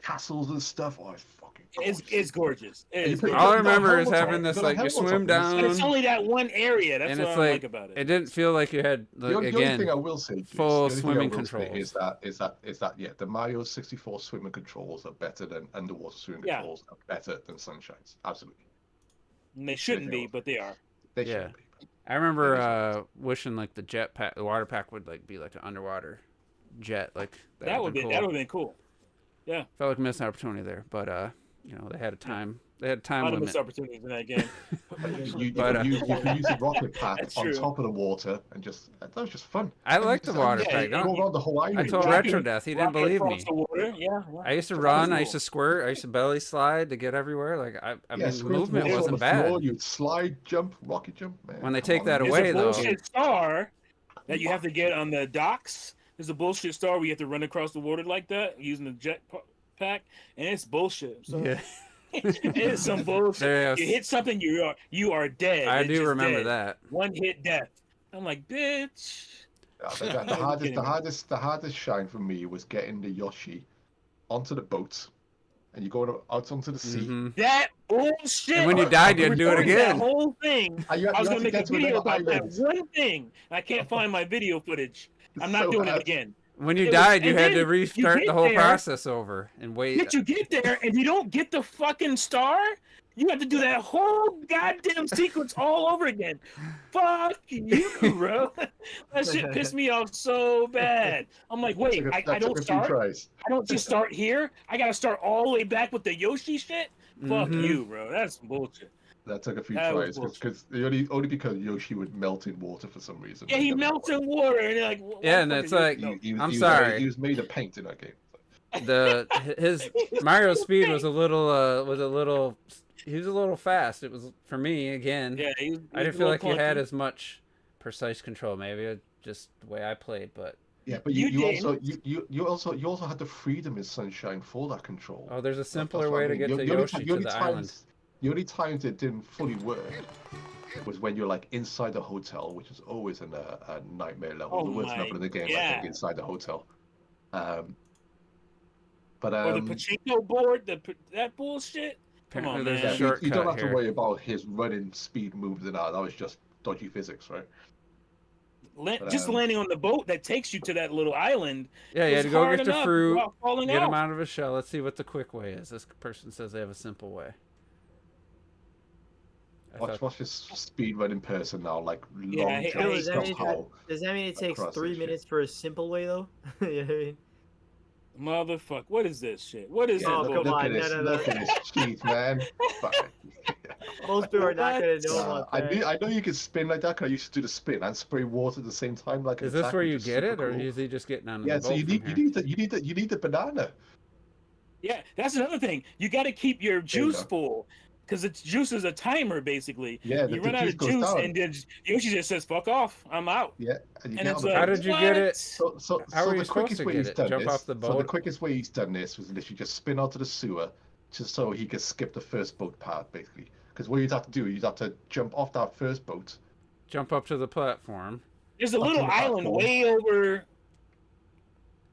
castles and stuff. Oh, it's fucking gorgeous. It's gorgeous. It And you is put- gorgeous. All I you got remember is helmets on. having You this got like you helmets on. swim But down, it's only that one area. That's and what it's I like like about it it. didn't feel like you had like, The only again. thing I will say, Juice, full the only thing I swimming will say controls. is that yeah, the Mario 64 swimming controls are better than underwater swimming Yeah. controls are better than Sunshine's. Absolutely, And they shouldn't be, but they are. they Yeah. should be. I remember wishing like the jetpack, the water pack would like be like an underwater jet, like That would be cool. that would have been cool. Felt like missed an opportunity there, but they had a time. They had a A time lot of limit. missed opportunities in that game. You But, can use the rocket pack That's on true. top of the water and just that was just fun. I like the water Yeah, pack. yeah, Go Don't, around the whole island. I told Rocket- Retro Death. He didn't Rocket believe across me. the water. Yeah. I used to That run. was I used cool. to squirt. I used to belly slide to get everywhere. Like I Yeah, mean, squirt movement water on wasn't the bad. floor, you'd slide, jump, rocket jump. Man, When they come take on, that man. There's away, a though. bullshit star that you have to get on the docks. There's a bullshit star where you have to run across the water like that using the jet pack, and it's bullshit. So Yeah, it is some bullshit. There's- You hit something, you are dead. I It's do just remember dead. that. One hit death. I'm like, bitch. Yeah, the Are you kidding me? hardest shine for me was getting the Yoshi onto the boat, and you go out onto the sea. Mhm. That bullshit. And when you died, you had to do it recorded again. That whole thing. And you I was have gonna to make a get to video another about that island. one thing. I can't find my video footage. I'm not So doing it hard. again. When you It was- died, you and had then to you restart get the whole there- process over and wait. Did you get there and you don't get the fucking star? You have to do that whole goddamn sequence all over again. Fuck you, bro. That shit pissed me off so bad. I'm like, wait, That I took don't a few start. tries. I don't just start here. I gotta start all the way back with the Yoshi shit. Fuck Mhm. you, bro. That's bullshit. That took a few That was tries bullshit. because only because Yoshi would melt in water for some reason. Yeah, he melts in water, and you're like, why Yeah, the and fuck it's is Yoshi like- melting? I'm he sorry. He was made of paint in that game. His Mario speed was a little he was a little fast. It was for me again. Yeah, I didn't feel like you had as much precise control. Maybe just the way I played, but yeah, but you also had the freedom in Sunshine for that control. oh, there's a simpler That's what way I to mean. get to Yoshi to the island. The only times it didn't fully work was when you're like inside the hotel, which is always a nightmare level. The worst level in the game, I think, inside the hotel. But or the pachinko board, that bullshit. Come on, there's man. a shortcut you don't have here. to worry about his running speed moves and that. That was just dodgy physics, right? Just landing on the boat that takes you to that little island. Yeah, you had to go get the fruit, get off. him out of his shell. Let's see what the quick way is. This person says they have a simple way. Watch this speed running person now, like long jump. Does that mean it takes 3 minutes for a simple way though? You know what I mean? Motherfucker, what is this shit? What is this? Look at this cheat, man. Most people are not gonna know about that. I know you can spin like that because I used to do the spin and spray water at the same time. Like, is this where you get it, or is he just getting on the boat? Yeah, so you need the banana. Yeah, that's another thing. You got to keep your juice full. Because its juice is a timer, basically. Yeah, you run out of juice, and then Yoshi just says, "Fuck off, I'm out." Yeah, and it's like, how did you get it? So how are you the quickest way he's done Jump this. off the boat? So the quickest way he's done this was literally just spin out to the sewer, just so he could skip the first boat part, basically. Because what you'd have to do, you'd have to jump off that first boat, jump up to the platform. There's a little island way over.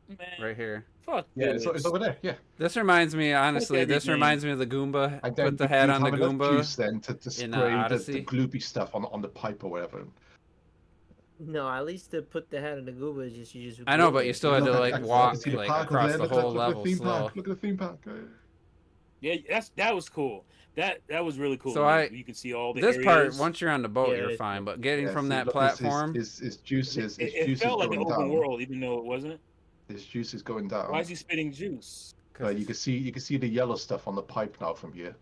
Man. Right here. Fuck. Yeah, it's over there. Yeah. This reminds me, honestly. This reminds me of the Goomba. Put the hat on the Goomba. Juice then to spray the gloopy stuff on the pipe or whatever. No, at least to put the hat on the Goomba is just you just. I know, but you still had to like walk like across the whole level slow. Look at the theme park. Yeah, that was cool. That was really cool. So you can see all the this areas. part. Once you're on the boat, you're fine. But getting from that platform, his juice is. It felt like an open world, even though it wasn't. His juice is going down. Why is he spitting juice? You can see the yellow stuff on the pipe now from here.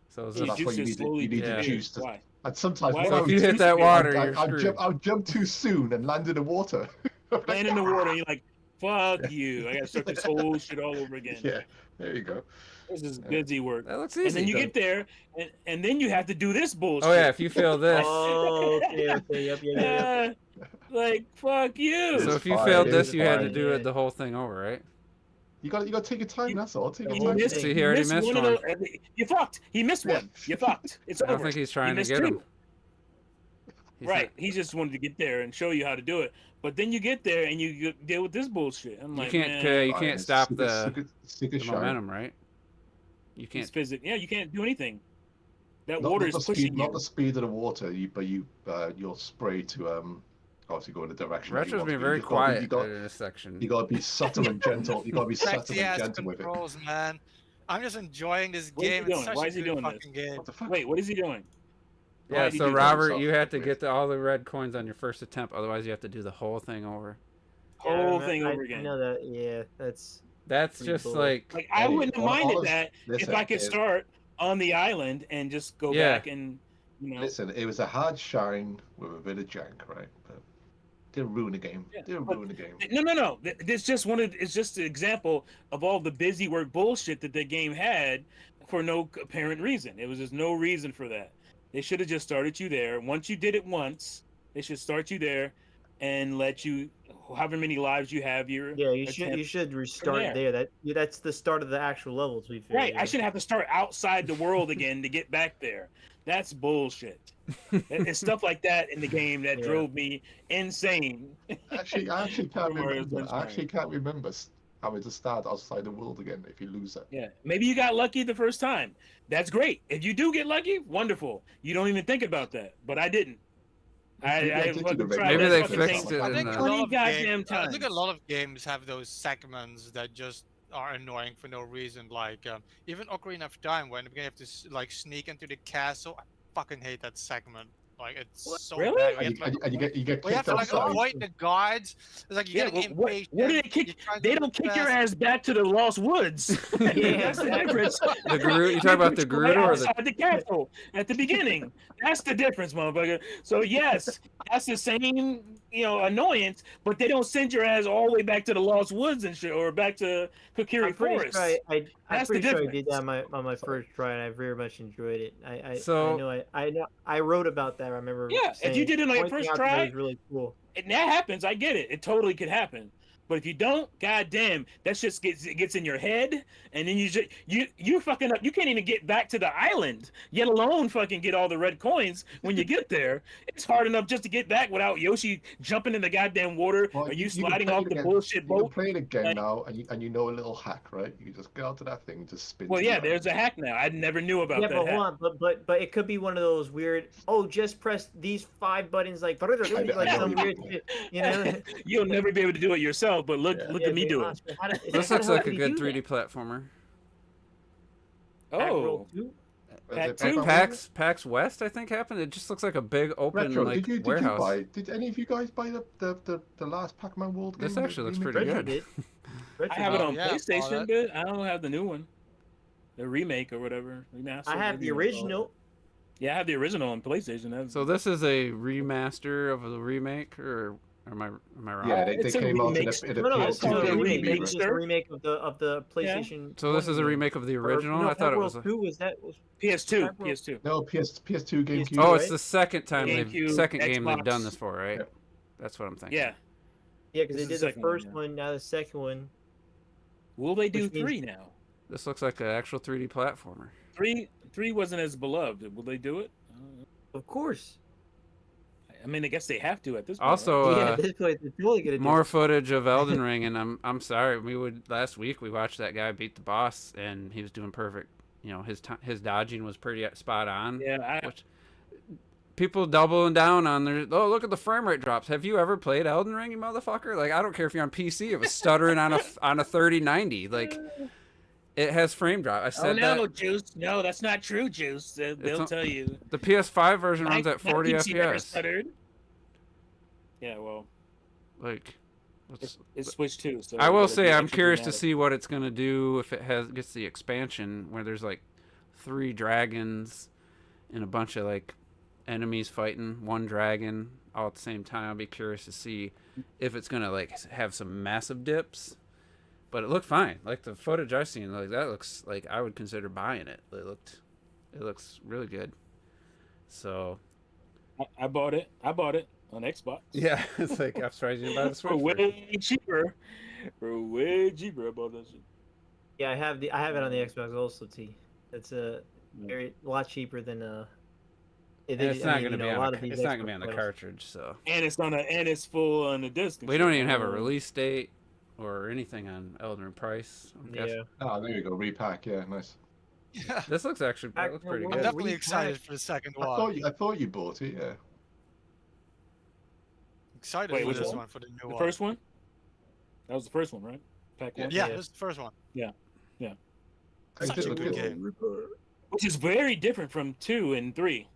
So that's why you need the juice. Why? And sometimes if you hit that water, I'll jump too soon and land in the water. Land in the water, and you're like, "Fuck you! I gotta start this whole shit all over again." Yeah, there you go. This is busy work. That looks easy. And then you get there, and then you have to do this bullshit. Oh yeah, if you fail this. Oh, okay, yep. Like, fuck you. So if you failed this, you had to do it the whole thing over, right? You got to take your time. That's all. Take your time. See, he already missed one. You fucked. He missed one. You fucked. It's over. I don't think he's trying to get him. Right. He just wanted to get there and show you how to do it. But then you get there and you deal with this bullshit. I'm like, you can't stop the momentum, right? You can't. Yeah, you can't do anything. That water is pushing you. Not the speed of the water, but you'll spray to obviously go in the direction. Retro's been very quiet in this section. You gotta be subtle and gentle. You gotta be subtle and gentle with it. Man, I'm just enjoying this game. Why is he doing this? Wait, what is he doing? Yeah, so Robert, you have to get all the red coins on your first attempt. Otherwise, you have to do the whole thing over. Whole thing over again. I know that. Yeah, that's just cool. like I wouldn't have minded that if I could start on the island and just go back and Listen, it was a hard shine with a bit of jank, right? But didn't ruin the game. Ruin the game. No. It's just it's just an example of all the busy work bullshit that the game had for no apparent reason. It was just no reason for that. They should have just started you there. Once you did it once, they should start you there and let you, however many lives you have. You should restart there. That's the start of the actual level. To be fair, right. I shouldn't have to start outside the world again to get back there. That's bullshit. It's stuff like that in the game that drove me insane. I actually can't remember. I actually can't remember having to start outside the world again if you lose it. Yeah, maybe you got lucky the first time. That's great. If you do get lucky, wonderful. You don't even think about that, but I didn't. Maybe they fixed it. I think a lot of games have those segments that just are annoying for no reason. Like even Ocarina of Time, when you have to like sneak into the castle. I fucking hate that segment. Like it's What? so Really? bad. And you get We have kicked to like outside. avoid the guards. It's like you're getting what, impatient. what do they kick? you're trying to They move don't kick your fast. ass back to the Lost Woods. Yeah, That's the difference. The Gerudo. You talking about the They put you right Gerudo or the? outside the castle at the beginning. That's the difference, motherfucker. So yes, that's the same, annoyance, but they don't send your ass all the way back to the Lost Woods and shit, or back to Kokiri I'm pretty Forest. sure I'm That's the pretty sure I did difference. that on my first try, and I very much enjoyed it. I So- know I wrote about that. I remember. Yeah, if you saying- did it on your pointing first out that try, it was really cool. and that happens. I get it. It totally could happen. But if you don't, goddamn, that shit gets in your head, and then you fucking up. You can't even get back to the island, yet alone fucking get all the red coins when you get there. It's hard enough just to get back without Yoshi jumping in the goddamn water, Well, or you can sliding play off it the again. bullshit You can boat. play it again Like- now, and you know a little hack, right? You just go onto that thing, and just spin. Well, to yeah, the there's a island. hack now. I never knew about Yeah, that but hack. hold on, but it could be one of those weird. Oh, just press these 5 buttons, like I like know some what you weird mean. shit. You know. You'll never be able to do it yourself, but look Yeah. at Yeah, me dude, do it. Oscar, how do- This how looks the hell like do a you good do 3D that? platformer. Pack Roll Oh, 2? Was Pack it two? Pac-Man? PAX West, I think happened. It just looks like a big open Retro, like did you warehouse. buy? Did any of you guys buy the last Pac-Man World game? This actually looks remake? pretty Retro good. did. Retro I have it did. Oh, on yeah, I saw PlayStation, that. but I don't have the new one, the remake or whatever. Remaster, I have maybe the you wanna call it. original. Yeah, I have the original on PlayStation. That's, So this is a remaster of the remake, or am I wrong? Yeah, they It's a came out in remake. a No, no, PS2 it's not a a remake. remake, It's just sir. a remake of the PlayStation. So this 1 is a game. remake of the Or- original. no, I thought it was. Pack Roll 2 was that was PS2, Pac Roll- PS2. No, PS2 GameCube. PS2. Oh, right? it's the second time GameCube, second game they've Xbox. done this for, right? Yep. That's what I'm thinking. Yeah. Yeah, because This they is did the the second one, first yeah. one, now the second one. Will they do Which means- 3 now? This looks like an actual 3D platformer. 3 wasn't as beloved. Will they do it? Of course. I mean, I guess they have to at this point. Also, Yeah, at this point, they're totally gonna do more it. footage of Elden Ring, and I'm sorry. Last week we watched that guy beat the boss, and he was doing perfect. You know, his dodging was pretty spot on. Yeah, Which people doubling down on their, oh, look at the frame rate drops. Have you ever played Elden Ring, you motherfucker? Like, I don't care if you're on PC, it was stuttering on a 3090. Like, it has frame drop. I oh said no, that Juice. No, that's not true, Juice. They'll on- tell you. the PS5 version runs My- at my 40 PC never FPS. stuttered. Yeah, well, Like, let's, it's Switch 2. So I will it'll be say I'm extra curious to dramatic. see what it's gonna do if it gets the expansion where there's like 3 dragons and a bunch of like enemies fighting one dragon all at the same time. I'll be curious to see if it's gonna like have some massive dips. But it looked fine. Like the footage I've seen, like that looks like I would consider buying it. It looks really good. So I bought it. I bought it on Xbox. yeah, it's like I'm surprised you didn't buy the Switch. For version. way cheaper. For way cheaper, I bought that shit. Yeah, I have it on the Xbox also. It's a lot cheaper than And it's not gonna be on the, it's not gonna be on the cartridge. So And it's full on the disc. and we shit. don't even have a release date or anything on Elden Ring price. I'm guessing. Yeah. Oh, there you go. Repack. Yeah, nice. Yeah. This looks actually Back that looks to pretty I'm World good. definitely Repack. excited for the second I one. thought you bought it. Yeah. Excited Wait, for which this one? one, for the new The one. first one? That was the first one, right? Pack Yeah. one? Yeah, Yeah. this is the first one. It Such did a look good good. game. Which is very different from 2 and 3.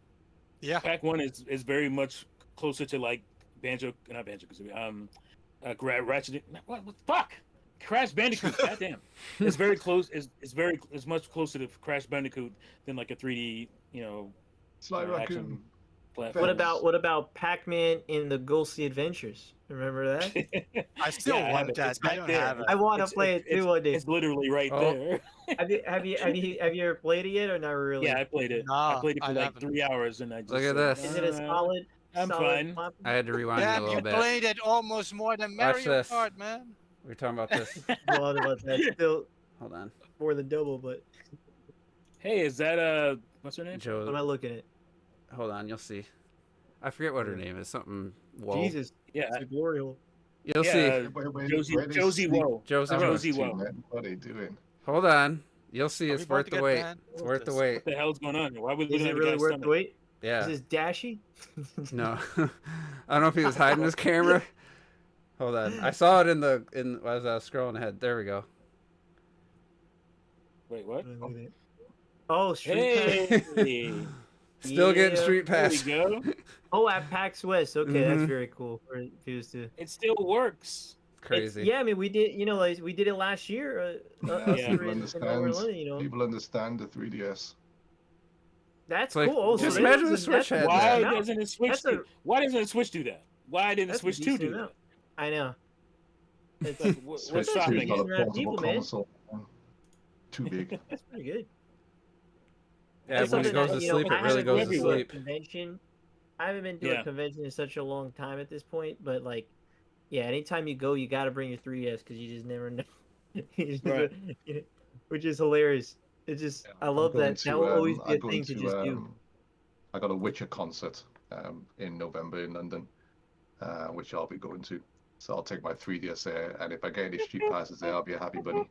Yeah. Pack 1 is very much closer to like Ratchet. What the fuck? Crash Bandicoot. Goddamn. It's very close. It's much closer to Crash Bandicoot than like a 3D, Sly action Raccoon. platform. What about Pac-Man in the Ghostly Adventures? Remember that? I still Yeah, I have want it. that. It's I back don't there. have it. I want to play it too one day. It's literally right Oh. there. Have you ever played it yet or not really? Yeah, I played it. I No, played it for I like haven't. 3 hours, and I just Look at said, this. Is it a solid? I'm solid fine. platform? I had to rewind it a Damn, little you bit. played it almost more than Watch Mario this. Kart, man. We're talking about this. Well, about that, still Hold on, more than double, but Hey, is that what's her name? what Joe. am I looking at? Hold on, you'll see. I forget what her name is. Something. Whoa. Jesus, Yeah, it's a glory hole. You'll yeah, see. Josie Woe. Josie What Woe. Josie Woe. are they doing? Hold on. You'll see. Are It's we about worth to the get wait. banned? It's What worth is the this? wait. What the hell's going on? Why would we Is look it at the really guy's worth stomach? the wait? Yeah. Is this Dashy? No. I don't know if he was hiding his camera. Hold on. I saw it in as I was scrolling ahead. There we go. Wait, what? Oh, Street Pass. Hey, Still getting Yeah. Street There we Pass. go. Oh, at PAX West. Okay, that's Mhm. very cool. For Fuse to. It still works. Crazy. Yeah, I mean, we did. Like we did it last year. Yeah, Us Yeah. people three and over in understand. London. You know, People understand the 3DS. that's It's like, cool. Also, just that imagine was the Switch had Why that. amount. doesn't the Switch That's a Why doesn't the Switch do that? Why didn't the that's a Switch 2 decent do amount. that? I know. It's Like, what's Switch 2 is stopping not a it? Decent amount of portable people, man. console. Too big. That's pretty good. Yeah, It's when it something goes that to sleep, I it really haven't goes been to to a sleep. convention. I haven't been to Yeah. a convention in such a long time at this point, but like, yeah, anytime you go, you got to bring your 3DS because you just never know. Right. Which is hilarious. It's just I I'm love going that. That will always be I'm a going thing to just do. I got a Witcher concert in November in London, which I'll be going to. So I'll take my 3DS there, and if I get any street passes there, I'll be a happy bunny.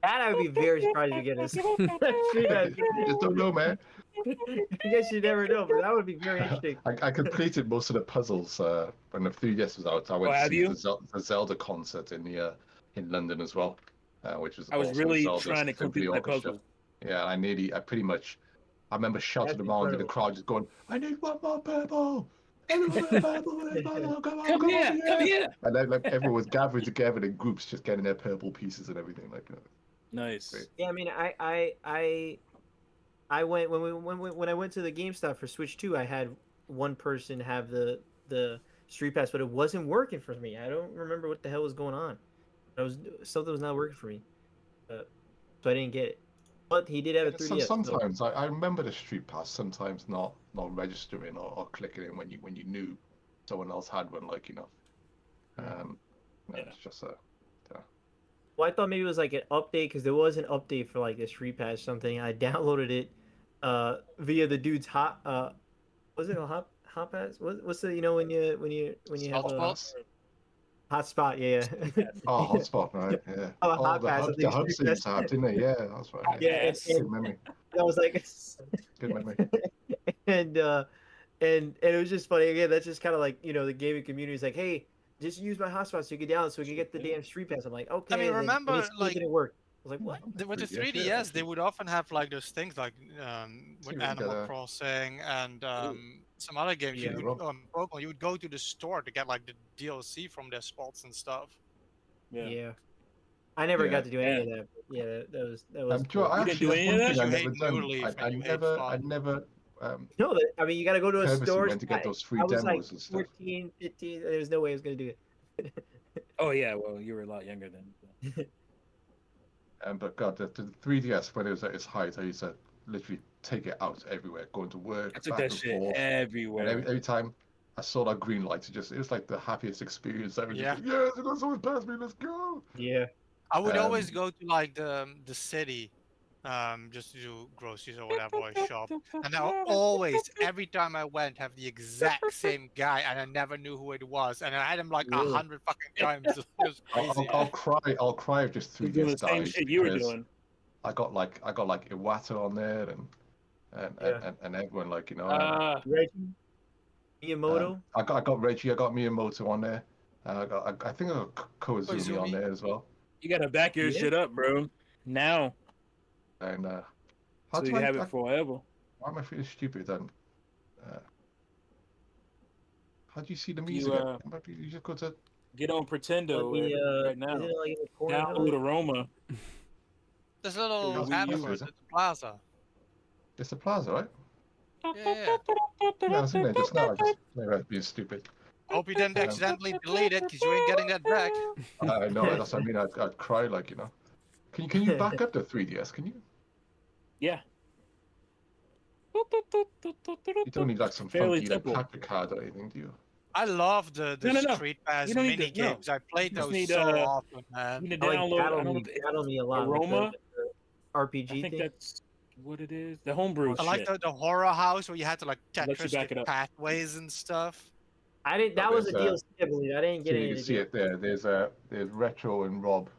That I would be very surprised if you get us. Street Pass. You just don't know, man. I guess you never know, but that would be very interesting. I completed most of the puzzles when the 3DS was out. I went to have see you? the Zelda concert in London as well, which was I was awesome. really Zelda trying to Symphony complete my Orchestra. puzzle. Yeah, I pretty much, I remember shouting That's around in the incredible. crowd, just going, "I need one more purple! I need one more purple! Come on, Come come here, over come here. And then like everyone was gathering together in groups, just getting their purple pieces and everything. Like, Nice. Great. Yeah, I mean, I went when I went to the GameStop for Switch 2. I had one person have the Street Pass, but it wasn't working for me. I don't remember what the hell was going on. Something was not working for me, so I didn't get it. But he did have a 3DS. sometimes I remember the Street Pass sometimes not registering or clicking in when you knew someone else had one. Like Yeah. it's just a. Well, I thought maybe it was like an update because there was an update for like the Street Pass or something. I downloaded it via the dude's was it a hot pass? What's the when you have a Hotspot? hotspot? Yeah. Oh, hotspot, right? Yeah. Oh, hot pass, I The think hub Street seems to have, didn't they? Yeah, that's right. Yeah. Yes. Good memory. I was like, Good memory. and it was just funny again. That's just kind of like the gaming community is like, hey, just use my hotspot so you can download so we can get the damn Street Pass. I'm like, okay. I mean, and then remember, it still like, didn't work. I was like, what? with the 3DS, 3DS, they would often have like those things like with you Animal gotta- Crossing and some other games. Yeah. You would, Pokemon, you would go to the store to get like the DLC from their spots and stuff. Yeah. I never Yeah. got to do any of that. But yeah, that was. Joe, I You didn't actually, do any of that's that? one You thing hate I New never Leaf done. and you hate I fun. never No, I mean you got to go to a purposely store. went to get those free I was demos like and stuff. 14, 15. There was no way I was gonna do it. Oh yeah, well you were a lot younger then. But God, the 3DS when it was at its height, I used to literally take it out everywhere, going to work, I took back that and shit forth. everywhere. And every time I saw that green light, it was like the happiest experience ever. Yeah. Just like, yes, it got someone past me. Let's go. Yeah. I would always Um, go to like the city, just to do groceries or whatever, or shop. And I would always, every time I went, have the exact same guy, and I never knew who it was. And I had him like Really? 100 fucking times. It was crazy. I'll cry if just You're 3DS doing the same dies shit you were because doing. I got like Iwata on there and everyone like Reggie Miyamoto. I got Reggie, I got Miyamoto on there. I think I got Koizumi on Koizumi. there as well. You gotta back your Yeah. shit up, bro. Now, And so how do you I, have it forever. why am I feeling stupid then? How do you see the You, music? You just go to Get on Pretendo Like the, right now. isn't it like in the corner? Download Aroma. There's a little Wii U, atmosphere is at it? the plaza. it's the plaza, right? Yeah. Yeah, I was in there just now. Maybe I was being stupid. Hope you didn't accidentally delete it, because you ain't getting that back. I know that's what I mean. I'd cry like Can you back up the 3DS? Can you? Yeah. You don't need like some Fairly funky like simple. packet card or anything, do you? I love the No. Street Pass You don't need mini to- no. games. I played You just those need, so often, man. You need to I like download. I don't know. Battle Me a lot. with Aroma? the RPG I think thing. that's what it is. The homebrew I like shit. the horror house where you had to like Let you Tetris back it the up. pathways and stuff. I didn't. That was a There's, DLC, I believe. I didn't So get you any. can of see the it there. There's Retro and Rob.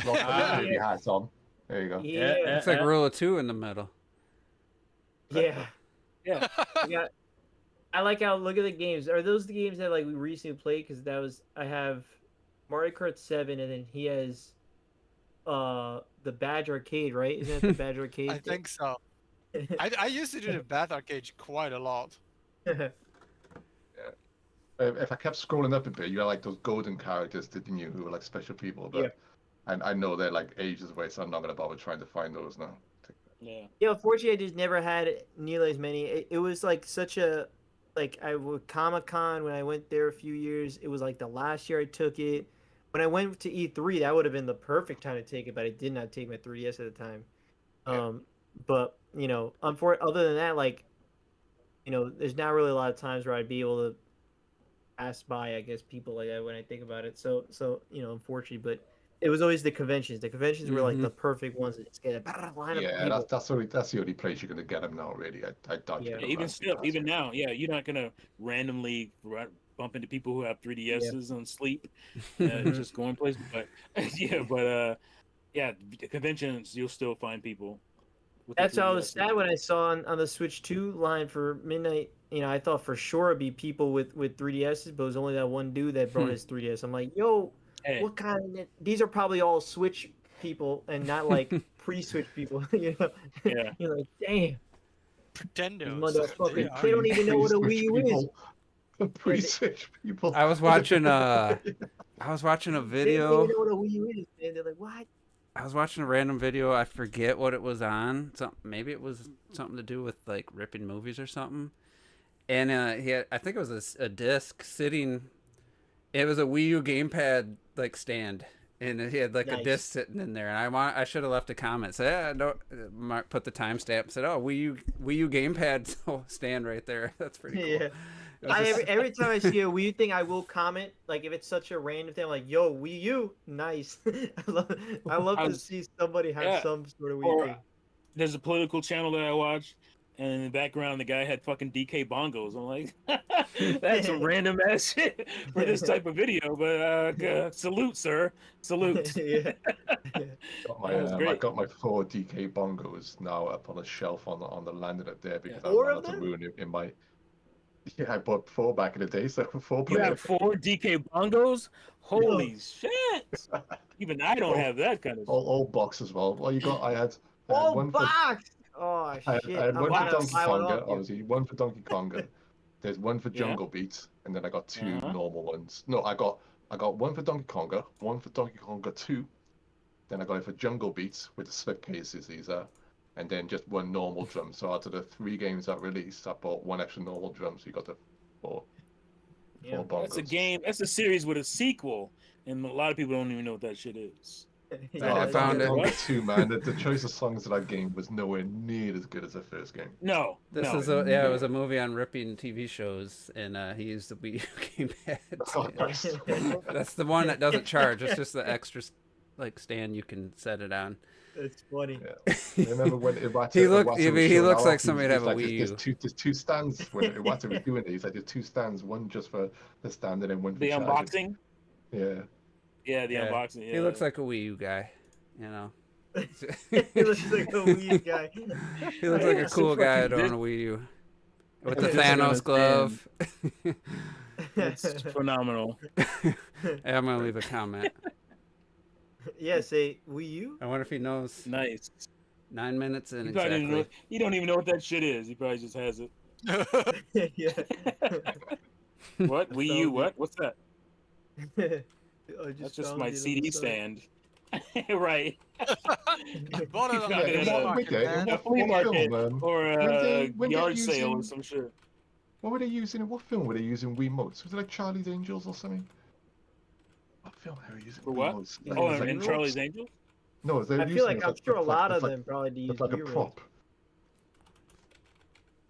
Rob got Ah, the baby hat on. There you go. Yeah. It's like rule of two in the middle. Yeah. Yeah. Yeah. I like how look at the games. Are those the games that like we recently played? Because I have Mario Kart 7, and then he has the Badge Arcade, right? Isn't that the Badge Arcade? I think so. I used to do the Bath Arcade quite a lot. If I kept scrolling up a bit, you had like those golden characters, didn't you, who were like special people, Yeah. but I know they're like ages away, so I'm not gonna bother trying to find those now. Yeah. Yeah, unfortunately, I just never had nearly as many. It was like such a, like I would Comic-Con when I went there a few years. It was like the last year I took it. When I went to E3, that would have been the perfect time to take it, but I did not take my 3DS at the time. Yeah. But other than that, like, there's not really a lot of times where I'd be able to pass by, I guess, people like that when I think about it. So unfortunately, but it was always the conventions. The conventions were like the perfect ones to just get a line of Yeah, people. that's the only place you're gonna get them now. Really, I doubt Yeah. you're gonna Even run still, past even it. now, yeah, you're not gonna randomly bump into people who have 3DSs on sleep, just going places. But yeah, the conventions you'll still find people. With That's the why I was 3DSs. sad when I saw on the Switch 2 line for midnight. I thought for sure it'd be people with 3DSs, but it was only that one dude that brought his 3DS. I'm like, yo, Hey, what kind of? These are probably all Switch people and not like pre-Switch people. yeah, You're like, damn, these Pretendos. motherfuckers. are. They don't even know what a Wii Pre-Switch U is. people. Pre-Switch people. I was watching a They don't even video. know what a Wii U is, man. They're like, what? I was watching a random video. I forget what it was on. Maybe it was something to do with like ripping movies or something. And I think it was a disc sitting. It was a Wii U gamepad like stand, and he had like a Nice. disc sitting in there. And I should have left a comment. Said, yeah, don't put the timestamp. Said, oh, Wii U gamepad stand right there. That's pretty cool. Yeah. Every time I see a Wii U thing, I will comment. Like if it's such a random thing, I'm like, "Yo, Wii U, nice." I love to see somebody have some sort of Wii U thing. There's a political channel that I watch, and in the background, the guy had fucking DK bongos. I'm like, that's a random ass shit for this type of video. But salute, sir. Salute. Yeah. I got my 4 DK bongos now up on a shelf on the landing up there because I Four don't of want to them? ruin it in my. Yeah, I bought 4 back in the day, so 4 You players. have 4 DK bongos? Holy shit! Even I don't have that kind of. All box as well. Well, I had Oh, one box! Oh shit! I had one for I'm Donkey buy one Konga, off you. obviously. One for Donkey Konga. There's one for Jungle Beat, and then I got 2 normal ones. No, I got one for Donkey Konga, one for Donkey Konga 2. Then I got it for Jungle Beat with the slipcases. These are, and then just one normal drum. So out of the 3 games that released, I bought 1 extra normal drum. So you got the 4 bongos. That's a game. That's a series with a sequel, and a lot of people don't even know what that shit is. I found it. Konga 2, man. The choice of songs of that game was nowhere near as good as the first game. No, This is it was a movie on ripping TV shows, and he used the Wii U gamepad. That's the one that doesn't charge. It's just the extra like stand you can set it on. It's funny. Yeah. Remember when Iwata, He Iwata looks off, like somebody to have a like, Wii U. There's 2 stands when Iwata was doing it. He's like, there's 2 stands, one just for the stand and then one for the charging. unboxing. Yeah. Yeah, the unboxing. Yeah. He looks like a Wii U guy, you know. He looks like a Wii U guy. He looks like a cool guy to own a Wii U with the Thanos glove. It's phenomenal. Yeah, I'm gonna leave a comment. Yeah, say Wii U. I wonder if he knows. Nice. 9 minutes in He probably exactly. he don't even know what that shit is. He probably just has it. Yeah. What? Wii U? What? What's that? I That's just found my it on CD the side. stand. Right. I bought it on Yeah, the in flea what- market, man. A flea market or a when they yard using- sale or some shit. What were they using? What film were they using Wiimotes? Was it like Charlie's Angels or something? What film were they using For what? Wiimotes? Like, Oh, it was and like, Charlie's Angels? No, they were I feel using like it I'm sure a lot of like, them probably use looked like a Wii remotes. prop.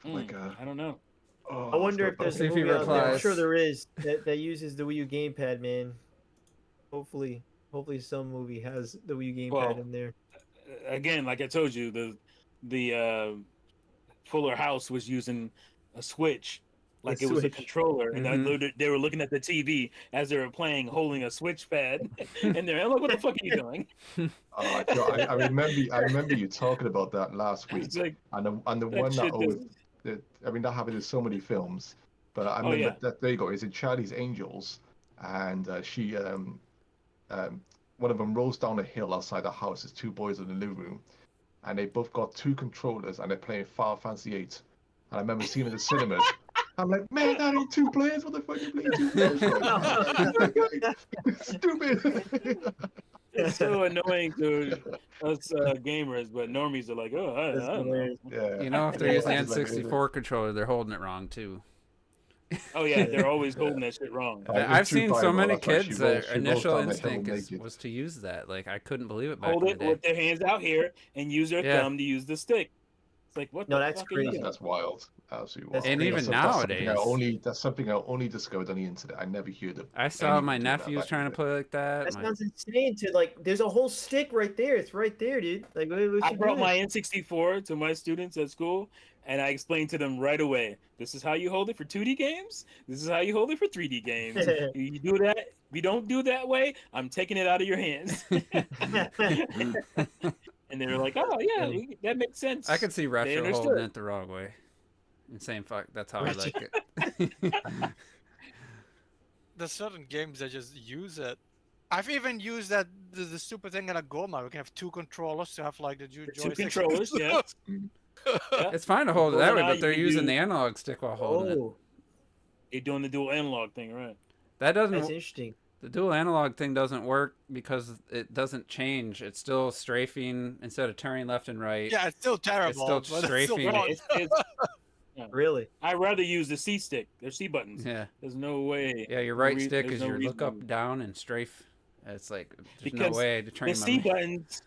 Like a, I don't know. oh, I wonder if it's not- there's See a if he movie out there. I'm replies. sure there is that uses the Wii U gamepad, man. Hopefully some movie has the Wii U gamepad Well, in there. Again, like I told you, the Fuller House was using a Switch, like A it was a Switch. controller, and Mhm. they were looking at the TV as they were playing, holding a Switch pad, and they're like, "What the fuck are you doing?" Oh, I remember you talking about that last week, It's like and the that one that shit always, does. I mean, that happened in so many films, but I remember yeah. that there you go. It's in Charlie's Angels, and she one of them rolls down a hill outside the house. There's 2 boys in the living room, and they both got 2 controllers, and they're playing Final Fantasy VIII. And I remember seeing it in the cinemas. I'm like, man, that ain't 2 players. What the fuck you playing 2 players for? Stupid. It's so annoying to us gamers, but normies are like, oh, I don't know. Yeah. You know, if they're using the N64 controller, they're holding it wrong too. Oh yeah, they're always holding that shit wrong. I've seen so many kids that she initial rolls down the hill instinct was to use that. Like, I couldn't believe it back Hold in it the day. with their hands out here and use their thumb to use the stick. It's like, what No, the that's fuck are you crazy. doing? That's wild. Absolutely That's wild. And crazy. even That's something I only discovered on the internet. I never heard of. I saw my nephews trying to play like that. That sounds insane. To like, there's a whole stick right there. It's right there, dude. Like, I brought my N64 to my students at school, and I explained to them right away. This is how you hold it for 2D games. This is how you hold it for 3D games. You do that. If you don't do that way, I'm taking it out of your hands. And they were like, "Oh yeah, that makes sense." I could see Retro holding it the wrong way and saying, "Fuck, that's how I like it." There's certain games that just use it. I've even used that the stupid thing in a Goma. We can have 2 controllers to have like the joysticks. 2 controllers, yeah. It's fine to hold it that way, but they're using the analog stick while holding it. You're doing the dual analog thing, right? That doesn't. That's interesting. The dual analog thing doesn't work because it doesn't change. It's still strafing instead of turning left and right. Yeah, it's still terrible. It's still strafing. Yeah. Really? I'd rather use the C stick. There's C buttons. Yeah. There's no way. Yeah, your right stick is your look up, down, and strafe. It's like there's no way to train the C buttons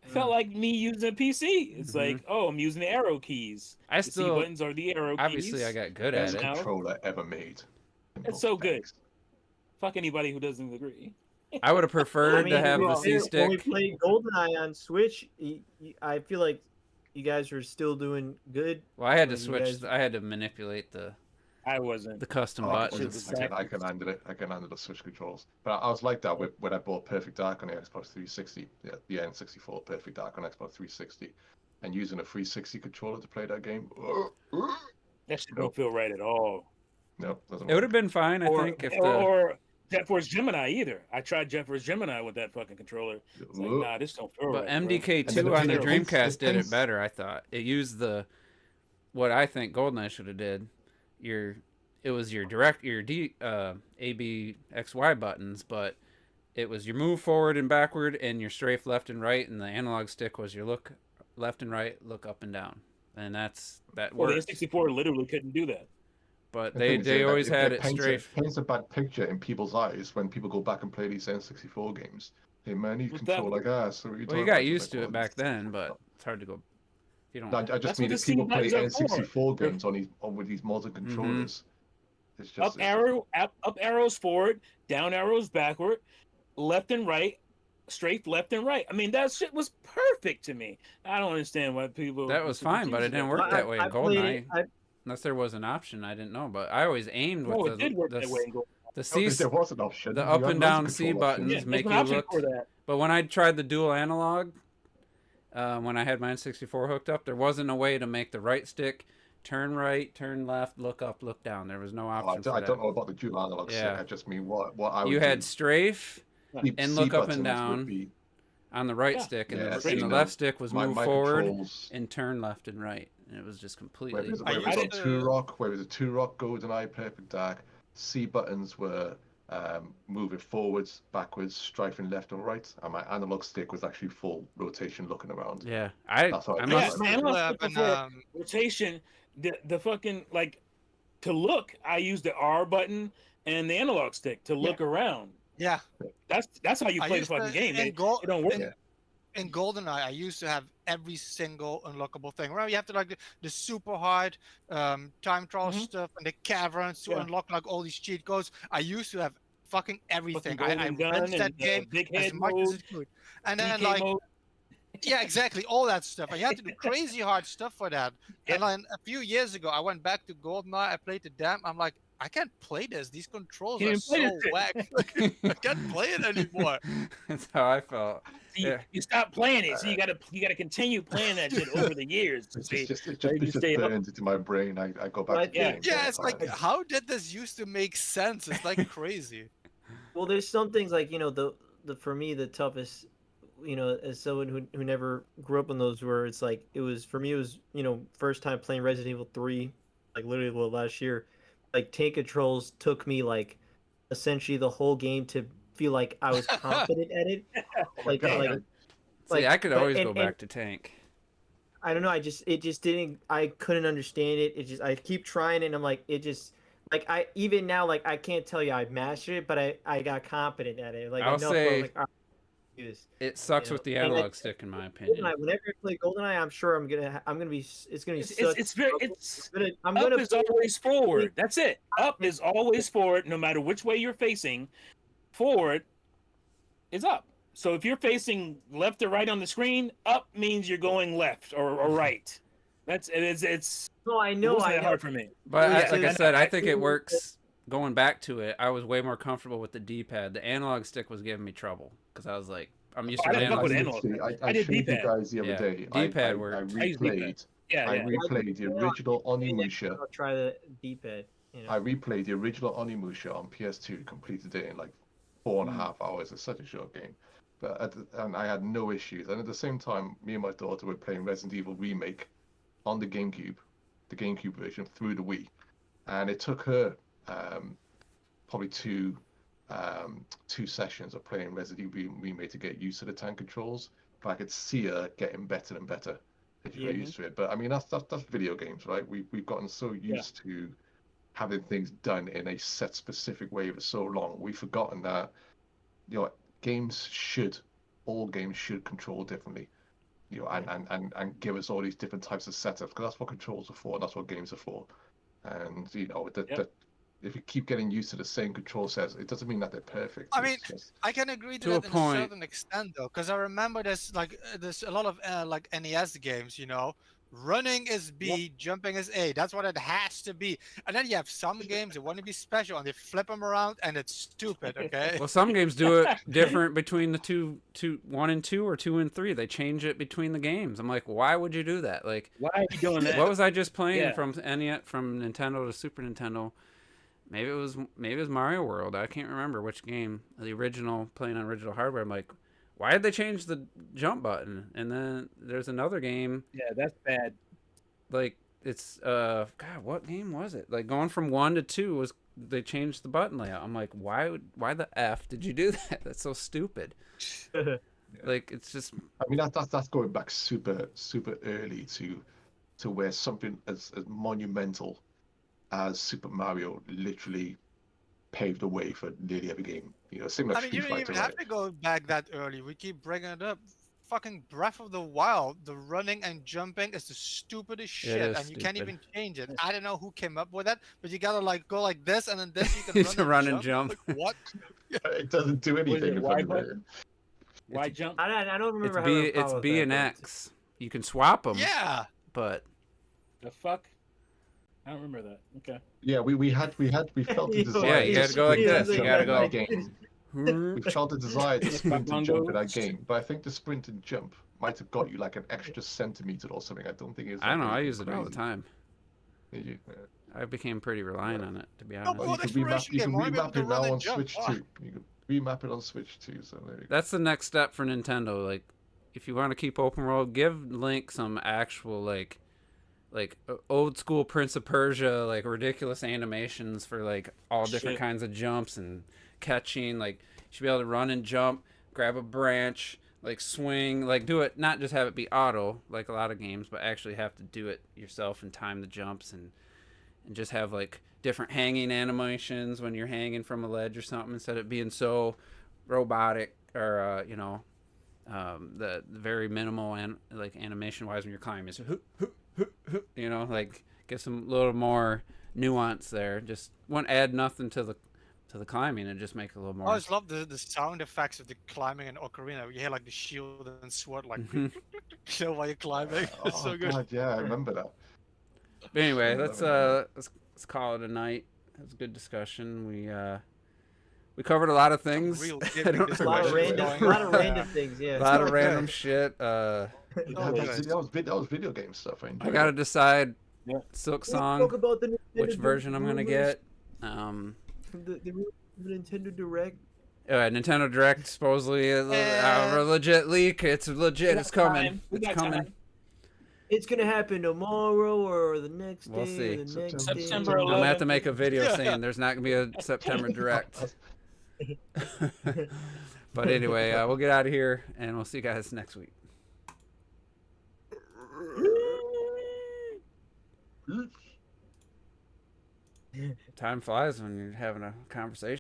felt like me using a PC. It's like, oh, I'm using the arrow keys. The C buttons are the arrow keys. Obviously, I got good at it. Best controller ever made. It's so good. Fuck anybody who doesn't agree. I would have preferred to have the C stick. When we played GoldenEye on Switch, I feel like you guys were still doing good. Well, I had to switch. I had to manipulate the. I wasn't. The custom buttons. I can handle it. I can handle the Switch controls. But I was like that when I bought Perfect Dark on the Xbox 360. Yeah, the N64 Perfect Dark on Xbox 360, and using a 360 controller to play that game. That shit don't feel right at all. No, doesn't. It would have been fine, I think, if or Jet Force Gemini either. I tried Jet Force Gemini with that fucking controller. It's like, nah, this don't feel right. But MDK2 on the Dreamcast did it better, I thought. It used what I think GoldenEye should have did. It was your A, B, X, Y buttons, but it was your move forward and backward and your strafe left and right, and the analog stick was your look left and right, look up and down. And that worked. Well, the N64 literally couldn't do that. But they always had it strafe. It paints a bad picture in people's eyes when people go back and play these N64 games. Hey man, you control like us. Well, you got used to it back then, but it's hard to go. You don't. I just mean that people play N64 games with these modern controllers. It's just up arrows forward, down arrows backward, left and right, strafe left and right. I mean, that shit was perfect to me. I don't understand why people. That was fine, but it didn't work that way in GoldenEye. Unless there was an option, I didn't know. But I always aimed with it did work that way in GoldenEye. The C, there was an option. The up and down C buttons make you look. But when I tried the dual analog, when I had my N64 hooked up, there wasn't a way to make the right stick turn right, turn left, look up, look down. There was no option. I don't know about the dual analog stick. I just mean what I would You had do. strafe and look up and down on the right stick, and the left stick was move forward and turn left and right. And it was just completely. Where was a 2-rock? Where was a 2-rock? GoldenEye, Perfect Dark. C buttons were moving forwards, backwards, strafing left and right, and my analog stick was actually full rotation, looking around. Yeah, my analog stick was rotation. The fucking to look, I use the R button and the analog stick to look around. Yeah, that's how you play the fucking game. It don't work. In GoldenEye, I used to have every single unlockable thing. Remember, you have to the super hard time trial stuff and the caverns to unlock all these cheat codes. I used to have fucking everything. I rented that game as much as it could, and then yeah, exactly, all that stuff. And you had to do crazy hard stuff for that. And then a few years ago, I went back to GoldenEye. I played the demo. I'm like, I can't play this. These controls are so whack. I can't play it anymore. That's how I felt. You stop playing it, so you gotta continue playing that shit over the years. It just burns into my brain. I go back. Yeah, it's like, how did this used to make sense? It's like crazy. Well, there's some things like for me the toughest as someone who never grew up on those, where it's like it was for me, it was first time playing Resident Evil 3, like literally last year. Like tank controls took me like essentially the whole game to feel like I was confident at it. Oh my Like God. like See, like I could but always go and back to tank. I don't know. It just didn't. I couldn't understand it. I keep trying it, and I'm like, it just like I even now like I can't tell you I mastered it, but I got confident at it, like I'll enough where I was say like, all right, use. it sucks with the And analog stick, in my opinion. Whenever I play GoldenEye, I'm sure I'm gonna be. It's gonna be such. It's very struggle. it's I'm up gonna is always forward. That's it. Up is always forward, no matter which way you're facing. Forward is up. So if you're facing left or right on the screen, up means you're going left or right. It's No, I know. wasn't I that know. hard for me. But Yeah, like I I said, I I think feel it works. Going back to it, I was way more comfortable with the D-pad. The analog stick was giving me trouble because I was like, I'm used I to an didn't fuck analog with stick. analog. I I did showed you D-pad. guys the other Yeah, day. D-pad I worked. I used D-pad. replayed. Yeah, I yeah. replayed the original Onimusha. I'll try the D-pad. I replayed the original Onimusha on PS2, completed it in like 4.5 hours. It's such a short game, but and I had no issues. And at the same time, me and my daughter were playing Resident Evil Remake on the GameCube version through the Wii, and it took her probably two sessions of playing Resident Evil Remake to get used to the tank controls. But I could see her getting better and better as you get used to it. But I mean, that's video games, right? We've gotten so used to having things done in a set specific way for so long, we've forgotten that all games should control differently, and give us all these different types of setups, because that's what controls are for, and that's what games are for. And that if you keep getting used to the same control sets, it doesn't mean that they're perfect. I mean, I can agree to To that a in point. a certain extent, though, because I remember there's a lot of like NES games, running is B, jumping is A. That's what it has to be. And then you have some games that want to be special, and they flip them around, and it's stupid. Okay. Well, some games do it different between the two, 1 and 2 or 2 and 3. They change it between the games. I'm like, why would you do that? Like, Why are you doing that? what was I just playing Yeah. from Nintendo to Super Nintendo? Maybe it was Mario World. I can't remember which game. The original, playing on original hardware. I'm like, why did they change the jump button? And then there's another game. Yeah, that's bad. Like, it's God, what game was it? Like, going from 1 to 2 was, they changed the button layout. I'm like, why the F did you do that? That's so stupid. Like, it's just, I mean, that's going back super early to where something as monumental as Super Mario literally paved the way for nearly every game. Same like I mean, you Street don't Fighter, even have right? to go back that early. We keep bringing it up. Fucking Breath of the Wild, the running and jumping is the stupidest Yeah, it shit, is and you can't stupid. even change it. I don't know who came up with that, but you gotta like go like this, and then this you can to run and jump. jump. Like, what? It doesn't do anything. in Y front of button? it. Why jump? I don't remember It's having a B, problem it's with B that, and but X. You can swap them, Yeah. but The fuck? I don't remember that. Okay. Yeah, we felt the Yeah, desire. you to gotta go like sprint this, and you jump gotta in that go. game. We felt the desire to sprint and jump in that game, but I think the sprint and jump might have got you like an extra centimeter or something. I don't think it's. I don't know. like I anything use it all the crazy. time. Did you? Yeah. I became pretty reliant on it, to be No, honest. but You what can exploration you game? can I wanna be able remap to it run now and on jump. Switch Fuck. too. You can remap it on Switch too. So there you go. That's the next step for Nintendo. Like, if you want to keep open world, give Link some actual like old school Prince of Persia, like ridiculous animations for like all different Shit. kinds of jumps and catching. Like, you should be able to run and jump, grab a branch, like swing, like do it, not just have it be auto like a lot of games, but actually have to do it yourself and time the jumps, and just have like different hanging animations when you're hanging from a ledge or something, instead of being so robotic, or the very minimal and like animation wise when you're climbing is like get some little more nuance there. Just won't add nothing to the climbing, and just make it a little I more. always love the sound effects of the climbing in Ocarina. You hear like the shield and sword like while you're climbing. It's Oh so good. God, yeah, I remember that. But anyway, I let's love let's call it a night. It was a good discussion. We covered a lot of things. Real I giving don't this a lot of question random, going a lot of on. random things. Yeah. a lot of Okay. random shit. That good. was video game stuff. I I gotta decide Yeah. Silk Let's talk Song, about the which Nintendo version I'm gonna rumors, get. The Nintendo Direct. Nintendo Direct supposedly a legit leak. It's legit. It's coming. It's coming. Time. It's gonna happen tomorrow or the next We'll day see. or the next day. September I'm gonna have to 11th. make a video saying there's not gonna be a September Direct. But anyway, we'll get out of here and we'll see you guys next week. Time flies when you're having a conversation.